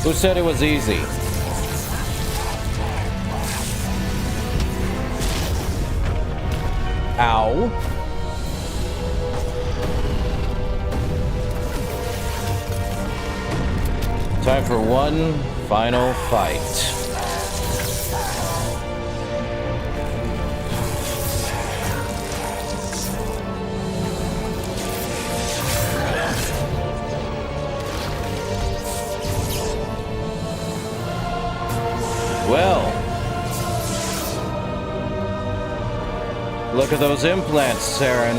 Who said it was easy? Ow. Time for one final fight. Well, look at those implants, Saren.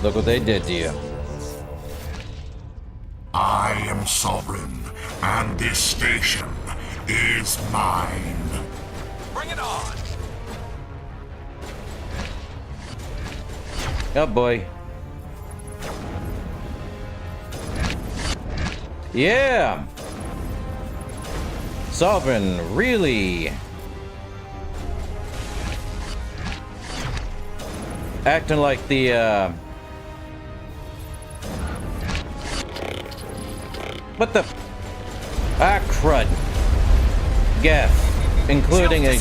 Look what they did to you. I am sovereign, and this station is mine. Bring it on! Oh boy. Yeah! Sovereign, really acting like the what the crud. Geth, including a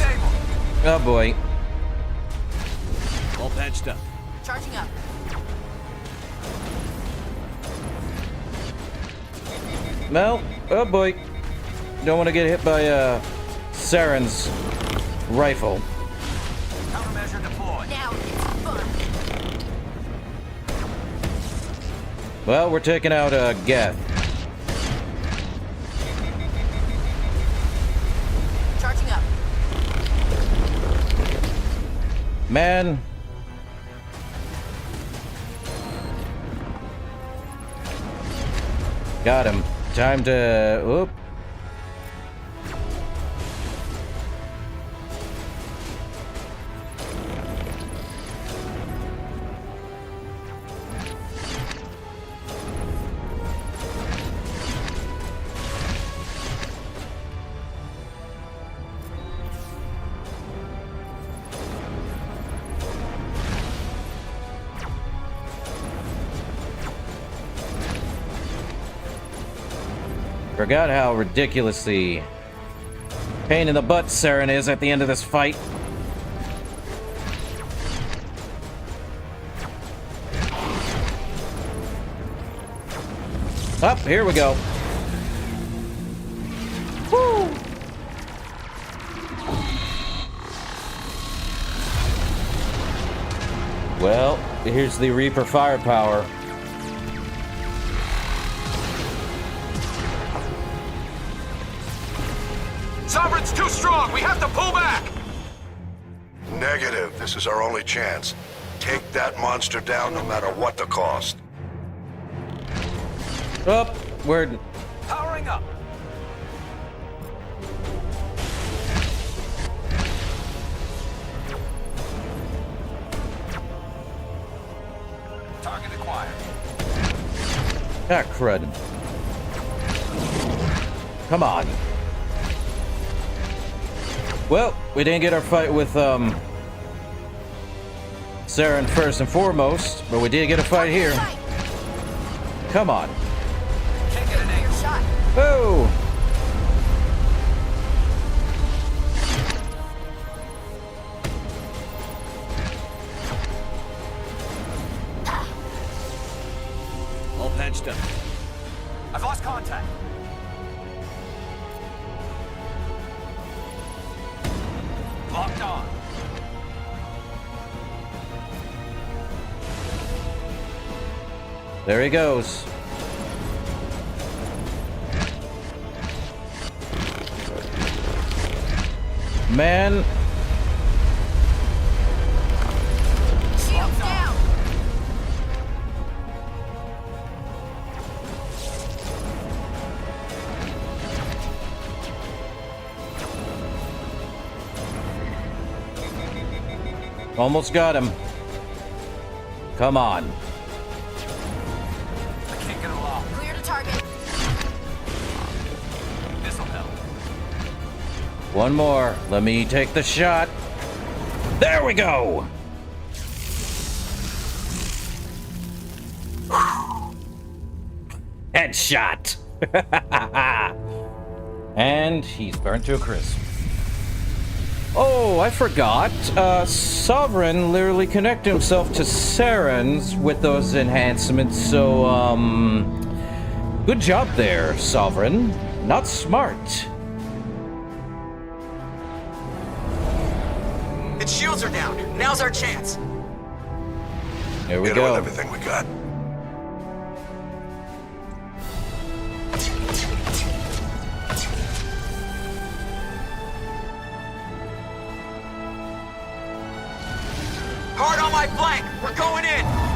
oh boy. All patched up. Charging up. Well, oh boy. Don't want to get hit by Saren's rifle. Countermeasure deployed. Now it's fun. Well, we're taking out Geth. Charging up. Man. Got him. Time to... Oop. Forgot how ridiculously pain in the butt Saren is at the end of this fight. Up, here we go. Woo! Well, here's the Reaper firepower. Sovereign's too strong! We have to pull back! Negative. This is our only chance. Take that monster down no matter what the cost. Up, we're... Powering up! Target acquired. Ah, crud. Come on. Well, we didn't get our fight with, Saren first and foremost, but we did get a fight here. Come on. Can't get an angle. Shot. Oh! There he goes. Man. Shields down! Almost got him. Come on. I can't get along. Clear to target. This'll help. One more. Let me take the shot. There we go. Headshot. And he's burnt to a crisp. Oh, I forgot. Sovereign literally connected himself to Saren's with those enhancements, so, good job there, Sovereign. Not smart. Its shields are down. Now's our chance. Here we Hit it go. with everything we got. Hard on my flank. We're going in.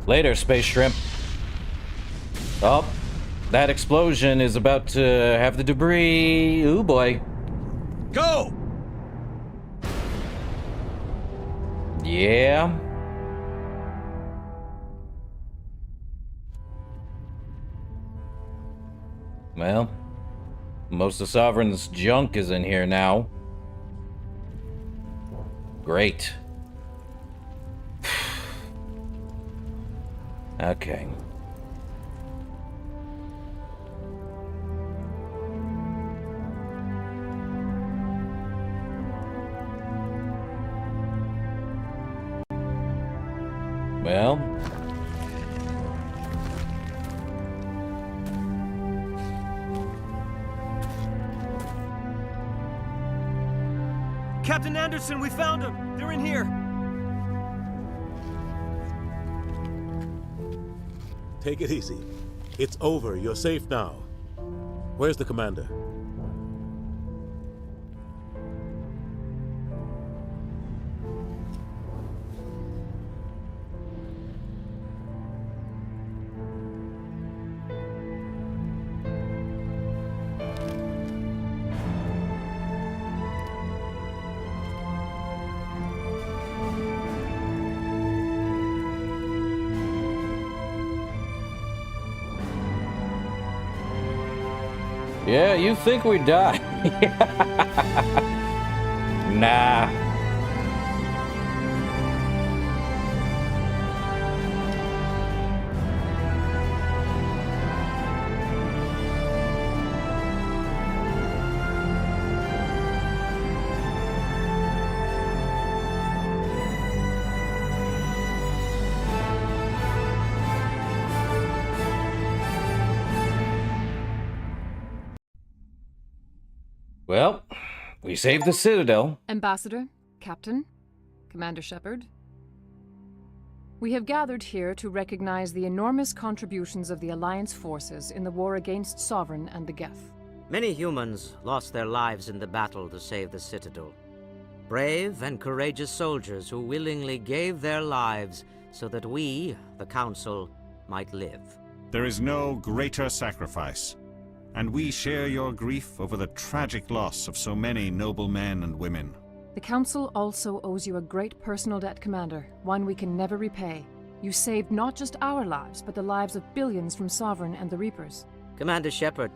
Later, Space Shrimp. Oh, that explosion is about to have the debris. Ooh, boy. Go! Yeah. Well, most of Sovereign's junk is in here now. Great. Okay. Well. Captain Anderson, we found them. They're in here. Take it easy. It's over. You're safe now. Where's the commander? Yeah, you think we die? Nah. Well, we saved the Citadel. Ambassador, Captain, Commander Shepard. We have gathered here to recognize the enormous contributions of the Alliance forces in the war against Sovereign and the Geth. Many humans lost their lives in the battle to save the Citadel. Brave and courageous soldiers who willingly gave their lives so that we, the Council, might live. There is no greater sacrifice, and we share your grief over the tragic loss of so many noble men and women. The Council also owes you a great personal debt, Commander, one we can never repay. You saved not just our lives, but the lives of billions from Sovereign and the Reapers. Commander Shepard,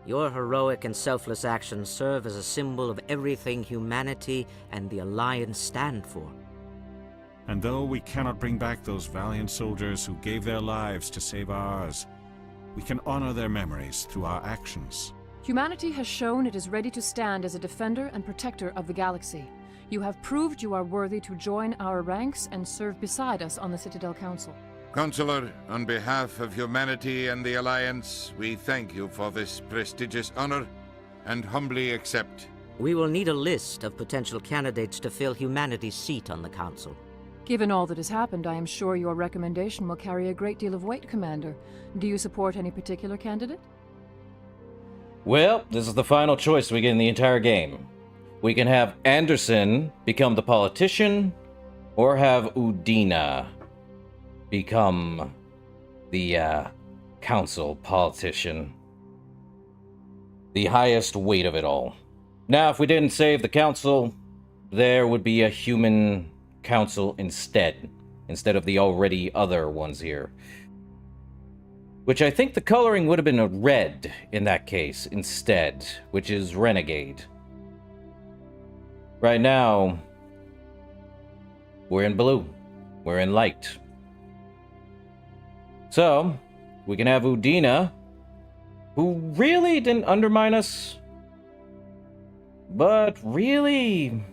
your heroic and selfless actions serve as a symbol of everything humanity and the Alliance stand for. And though we cannot bring back those valiant soldiers who gave their lives to save ours, we can honor their memories through our actions. Humanity has shown it is ready to stand as a defender and protector of the galaxy. You have proved you are worthy to join our ranks and serve beside us on the Citadel Council. Counselor, on behalf of humanity and the Alliance, we thank you for this prestigious honor and humbly accept. We will need a list of potential candidates to fill humanity's seat on the Council. Given all that has happened, I am sure your recommendation will carry a great deal of weight, Commander. Do you support any particular candidate? Well, this is the final choice we get in the entire game. We can have Anderson become the politician, or have Udina become the council politician. The highest weight of it all. Now, if we didn't save the council, there would be a human council instead of the already other ones here. Which I think the coloring would have been a red in that case instead, which is Renegade. Right now, we're in blue. We're in light. So, we can have Udina, who really didn't undermine us, but really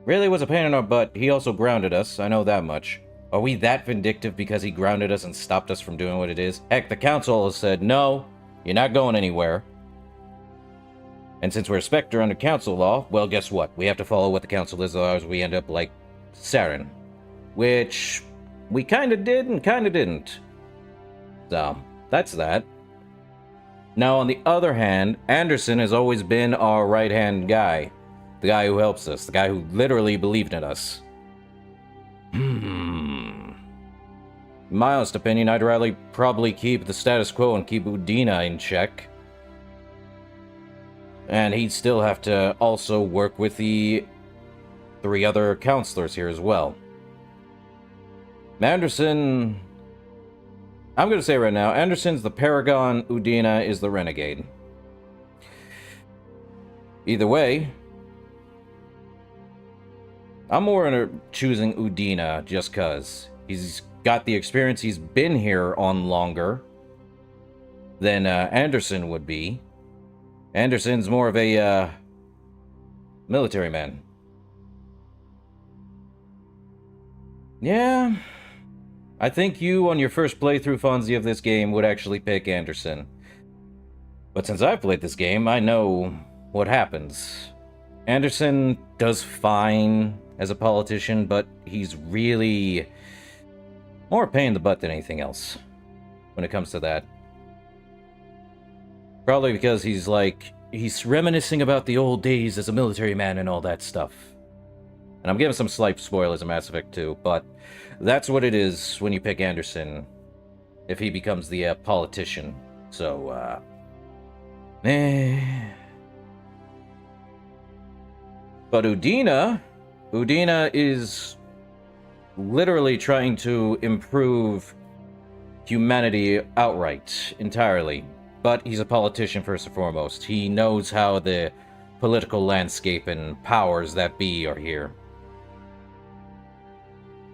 was a pain in our butt. He also grounded us, I know that much. Are we that vindictive because he grounded us and stopped us from doing what it is? Heck, the council has said, no, you're not going anywhere. And since we're a Spectre under council law, well, guess what? We have to follow what the council is, otherwise we end up like Saren. Which we kinda did and kinda didn't. So, that's that. Now, on the other hand, Anderson has always been our right-hand guy. The guy who helps us. The guy who literally believed in us. In my honest opinion, I'd rather probably keep the status quo and keep Udina in check. And he'd still have to also work with the 3 other counselors here as well. Anderson... I'm gonna say right now, Anderson's the Paragon, Udina is the Renegade. Either way, I'm more into choosing Udina just cause. He's got the experience, he's been here on longer than Anderson would be. Anderson's more of a military man. Yeah, I think you, on your first playthrough, Fonzie, of this game, would actually pick Anderson. But since I've played this game, I know what happens. Anderson does fine as a politician, but he's really more a pain in the butt than anything else when it comes to that. Probably because he's reminiscing about the old days as a military man and all that stuff. And I'm giving some slight spoilers of Mass Effect 2, but that's what it is when you pick Anderson, if he becomes the politician. So, But Udina is literally trying to improve humanity outright, entirely. But he's a politician first and foremost. He knows how the political landscape and powers that be are here.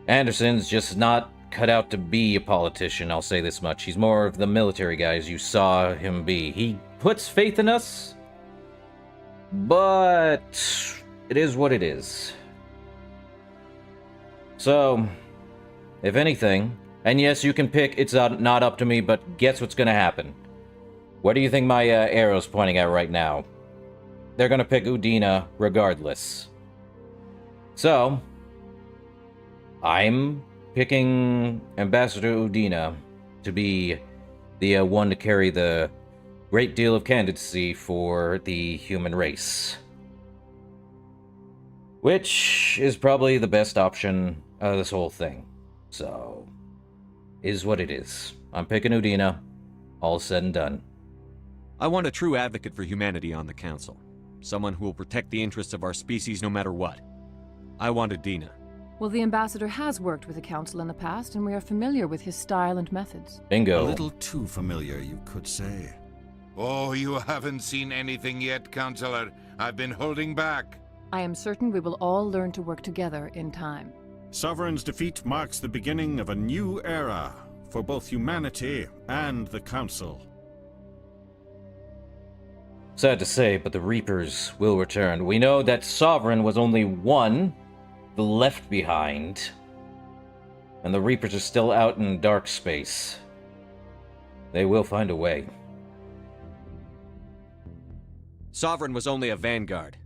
Anderson's just not cut out to be a politician, I'll say this much. He's more of the military guy, as you saw him be. He puts faith in us, but it is what it is. So, if anything, and yes, you can pick, it's not up to me, but guess what's gonna happen? What do you think my arrow's pointing at right now? They're gonna pick Udina regardless. So, I'm picking Ambassador Udina to be the one to carry the great deal of candidacy for the human race. Which is probably the best option out of this whole thing. So, is what it is. I'm picking Udina. All said and done. I want a true advocate for humanity on the Council. Someone who will protect the interests of our species no matter what. I want Udina. Well, the Ambassador has worked with the Council in the past, and we are familiar with his style and methods. Bingo. A little too familiar, you could say. Oh, you haven't seen anything yet, Counselor. I've been holding back. I am certain we will all learn to work together in time. Sovereign's defeat marks the beginning of a new era for both humanity and the Council. Sad to say, but the Reapers will return. We know that Sovereign was only one, the left behind. and the Reapers are still out in dark space. They will find a way. Sovereign was only a vanguard.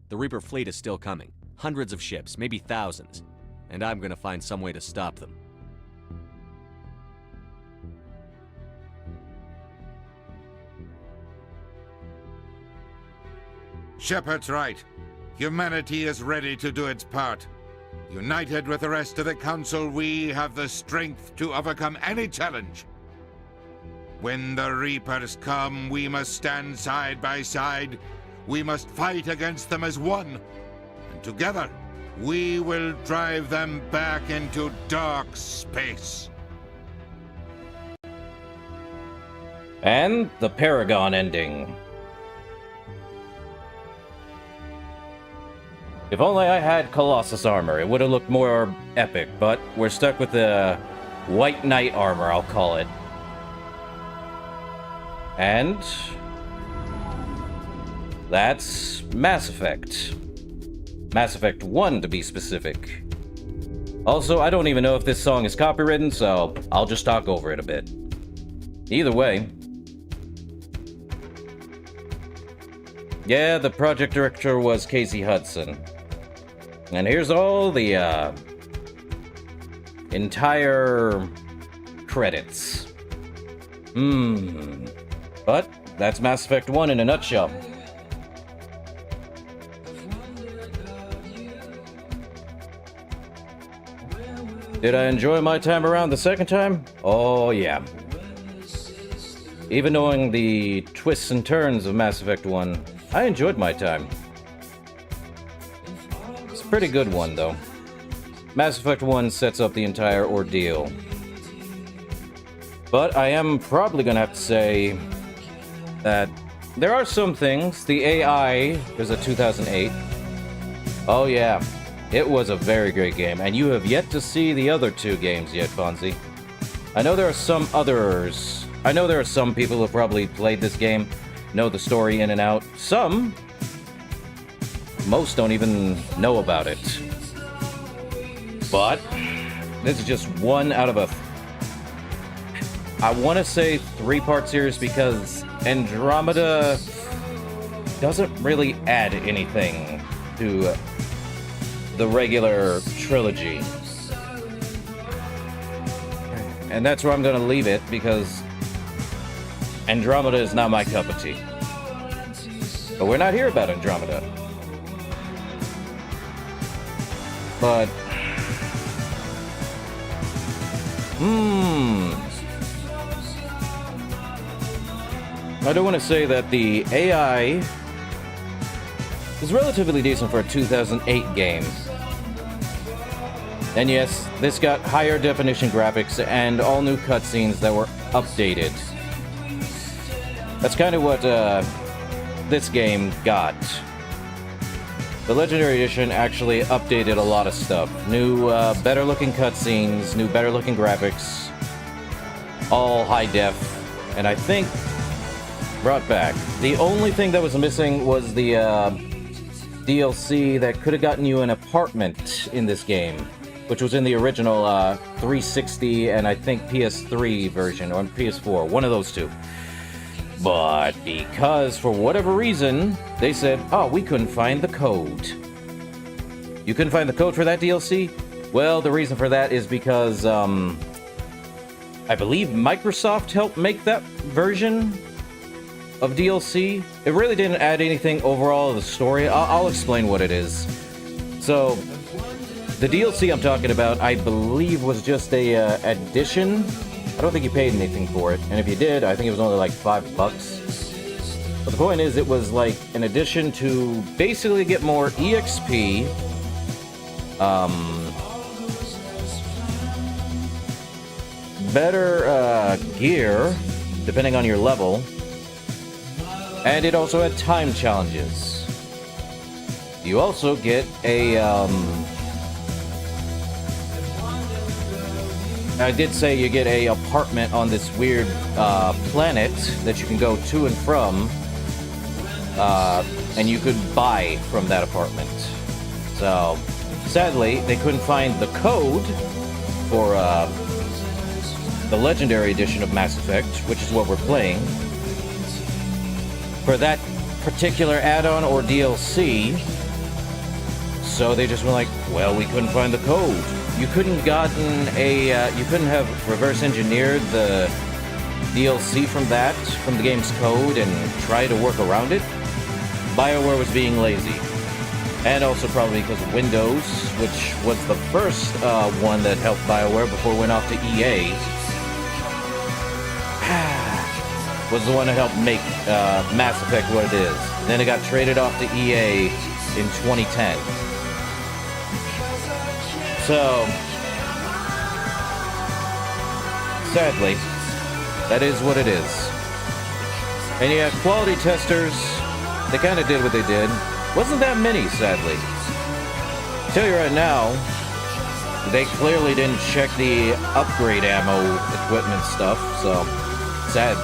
The Reaper fleet is still coming. Hundreds of ships, maybe thousands. And I'm gonna find some way to stop them. Shepard's right. Humanity is ready to do its part. United with the rest of the Council, we have the strength to overcome any challenge. When the Reapers come, we must stand side by side. We must fight against them as one. And together, we will drive them back into dark space. And the Paragon ending. If only I had Colossus armor, it would have looked more epic, but we're stuck with the White Knight armor, I'll call it. And that's Mass Effect. Mass Effect 1, to be specific. Also, I don't even know if this song is copywritten, so I'll just talk over it a bit. Either way. Yeah, the project director was Casey Hudson. And here's all the, entire credits. But that's Mass Effect 1 in a nutshell. Did I enjoy my time around the second time? Oh, yeah. Even knowing the twists and turns of Mass Effect 1, I enjoyed my time. It's a pretty good one, though. Mass Effect 1 sets up the entire ordeal. But I am probably gonna have to say that there are some things. The AI is a 2008. Oh yeah, it was a very great game, and you have yet to see the other two games yet, Fonzie. I know there are some others. I know there are some people who probably played this game, know the story in and out. Some, most don't even know about it. But this is just one out of a, I want to say 3-part series, because Andromeda doesn't really add anything to the regular trilogy. And that's where I'm going to leave it, because Andromeda is not my cup of tea. But we're not here about Andromeda. But I do want to say that the AI is relatively decent for a 2008 game. And yes, this got higher definition graphics and all new cutscenes that were updated. That's kind of what this game got. The Legendary Edition actually updated a lot of stuff. New, better looking cutscenes, new, better looking graphics, all high def, and I think brought back. The only thing that was missing was the DLC that could have gotten you an apartment in this game, which was in the original 360 and I think PS3 version, or PS4, one of those two. But because, for whatever reason, they said, oh, we couldn't find the code. You couldn't find the code for that DLC? Well, the reason for that is because, I believe Microsoft helped make that version of DLC. It really didn't add anything overall to the story. I'll explain what it is. So, the DLC I'm talking about, I believe, was just a addition. I don't think you paid anything for it, and if you did, I think it was only like $5. But the point is, it was like an addition to basically get more EXP, better gear, depending on your level, and it also had time challenges. You also get a, I did say you get a apartment on this weird planet that you can go to and from, and you could buy from that apartment. So, sadly, they couldn't find the code for the Legendary Edition of Mass Effect, which is what we're playing. For that particular add-on or DLC, so they just were like, well, we couldn't find the code. You couldn't you couldn't have reverse engineered the DLC from the game's code, and try to work around it. BioWare was being lazy. And also probably because of Windows, which was the first one that helped BioWare before it went off to EA, was the one that helped make Mass Effect what it is. Then it got traded off to EA in 2010. So, sadly, that is what it is. And yeah, quality testers, they kind of did what they did. Wasn't that many, sadly. I'll tell you right now, they clearly didn't check the upgrade ammo equipment stuff, so sad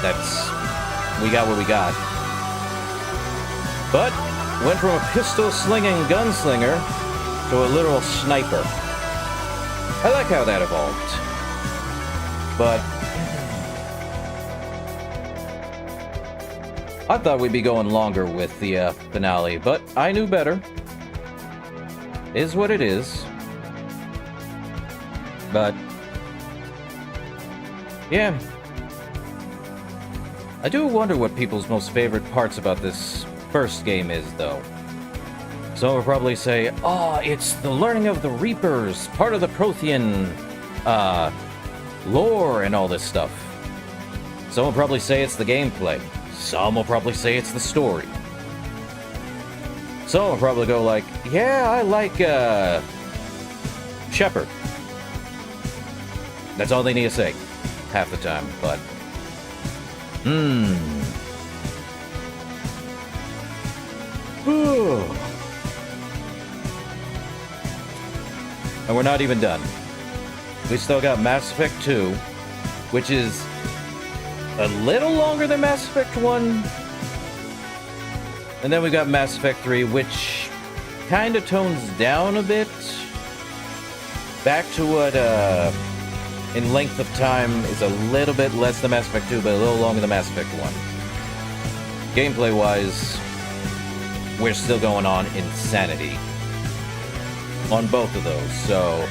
we got what we got. But went from a pistol-slinging gunslinger to a literal sniper. I like how that evolved. But I thought we'd be going longer with the finale, but I knew better. Is what it is. But yeah. I do wonder what people's most favorite parts about this first game is, though. Some will probably say, oh, it's the learning of the Reapers, part of the Prothean lore and all this stuff. Some will probably say it's the gameplay. Some will probably say it's the story. Some will probably go like, yeah, I like Shepard. That's all they need to say half the time, but and we're not even done. We still got Mass Effect 2, which is a little longer than Mass Effect 1. And then we got Mass Effect 3, which kind of tones down a bit. Back to what, in length of time, is a little bit less than Mass Effect 2, but a little longer than Mass Effect 1. Gameplay-wise, we're still going on insanity on both of those, so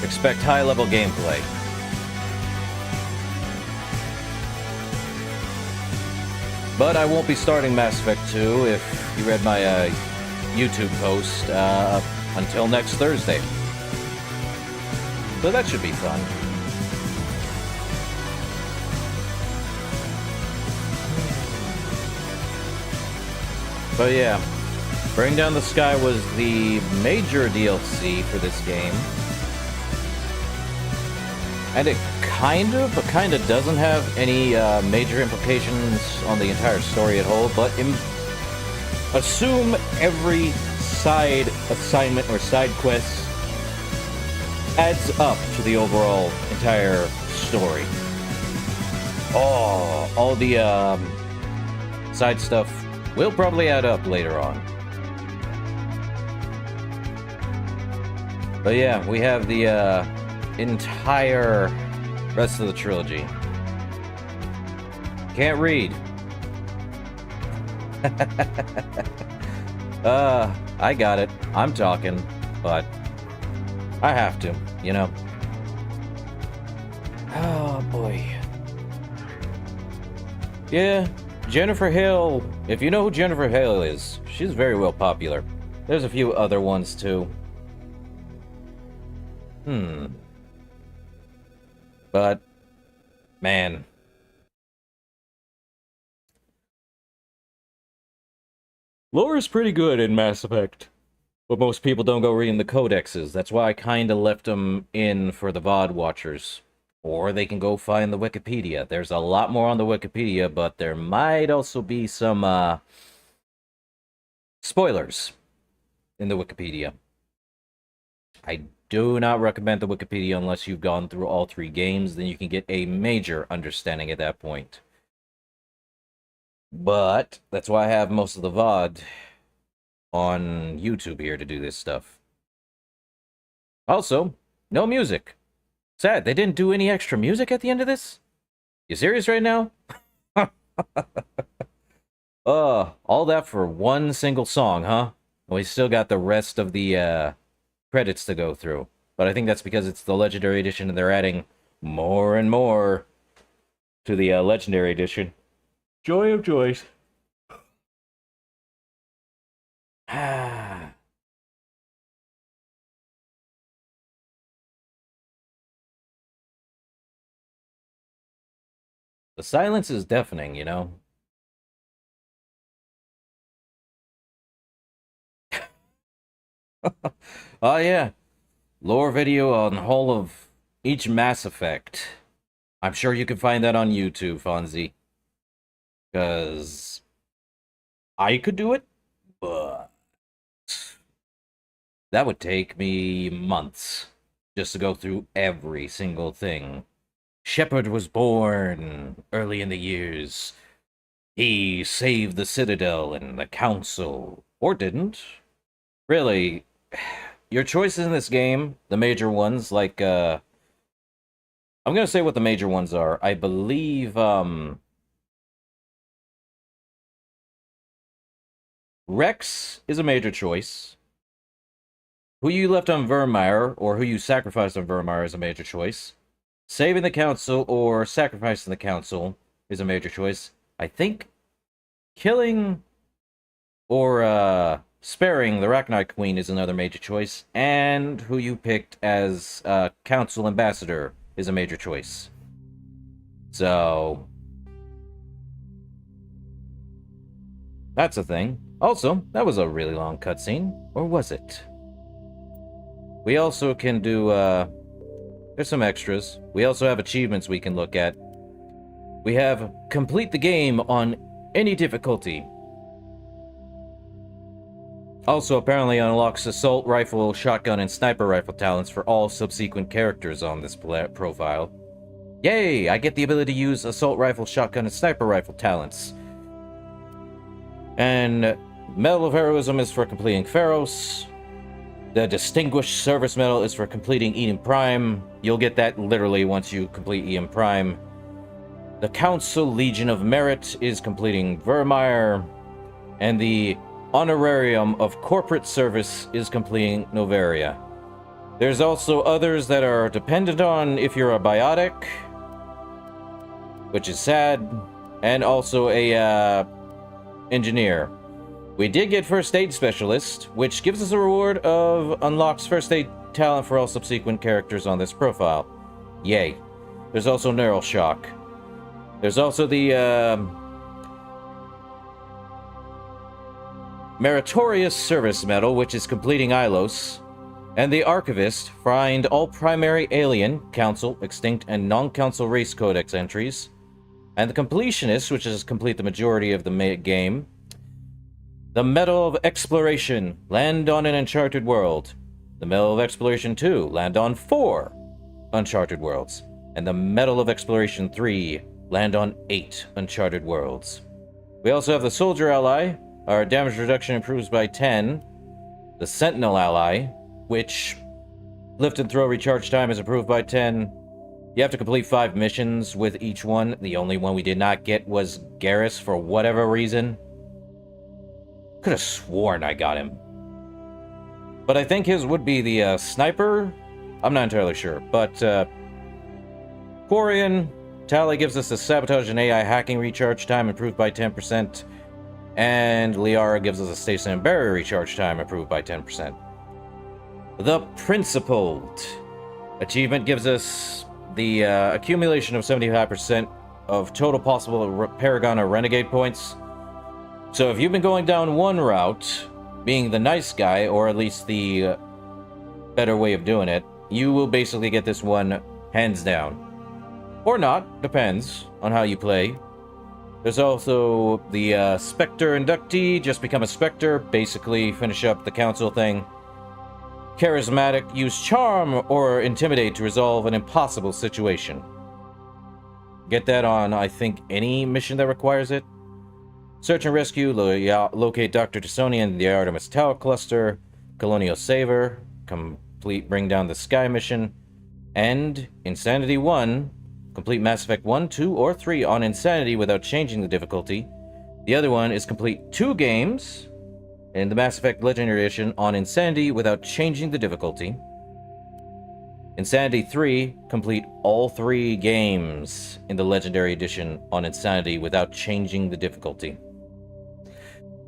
expect high-level gameplay. But I won't be starting Mass Effect 2, if you read my YouTube post, until next Thursday. So that should be fun. But yeah, Bring Down the Sky was the major DLC for this game. And it kind of doesn't have any major implications on the entire story at whole, but assume every side assignment or side quest adds up to the overall entire story. Oh, all the side stuff will probably add up later on. But yeah, we have the entire rest of the trilogy. Can't read. I got it. I'm talking, but I have to, you know. Oh boy. Yeah, Jennifer Hale. If you know who Jennifer Hale is, she's very well popular. There's a few other ones too. But, man. Lore is pretty good in Mass Effect. But most people don't go reading the codexes. That's why I kinda left them in for the VOD watchers. Or they can go find the Wikipedia. There's a lot more on the Wikipedia, but there might also be some, spoilers in the Wikipedia. I do not recommend the Wikipedia unless you've gone through all 3 games, then you can get a major understanding at that point. But that's why I have most of the VOD on YouTube here to do this stuff. Also, no music. Sad, they didn't do any extra music at the end of this? You serious right now? All that for one single song, huh? We still got the rest of the credits to go through. But I think that's because it's the Legendary Edition and they're adding more and more to the Legendary Edition. Joy of joys. The silence is deafening, you know? Oh yeah. Lore video on the whole of each Mass Effect. I'm sure you can find that on YouTube, Fonzie. Because I could do it, but that would take me months just to go through every single thing. Shepard was born early in the years. He saved the Citadel and the Council. Or didn't. Really, your choices in this game, the major ones, like, I'm gonna say what the major ones are. I believe, Rex is a major choice. Who you left on Vermeer, or who you sacrificed on Vermeer is a major choice. Saving the Council or sacrificing the Council is a major choice. I think killing or sparing the Rachni Queen is another major choice. And who you picked as Council Ambassador is a major choice. So that's a thing. Also, that was a really long cutscene. Or was it? We also can do, there's some extras. We also have achievements we can look at. We have complete the game on any difficulty. Also, apparently unlocks assault rifle, shotgun, and sniper rifle talents for all subsequent characters on this profile. Yay! I get the ability to use assault rifle, shotgun, and sniper rifle talents. And Medal of Heroism is for completing Pharos. The Distinguished Service Medal is for completing Eden Prime. You'll get that literally once you complete Eden Prime. The Council Legion of Merit is completing Vermeer. And the Honorarium of Corporate Service is completing Novaria. There's also others that are dependent on if you're a biotic, which is sad, and also a engineer. We did get First Aid Specialist, which gives us a reward of unlocks First Aid talent for all subsequent characters on this profile. Yay. There's also Neural Shock. There's also the Meritorious Service Medal, which is completing Ilos. And the Archivist, find all primary alien, council, extinct, and non-council race codex entries. And the Completionist, which is complete the majority of the game. The Medal of Exploration, land on an uncharted world. The Medal of Exploration 2, land on 4 uncharted worlds. And the Medal of Exploration 3, land on 8 uncharted worlds. We also have the Soldier Ally. Our damage reduction improves by 10. The Sentinel Ally, which lift and throw recharge time is improved by 10. You have to complete 5 missions with each one. The only one we did not get was Garrus for whatever reason. Could have sworn I got him. But I think his would be the sniper. I'm not entirely sure. But Quarian Tally gives us a sabotage and AI hacking recharge time improved by 10%. And Liara gives us a station and barrier recharge time improved by 10%. The Principled achievement gives us the accumulation of 75% of total possible Paragon or Renegade points. So if you've been going down one route, being the nice guy, or at least the better way of doing it, you will basically get this one hands down. Or not, depends on how you play. There's also the Spectre Inductee, just become a Spectre, basically finish up the Council thing. Charismatic, use Charm or Intimidate to resolve an impossible situation. Get that on, I think, any mission that requires it. Search and Rescue, locate Dr. Tisoni and the Artemis Tower Cluster. Colonial Saver, complete Bring Down the Sky mission. And Insanity 1, complete Mass Effect 1, 2, or 3 on Insanity without changing the difficulty. The other one is complete 2 games in the Mass Effect Legendary Edition on Insanity without changing the difficulty. Insanity 3, complete all 3 games in the Legendary Edition on Insanity without changing the difficulty.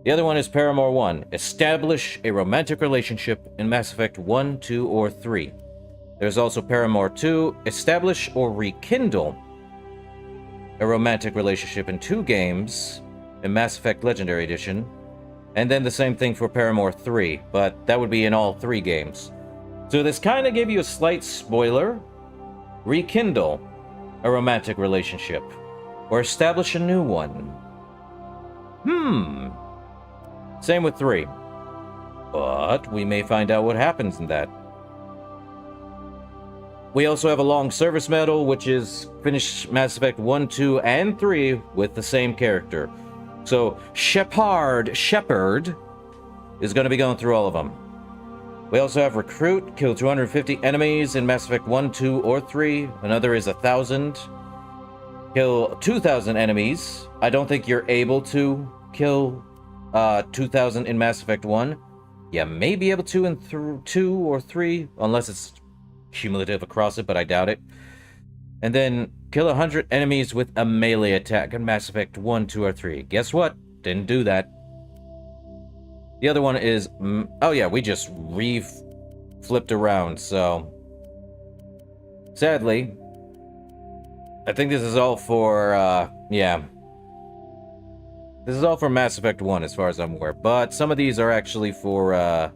The other one is Paragon 1, establish a romantic relationship in Mass Effect 1, 2, or 3. There's also Paragon 2, establish or rekindle a romantic relationship in 2 games in Mass Effect Legendary Edition. And then the same thing for Paragon 3, but that would be in all 3 games. So this kind of gave you a slight spoiler. Rekindle a romantic relationship. Or establish a new one. Same with 3. But we may find out what happens in that. We also have a long service medal, which is finish Mass Effect 1, 2, and 3 with the same character. So Shepard is going to be going through all of them. We also have Recruit, kill 250 enemies in Mass Effect 1, 2, or 3. Another is 1,000. Kill 2,000 enemies. I don't think you're able to kill 2,000 in Mass Effect 1. You may be able to in 2 or 3, unless it's cumulative across it, but I doubt it. And then kill 100 enemies with a melee attack in Mass Effect 1, 2, or 3. Guess what? Didn't do that. The other one is... oh yeah, we just flipped around, so... Sadly, I think this is all for, yeah. This is all for Mass Effect 1, as far as I'm aware. But some of these are actually for,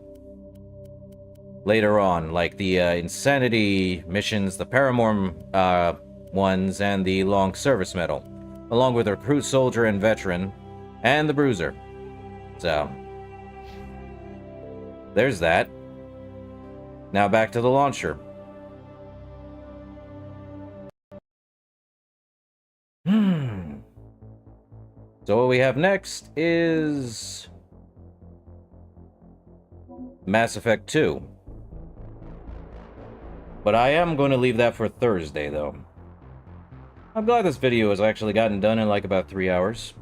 later on, like the, Insanity missions, the Paragon, ones, and the Long Service Medal. Along with the Recruit, Soldier, and Veteran, and the Bruiser. So... there's that. Now back to the launcher. So what we have next is... Mass Effect 2. But I am going to leave that for Thursday, though. I'm glad this video has actually gotten done in like about 3 hours.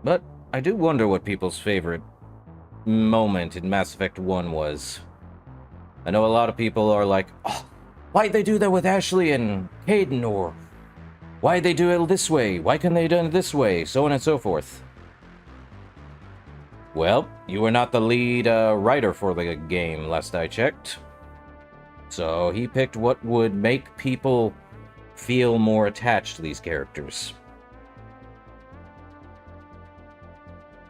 But I do wonder what people's favorite moment in Mass Effect 1 was. I know a lot of people are like, oh, why'd they do that with Ashley and Hayden? Or why'd they do it this way? Why couldn't they have done it this way? So on and so forth. Well, you were not the lead writer for the game, last I checked. So he picked what would make people feel more attached to these characters.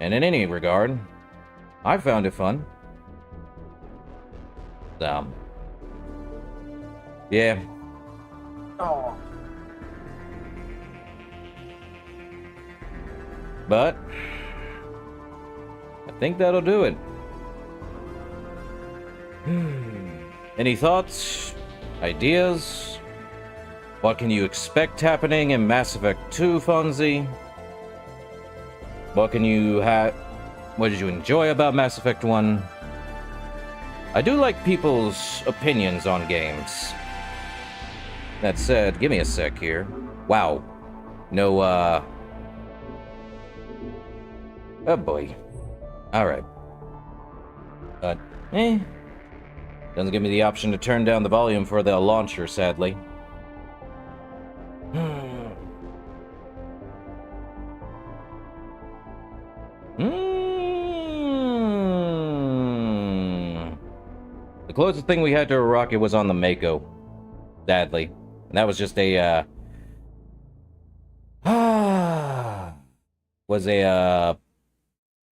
And in any regard, I found it fun. So, yeah. Oh. But I think that'll do it. Any thoughts? Ideas? What can you expect happening in Mass Effect 2, Fonzie? What did you enjoy about Mass Effect 1? I do like people's opinions on games. That said, give me a sec here. Wow. No, oh boy. Alright. But, doesn't give me the option to turn down the volume for the launcher, sadly. The closest thing we had to a rocket was on the Mako, sadly. And that was just a, was a,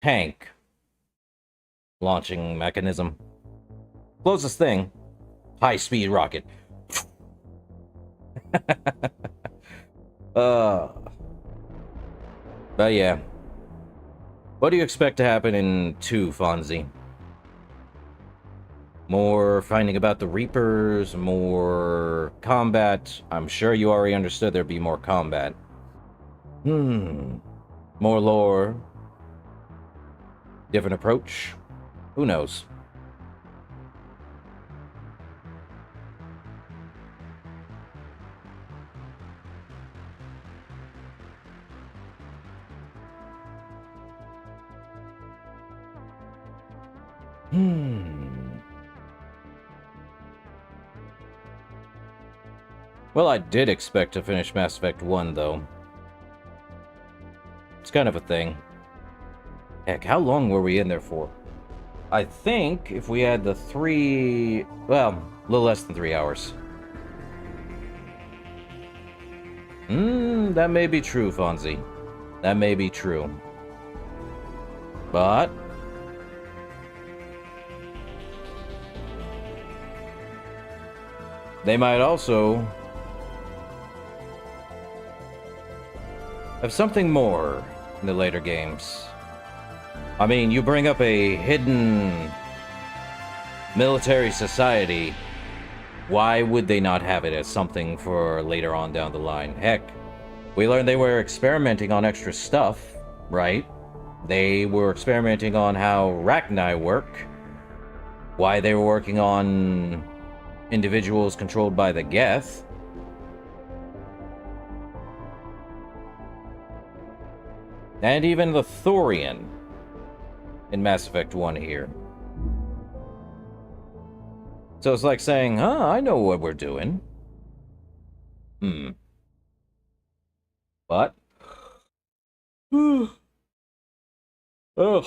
tank launching mechanism. Closest thing, high-speed rocket. But yeah. What do you expect to happen in 2, Fonzie? More finding about the Reapers, more combat. I'm sure you already understood there'd be more combat. More lore. Different approach? Who knows? Well, I did expect to finish Mass Effect 1, though. It's kind of a thing. Heck, how long were we in there for? I think if we had the 3... well, a little less than 3 hours. That may be true, Fonzie. That may be true. But... they might also... have something more in the later games. I mean, you bring up a hidden military society. Why would they not have it as something for later on down the line? Heck, we learned they were experimenting on extra stuff, right? They were experimenting on how Rachni work. Why they were working on individuals controlled by the Geth. And even the Thorian in Mass Effect 1 here. So it's like saying, huh, I know what we're doing. But... ugh.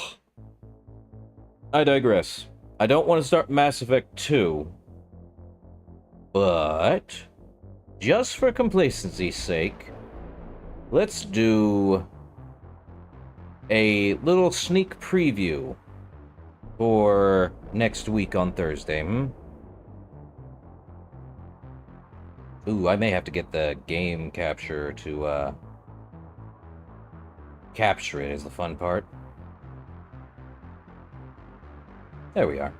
I digress. I don't want to start Mass Effect 2. But... just for complacency's sake, let's do... a little sneak preview for next week on Thursday, Ooh, I may have to get the game capture to, capture it is the fun part. There we are.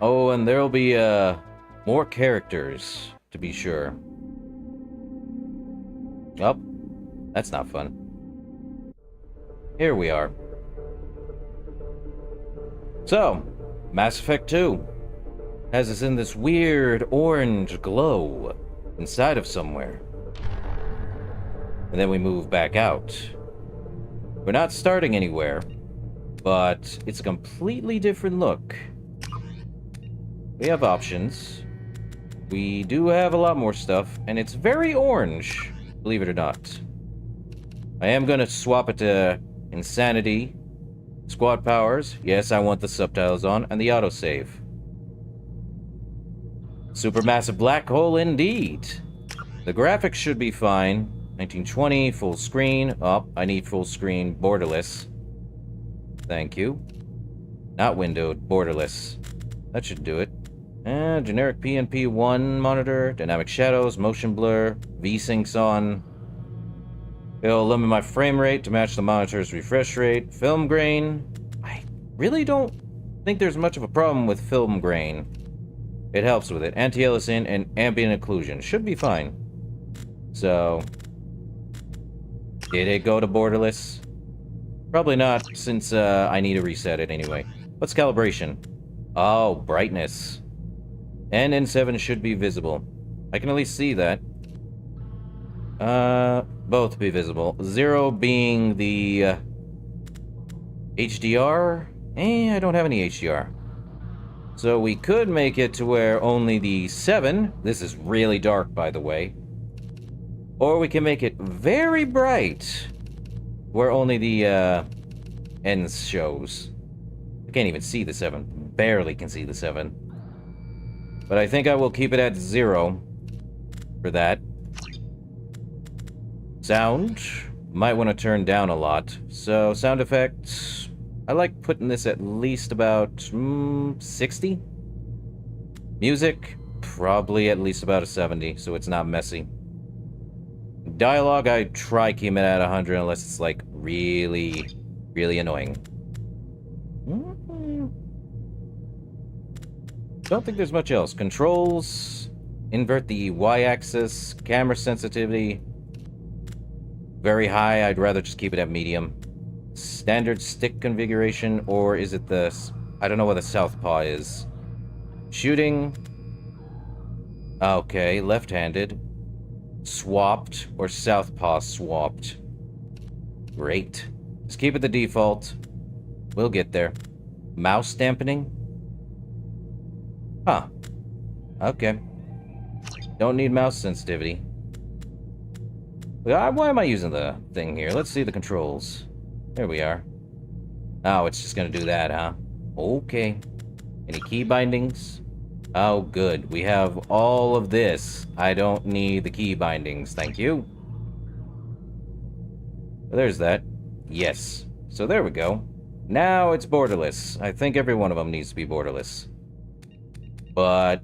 Oh, and there'll be, more characters, to be sure. Oh, that's not fun. Here we are. So, Mass Effect 2 has us in this weird orange glow inside of somewhere. And then we move back out. We're not starting anywhere, but it's a completely different look. We have options. We do have a lot more stuff, and it's very orange, believe it or not. I am going to swap it to Insanity, Squad Powers. Yes, I want the subtitles on, and the autosave. Supermassive black hole indeed. The graphics should be fine. 1920, full screen. Oh, I need full screen, borderless. Thank you. Not windowed, borderless. That should do it. Generic PNP1 monitor, dynamic shadows, motion blur, V-Syncs on. It'll limit my frame rate to match the monitor's refresh rate. Film grain. I really don't think there's much of a problem with film grain. It helps with it. Anti-aliasing and ambient occlusion. Should be fine. So... did it go to borderless? Probably not, since I need to reset it anyway. What's calibration? Oh, brightness. And N7 should be visible. I can at least see that. Both be visible. 0 being the HDR. I don't have any HDR. So we could make it to where only the 7. This is really dark, by the way. Or we can make it very bright, where only the ends shows. I can't even see the 7. Barely can see the 7. But I think I will keep it at 0 for that. Sound, might want to turn down a lot. So, sound effects, I like putting this at least about 60. Music, probably at least about a 70, so it's not messy. Dialogue, I try keeping it at 100 unless it's like really, really annoying. Don't think there's much else. Controls, invert the Y-axis, camera sensitivity. Very high, I'd rather just keep it at medium. Standard stick configuration, or is it the... I don't know what the southpaw is. Shooting. Okay, left-handed. Swapped, or southpaw swapped. Great. Just keep it the default. We'll get there. Mouse dampening? Huh. Okay. Don't need mouse sensitivity. Why am I using the thing here? Let's see the controls. There we are. Oh, it's just gonna do that, huh? Okay. Any key bindings? Oh, good. We have all of this. I don't need the key bindings, thank you. There's that. Yes. So there we go. Now it's borderless. I think every one of them needs to be borderless. But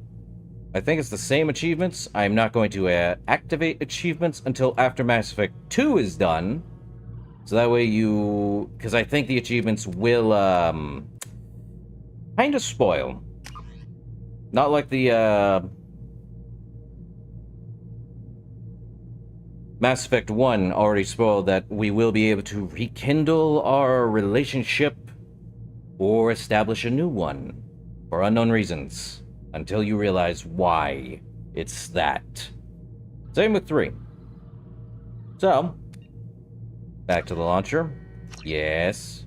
I think it's the same achievements. I'm not going to activate achievements until after Mass Effect 2 is done. So that way you... Because I think the achievements will, kind of spoil. Not like the, Mass Effect 1 already spoiled that we will be able to rekindle our relationship or establish a new one for unknown reasons. Until you realize why it's that. Same with 3. So, back to the launcher. Yes.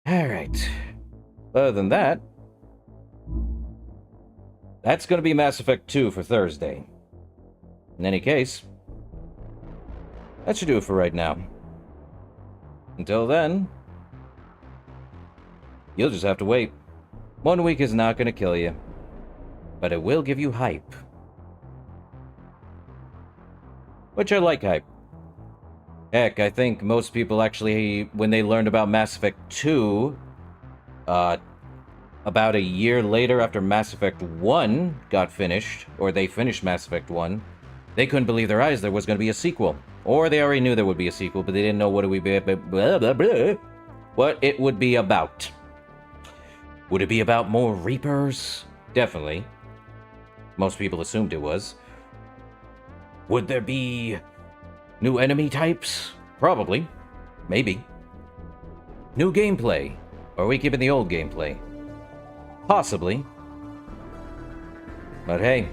Alright. Other than that, that's going to be Mass Effect 2 for Thursday. In any case, that should do it for right now. Until then, you'll just have to wait. 1 week is not going to kill you, but it will give you hype. Which I like hype. Heck, I think most people actually, when they learned about Mass Effect 2, about a year later after Mass Effect 1 got finished, or they finished Mass Effect 1, they couldn't believe their eyes there was going to be a sequel. Or they already knew there would be a sequel, but they didn't know what it would be, what it would be about. Would it be about more Reapers? Definitely. Most people assumed it was. Would there be new enemy types? Probably. Maybe. New gameplay? Or are we keeping the old gameplay? Possibly. But hey,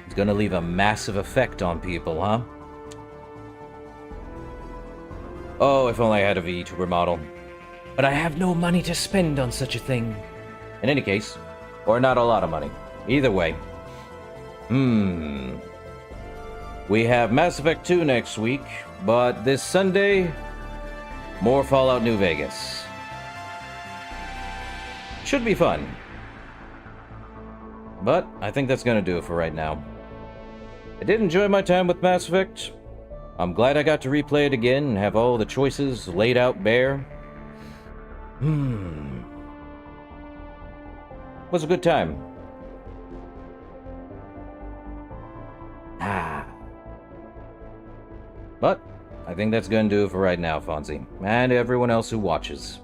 it's gonna leave a massive effect on people, huh? Oh, if only I had a VTuber model. But I have no money to spend on such a thing. In any case, or not a lot of money. Either way. We have Mass Effect 2 next week, but this Sunday, more Fallout New Vegas. Should be fun. But I think that's gonna do it for right now. I did enjoy my time with Mass Effect. I'm glad I got to replay it again and have all the choices laid out bare. Was a good time. But I think that's gonna do it for right now, Fonzie. And everyone else who watches.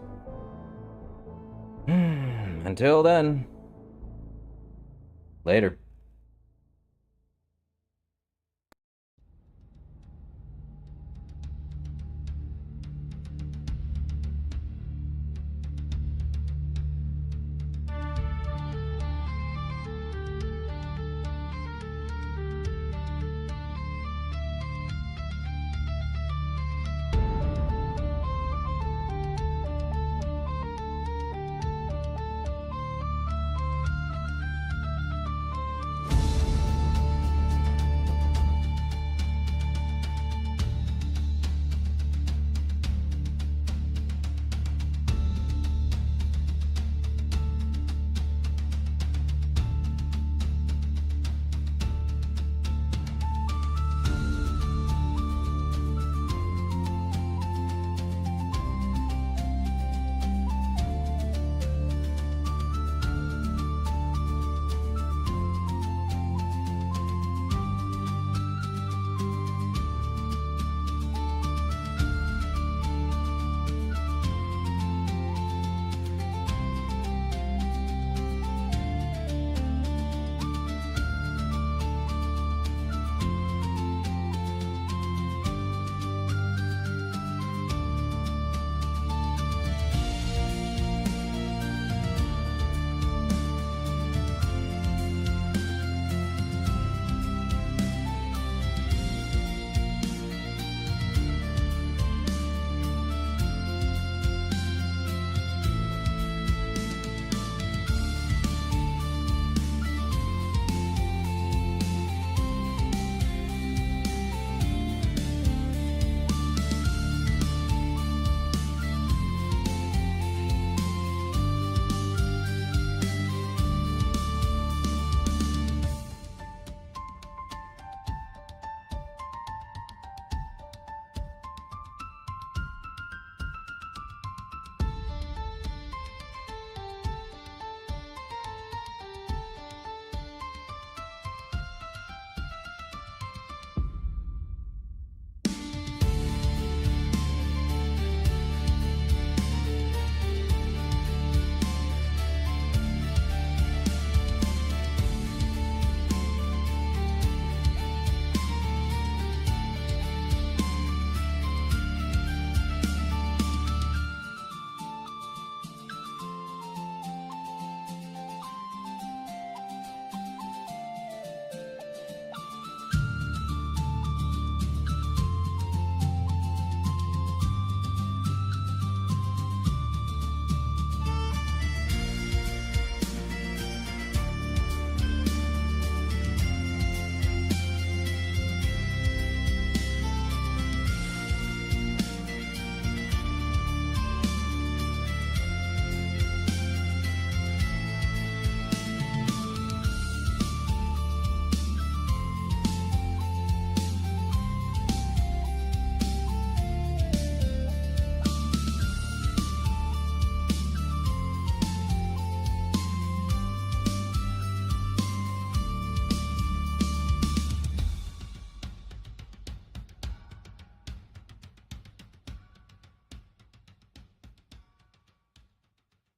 Until then. Later.